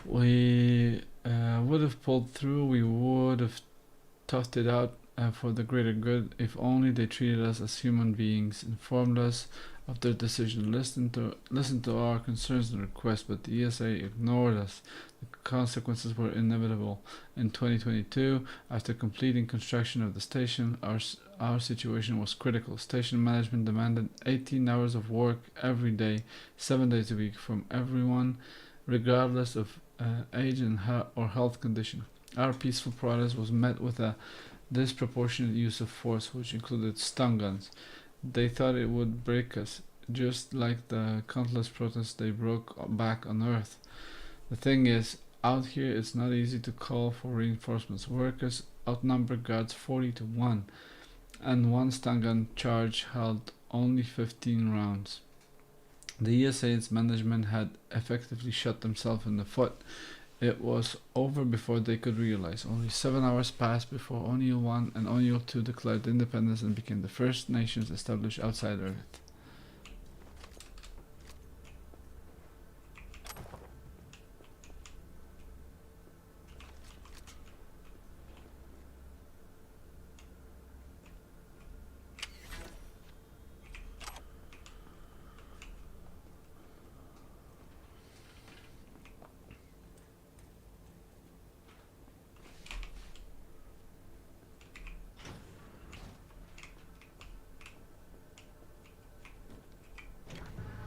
We would have pulled through, we would have toughed it out for the greater good if only they treated us as human beings, informed us of their decision, listened to our concerns and requests, but the ESA ignored us. The consequences were inevitable. In 2022, after completing construction of the station, our situation was critical. Station management demanded 18 hours of work every day, 7 days a week, from everyone, regardless of age and or health condition. Our peaceful protest was met with a disproportionate use of force, which included stun guns. They thought it would break us, just like the countless protests they broke back on Earth. The thing is, out here it's not easy to call for reinforcements. Workers outnumber guards 40-1, and one stun gun charge held only 15 rounds. The ESA's management had effectively shot themselves in the foot. It was over before they could realize. Only 7 hours passed before O'Neill 1 and O'Neill 2 declared independence and became the first nations established outside Earth.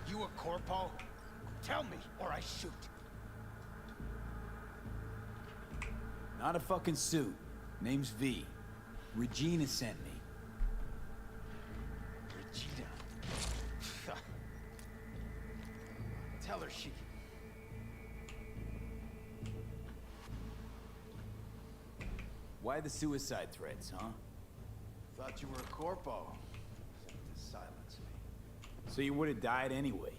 You a corpo? Tell me, or I shoot. Not a fucking suit. Name's V. Regina sent me. Regina. Tell her she... Why the suicide threats, huh? Thought you were a corpo. Sent to silence me. So you would have died anyway.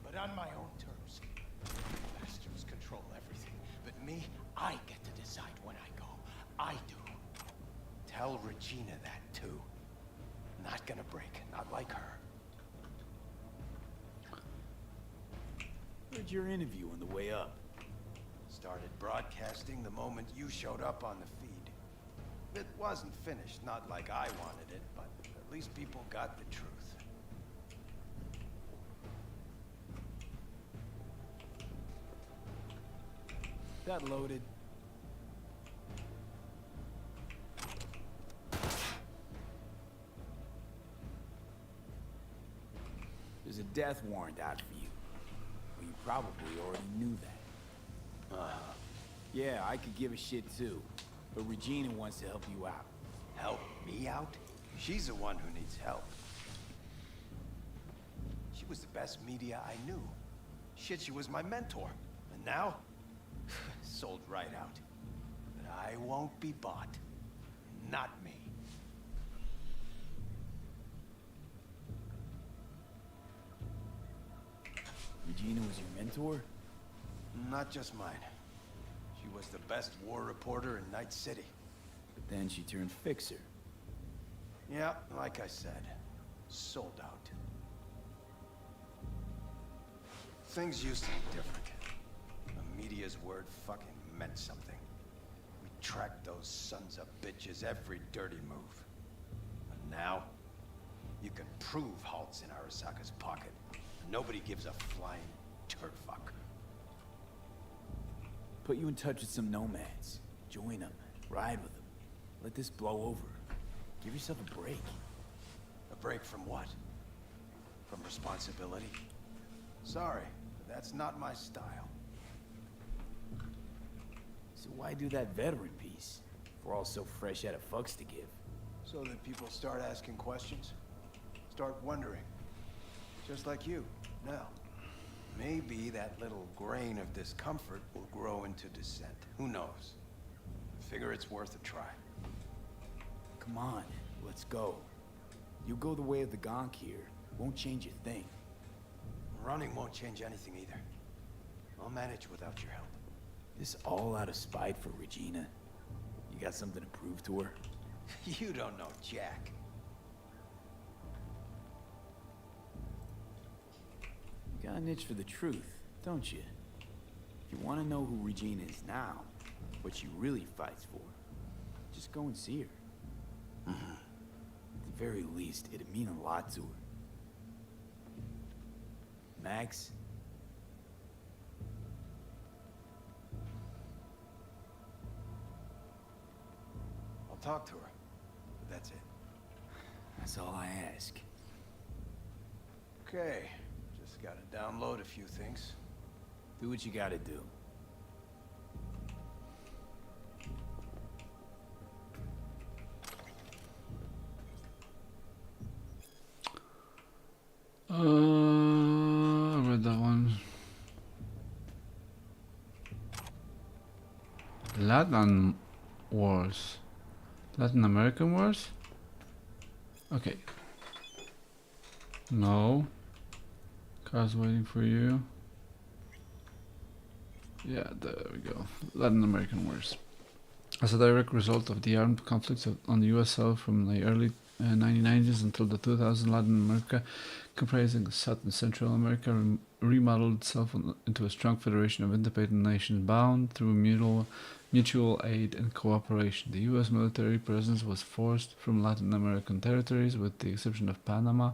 But on my own terms. Bastards control everything. But me, I get to decide when I go. I do. Tell Regina that too. Not gonna break. Not like her. Heard your interview on the way up. Started broadcasting the moment you showed up on the feed. It wasn't finished, not like I wanted it, but at least people got the truth. That loaded. There's a death warrant out for you. Well, you probably already knew that. Uh-huh. Yeah, I could give a shit too. But Regina wants to help you out. Help me out? She's the one who needs help. She was the best media I knew. Shit, she was my mentor. And now? Sold right out. But I won't be bought. Not me. Regina was your mentor? Not just mine. She was the best war reporter in Night City. But then she turned fixer. Yeah, like I said, sold out. Things used to be different. The media's word fucking meant something. We tracked those sons of bitches every dirty move. And now, you can prove Halt's in Arasaka's pocket. Nobody gives a flying turd fuck. Put you in touch with some nomads. Join them. Ride with them. Let this blow over. Give yourself a break. A break from what? From responsibility? Sorry, but that's not my style. So why do that veteran piece? If we're all so fresh out of fucks to give. So that people start asking questions. Start wondering. Just like you, now. Maybe that little grain of discomfort will grow into dissent. Who knows? Figure it's worth a try. Come on, let's go. You go the way of the gonk here. Won't change a thing. Running won't change anything either. I'll manage without your help. This all out of spite for Regina. You got something to prove to her? You don't know Jack. You got an itch for the truth, don't you? If you want to know who Regina is now, what she really fights for, just go and see her. At the very least, it'd mean a lot to her. Max? I'll talk to her, but that's it. That's all I ask. Okay, just gotta download a few things. Do what you gotta do. I read that one. Latin Wars. Latin American Wars? Okay. No. Car's waiting for you. Yeah, there we go. Latin American Wars. As a direct result of the armed conflicts on the US South from the early 1990s until the 2000s, Latin America, comprising South and Central America, remodeled itself into a strong federation of independent nations bound through mutual aid and cooperation. The US military presence was forced from Latin American territories, with the exception of Panama,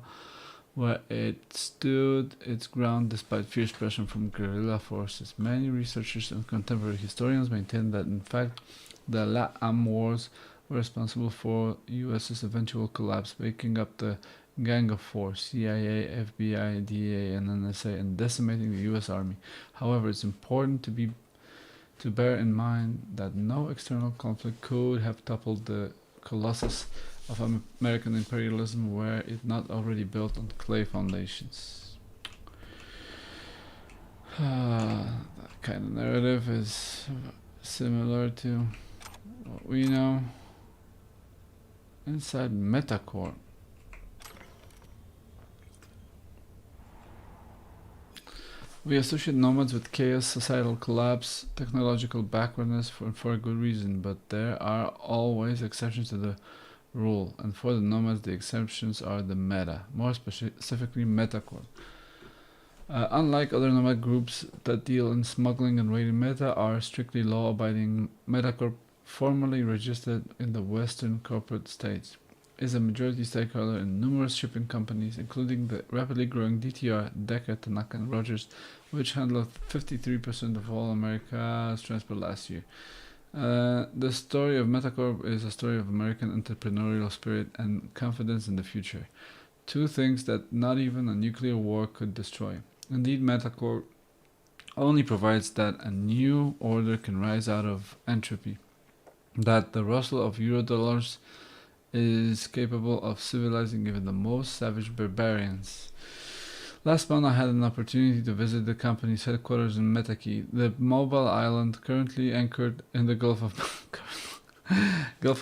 where it stood its ground despite fierce pressure from guerrilla forces. Many researchers and contemporary historians maintain that, in fact, the LATAM wars were responsible for US's eventual collapse, making up the gang of four, CIA, FBI, DEA, and NSA, and decimating the US Army. However, it's important to bear in mind that no external conflict could have toppled the colossus of American imperialism were it not already built on clay foundations. That kind of narrative is similar to what we know inside Metacorp. We associate nomads with chaos, societal collapse, technological backwardness for a good reason, but there are always exceptions to the rule, and for the nomads the exceptions are the meta, more specifically Metacorp. Unlike other nomad groups that deal in smuggling and raiding, Meta are strictly law-abiding. Metacorp, formally registered in the Western corporate states, is a majority stakeholder in numerous shipping companies, including the rapidly growing DTR, Decker, Tanaka, and Rogers, which handled 53% of all America's transport last year. The story of Metacorp is a story of American entrepreneurial spirit and confidence in the future. Two things that not even a nuclear war could destroy. Indeed, Metacorp only provides that a new order can rise out of entropy, that the rustle of eurodollars is capable of civilizing even the most savage barbarians. Last month I had an opportunity to visit the company's headquarters in Metaki, the mobile island currently anchored in the Gulf of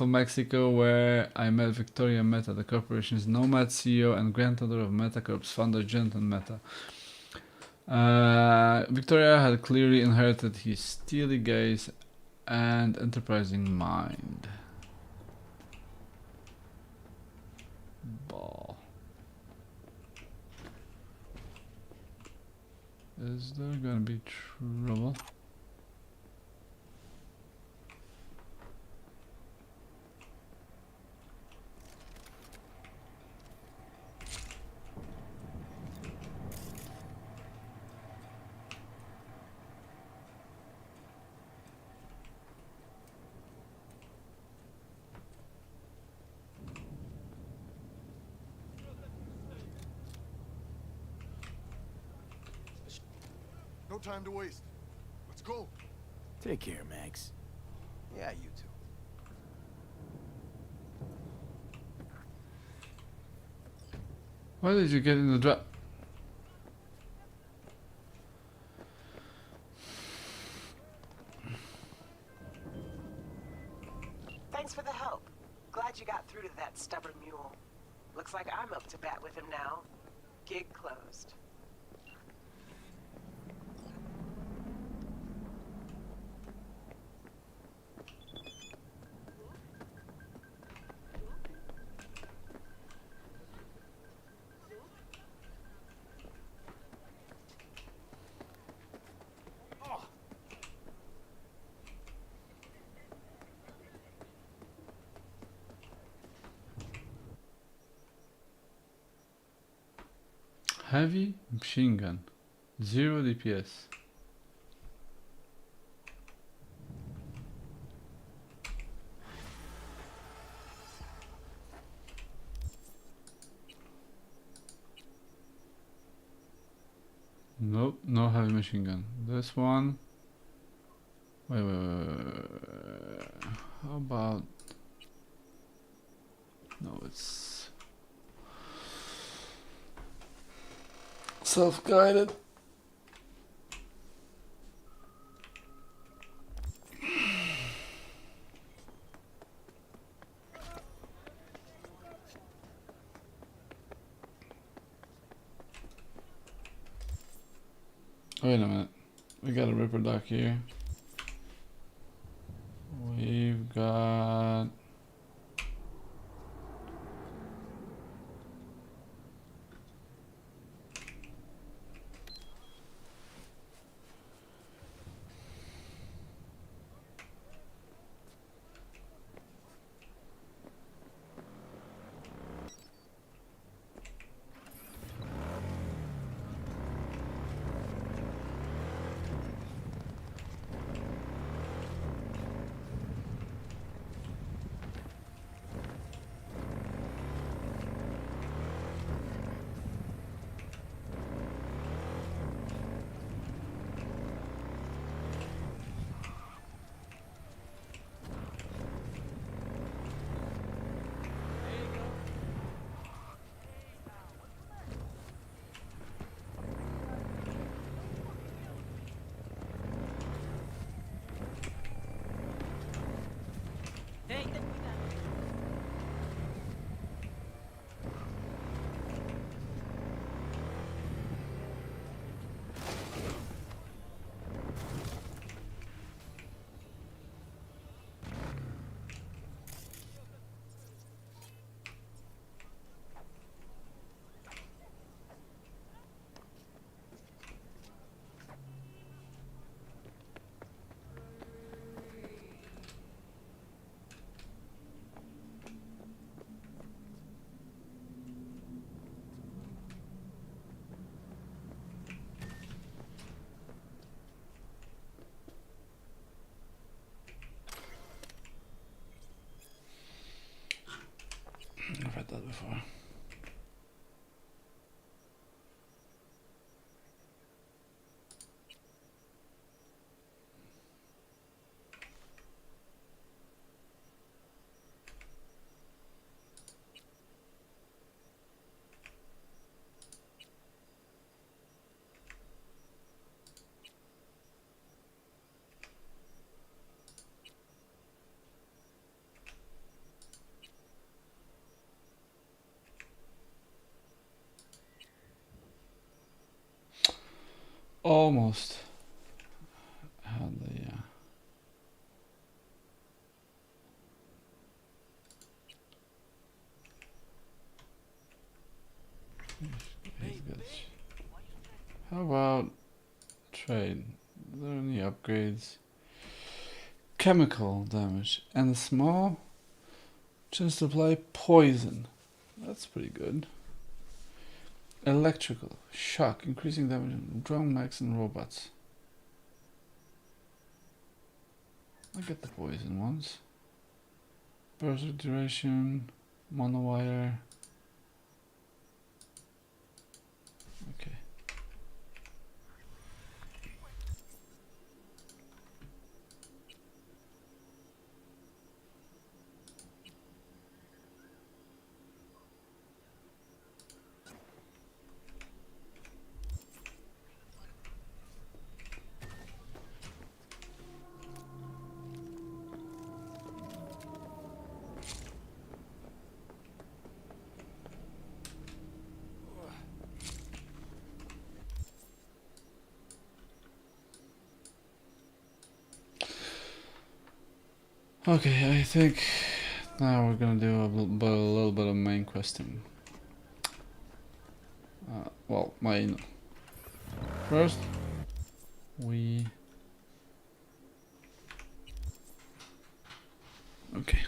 Mexico, where I met Victoria Meta, the corporation's Nomad CEO and granddaughter of Metacorp's founder Jenton Meta. Victoria had clearly inherited his steely gaze and enterprising mind. Ball. Is there gonna be trouble? No time to waste. Let's go. Take care, Max. Yeah, you too. Why did you get in the drop? Thanks for the help. Glad you got through to that stubborn mule. Looks like I'm up to bat with him now. Gig closed. Heavy machine gun, 0 DPS. Nope, no heavy machine gun. This one. Wait. How about? No, it's self-guided. Wait a minute. We got a Ripper Dock here. We've got... before. Almost had the he's good. How about trade? Are there any upgrades? Chemical damage and a small just apply poison. That's pretty good. Electrical shock, increasing damage on drone mechs and robots. I get the poison ones. Burst of duration, monowire. Okay. Okay, I think now we're gonna do a little bit of main questing. Well, main. First, we. Okay.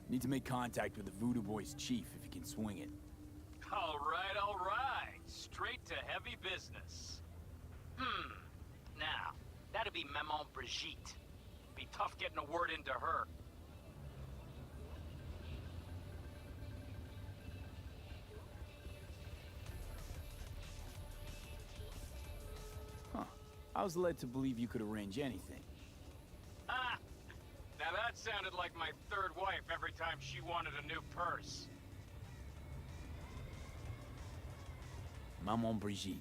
Need to make contact with the Voodoo Boys chief if you can swing it. All right. Straight to heavy business. Now, that'd be Maman Brigitte. Be tough getting a word into her. Huh. I was led to believe you could arrange anything. Ah! Now that sounded like my third wife every time she wanted a new purse. Maman Brigitte.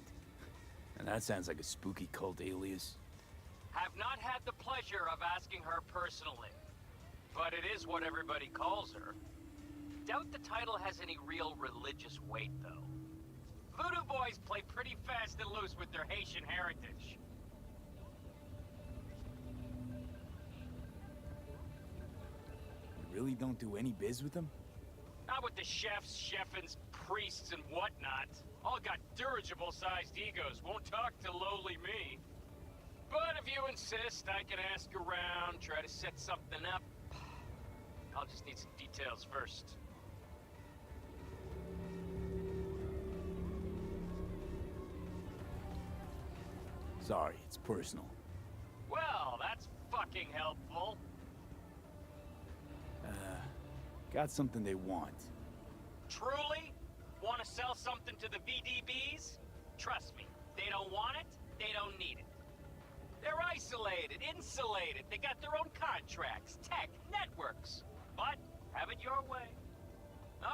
And that sounds like a spooky cult alias. Have not had the pleasure of asking her personally, but it is what everybody calls her. Doubt the title has any real religious weight, though. Voodoo Boys play pretty fast and loose with their Haitian heritage. You really don't do any biz with them? Not with the chefs, cheffins, priests, and whatnot. All got dirigible-sized egos, won't talk to lowly me. But if you insist, I can ask around, try to set something up. I'll just need some details first. Sorry, it's personal. Well, that's fucking helpful. Got something they want. Truly? Want to sell something to the VDBs? Trust me, they don't want it, they don't need it. They're isolated, insulated, they got their own contracts, tech, networks. But, have it your way.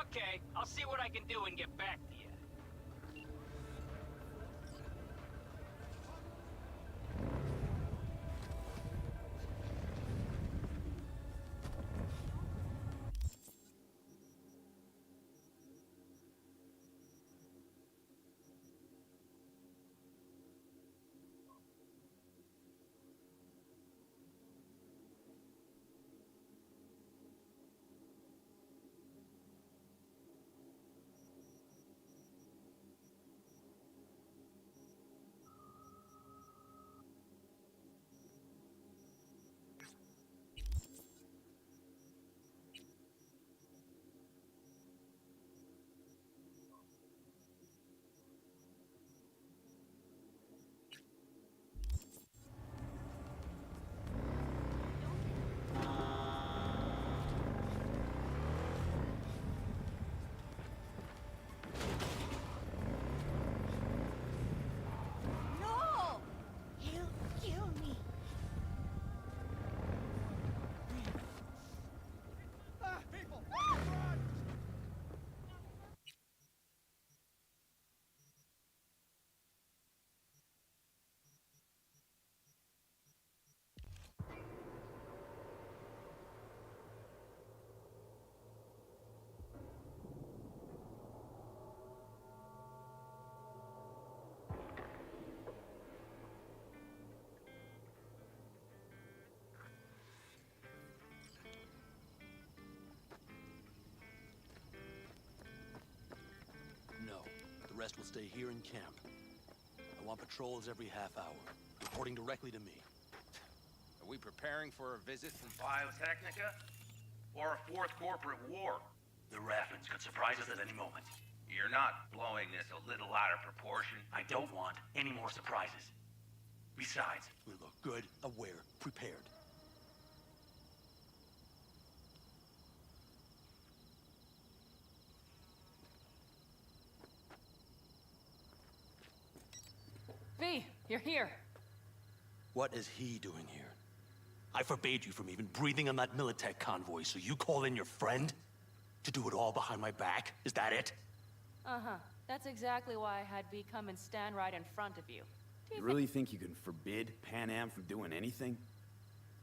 Okay, I'll see what I can do and get back to you. No! He'll kill me. People! No, the rest will stay here in camp. I want patrols every half hour, reporting directly to me. Are we preparing for a visit from Biotechnica? Or a fourth corporate war? The Raffins could surprise us at any moment. You're not blowing this a little out of proportion? I don't want any more surprises. Besides, we look good, aware, prepared. V, you're here. What is he doing here? I forbade you from even breathing on that Militech convoy, so you call in your friend? To do it all behind my back? Is that it? Uh-huh. That's exactly why I had V come and stand right in front of you. You really think you can forbid Pan Am from doing anything?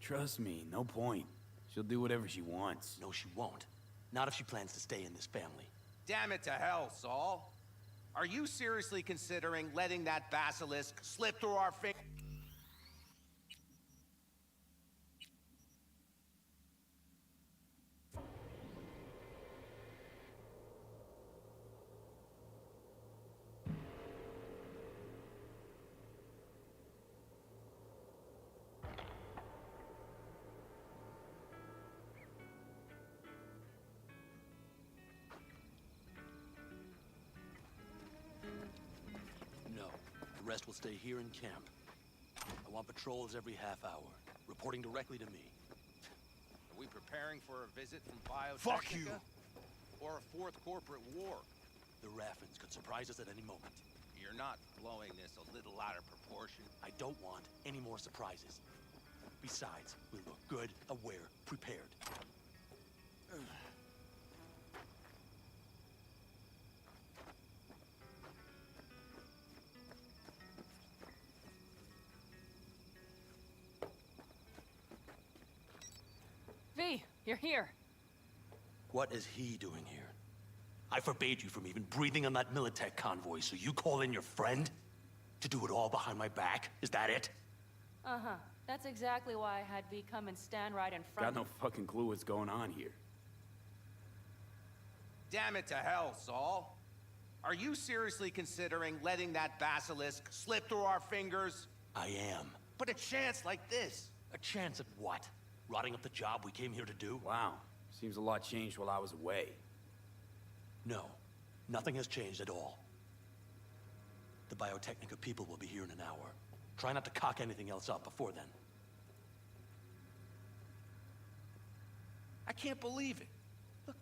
Trust me, no point. She'll do whatever she wants. No, she won't. Not if she plans to stay in this family. Damn it to hell, Saul. Are you seriously considering letting that basilisk slip through our fingers? rest will stay here in camp. I want patrols every half hour, reporting directly to me. Are we preparing for a visit from Biotechnica? Fuck you! Or a fourth corporate war? The Raffins could surprise us at any moment. You're not blowing this a little out of proportion? I don't want any more surprises. Besides, we look good, aware, prepared. V, you're here. What is he doing here? I forbade you from even breathing on that Militech convoy, so you call in your friend? To do it all behind my back? Is that it? Uh-huh. That's exactly why I had V come and stand right in front. Got no fucking clue what's going on here. Damn it to hell, Saul. Are you seriously considering letting that basilisk slip through our fingers? I am. But a chance like this. A chance at what? Rotting up the job we came here to do? Wow. Seems a lot changed while I was away. No. Nothing has changed at all. The Biotechnica people will be here in an hour. Try not to cock anything else up before then. I can't believe it. Look.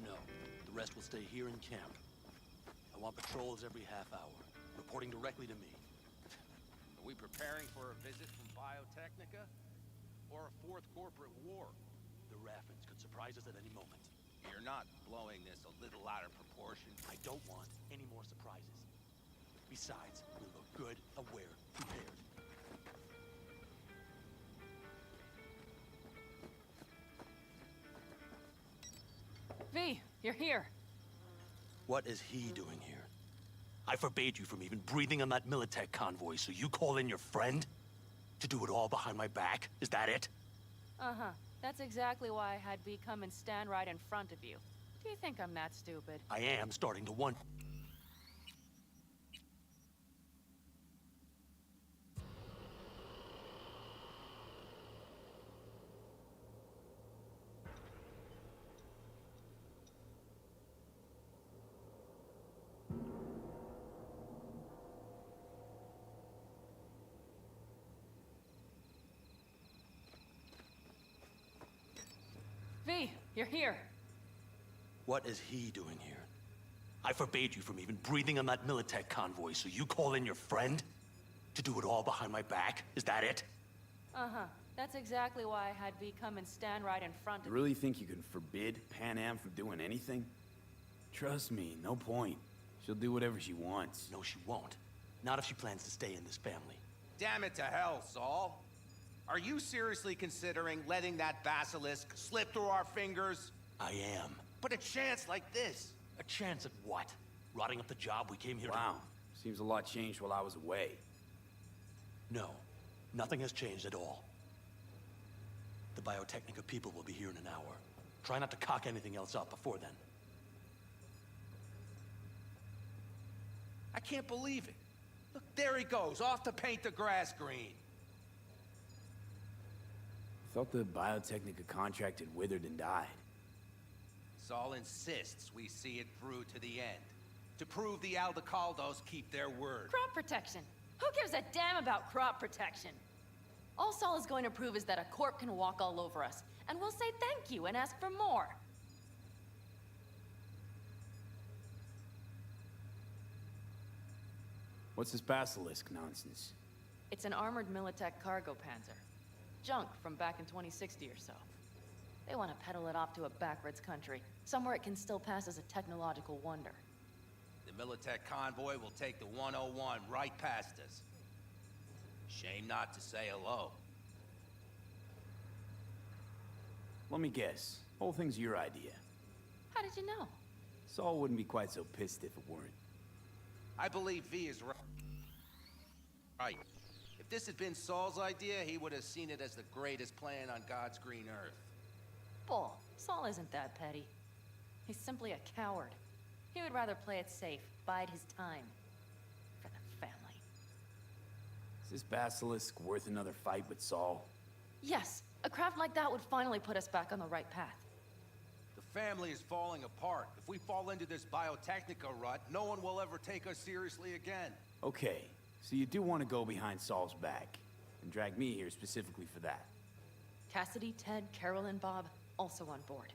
No. The rest will stay here in camp. I want patrols every half hour, reporting directly to me. Are we preparing for a visit from Biotechnica? Or a fourth corporate war? The Raffins could surprise us at any moment. You're not blowing this a little out of proportion? I don't want any more surprises. Besides, we look good, aware, prepared. V, you're here. What is he doing here? I forbade you from even breathing on that Militech convoy, so you call in your friend? To do it all behind my back? Is that it? Uh-huh. That's exactly why I had V come and stand right in front of you. Do you think I'm that stupid? I am starting to wonder. V, you're here. What is he doing here? I forbade you from even breathing on that Militech convoy, so you call in your friend? To do it all behind my back? Is that it? Uh-huh. That's exactly why I had V come and stand right in front You of really think you can forbid Pan Am from doing anything? Trust me, no point. She'll do whatever she wants. No, she won't. Not if she plans to stay in this family. Damn it to hell, Saul. Are you seriously considering letting that basilisk slip through our fingers? I am. But a chance like this. A chance at what? Rotting up the job we came here Wow. Seems a lot changed while I was away. to... No. Nothing has changed at all. The Biotechnica people will be here in an hour. Try not to cock anything else up before then. I can't believe it. Look, there he goes, off to paint the grass green. Thought the Biotechnica contract had withered and died. Saul insists we see it through to the end. To prove the Aldecaldos keep their word. Crop protection. Who gives a damn about crop protection? All Saul is going to prove is that a corp can walk all over us, and we'll say thank you and ask for more. What's this basilisk nonsense? It's an armored Militech cargo panzer. Junk from back in 2060 or so. They want to peddle it off to a backwards country, somewhere it can still pass as a technological wonder. The Militech convoy will take the 101 right past us. Shame not to say hello. Let me guess. Whole thing's your idea. How did you know? Saul wouldn't be quite so pissed if it weren't. I believe V is right. If If this had been Saul's idea, he would have seen it as the greatest plan on God's green earth. Bull. Saul isn't that petty. He's simply a coward. He would rather play it safe, bide his time. For the family. Is this basilisk worth another fight with Saul? Yes, a craft like that would finally put us back on the right path. The family is falling apart. If we fall into this biotechnica rut, no one will ever take us seriously again. Okay, so you do want to go behind Saul's back, and drag me here specifically for that. Cassidy, Ted, Carol, and Bob also on board.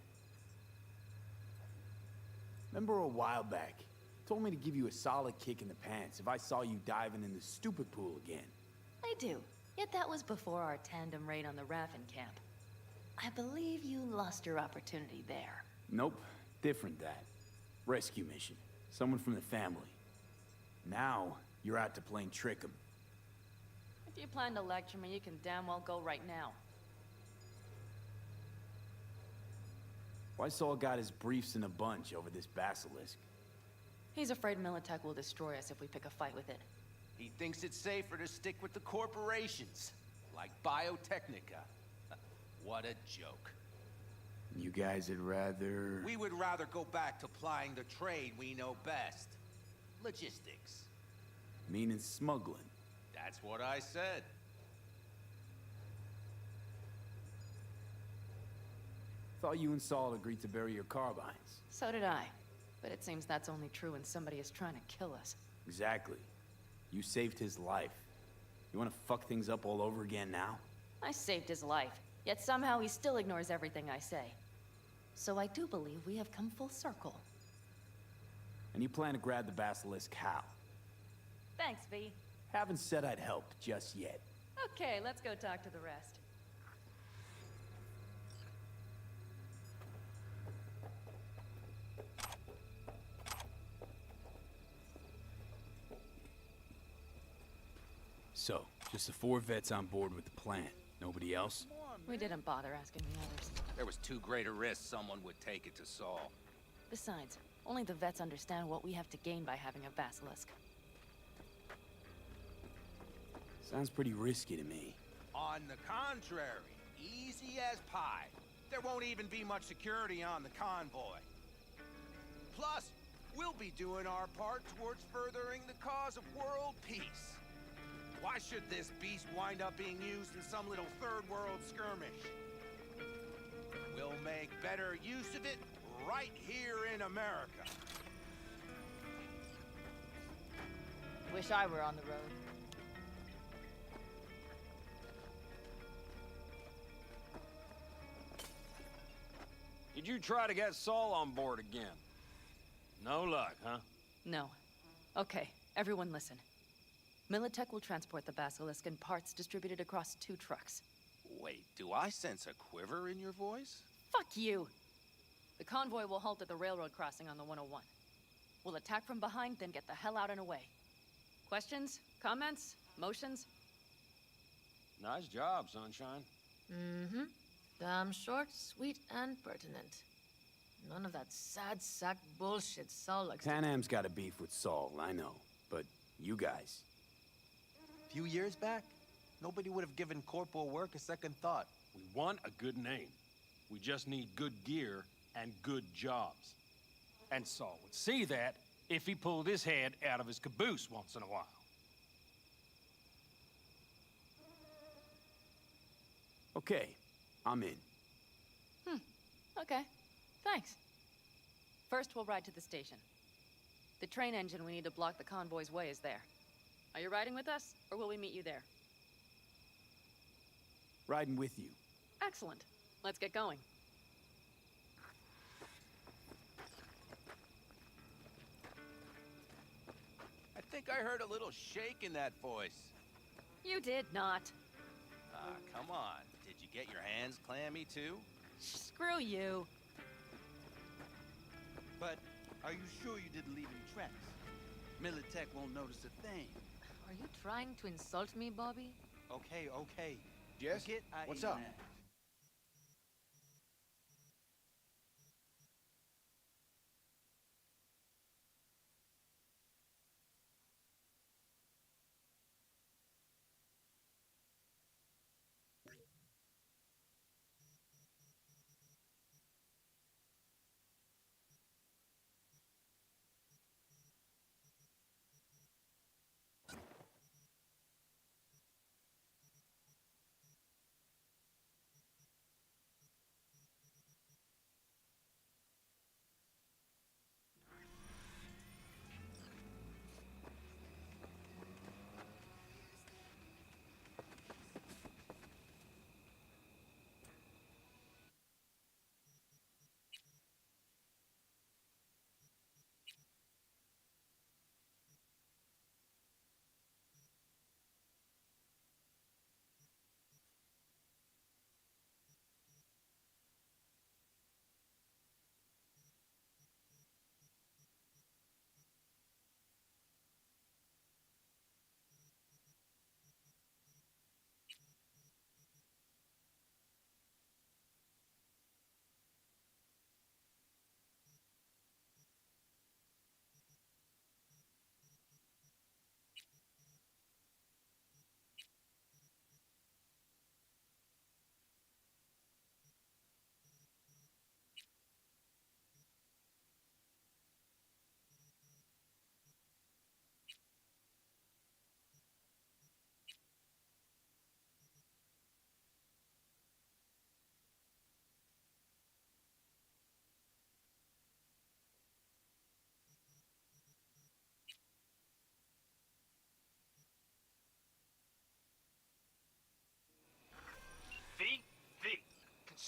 Remember a while back, told me to give you a solid kick in the pants if I saw you diving in the stupid pool again. I do. Yet that was before our tandem raid on the Raffin camp. I believe you lost your opportunity there. Nope, different that. Rescue mission. Someone from the family. Now, you're out to plain trick 'em. If you plan to lecture me, you can damn well go right now. Why Saul got his briefs in a bunch over this basilisk? He's afraid Militech will destroy us if we pick a fight with it. He thinks it's safer to stick with the corporations, like Biotechnica. What a joke. You guys would rather... We would rather go back to plying the trade we know best. Logistics. Meaning smuggling. That's what I said. Thought you and Saul agreed to bury your carbines. So did I. But it seems that's only true when somebody is trying to kill us. Exactly. You saved his life. You want to fuck things up all over again now? I saved his life, yet somehow he still ignores everything I say. So I do believe we have come full circle. And you plan to grab the basilisk how? Thanks, V. Haven't said I'd help just yet. Okay, let's go talk to the rest. So, just the 4 vets on board with the plan. Nobody else? We didn't bother asking the others. There was too great a risk someone would take it to Saul. Besides, only the vets understand what we have to gain by having a basilisk. Sounds pretty risky to me. On the contrary, easy as pie. There won't even be much security on the convoy. Plus, we'll be doing our part towards furthering the cause of world peace. Why should this beast wind up being used in some little third world skirmish? We'll make better use of it right here in America. Wish I were on the road. Did you try to get Saul on board again? No luck, huh? No. Okay, everyone listen. Militech will transport the basilisk in parts distributed across 2 trucks. Wait, do I sense a quiver in your voice? Fuck you! The convoy will halt at the railroad crossing on the 101. We'll attack from behind, then get the hell out and away. Questions? Comments? Motions? Nice job, Sunshine. Mm-hmm. Damn short, sweet, and pertinent. None of that sad sack bullshit Saul likes to... Panam's got a beef with Saul, I know. But you guys... A few years back, nobody would have given corporal work a second thought. We want a good name. We just need good gear and good jobs. And Saul would see that if he pulled his head out of his caboose once in a while. Okay, I'm in. Okay. Thanks. First, we'll ride to the station. The train engine we need to block the convoy's way is there. Are you riding with us, or will we meet you there? Riding with you. Excellent. Let's get going. I think I heard a little shake in that voice. You did not. Ah, come on. Did you get your hands clammy too? Screw you. But are you sure you didn't leave any tracks? Militech won't notice a thing. Are you trying to insult me, Bobby? Okay, okay. Jess, Forget I what's even up? asked.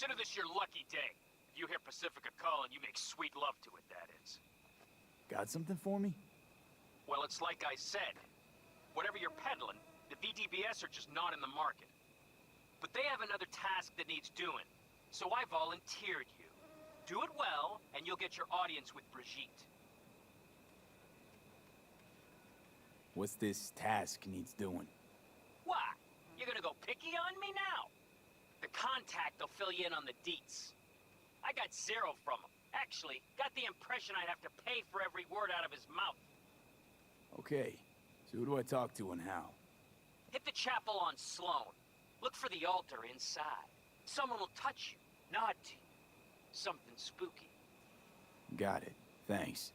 Consider this your lucky day. If you hear Pacifica calling, you make sweet love to it, that is. Got something for me? Well, it's like I said. Whatever you're peddling, the VDBS are just not in the market. But they have another task that needs doing, so I volunteered you. Do it well, and you'll get your audience with Brigitte. What's this task needs doing? What? You're gonna go picky on me now? The contact will fill you in on the deets. I got zero from him. Actually, got the impression I'd have to pay for every word out of his mouth. Okay, so who do I talk to and how? Hit the chapel on Sloan. Look for the altar inside. Someone will touch you, nod to you. Something spooky. Got it. Thanks.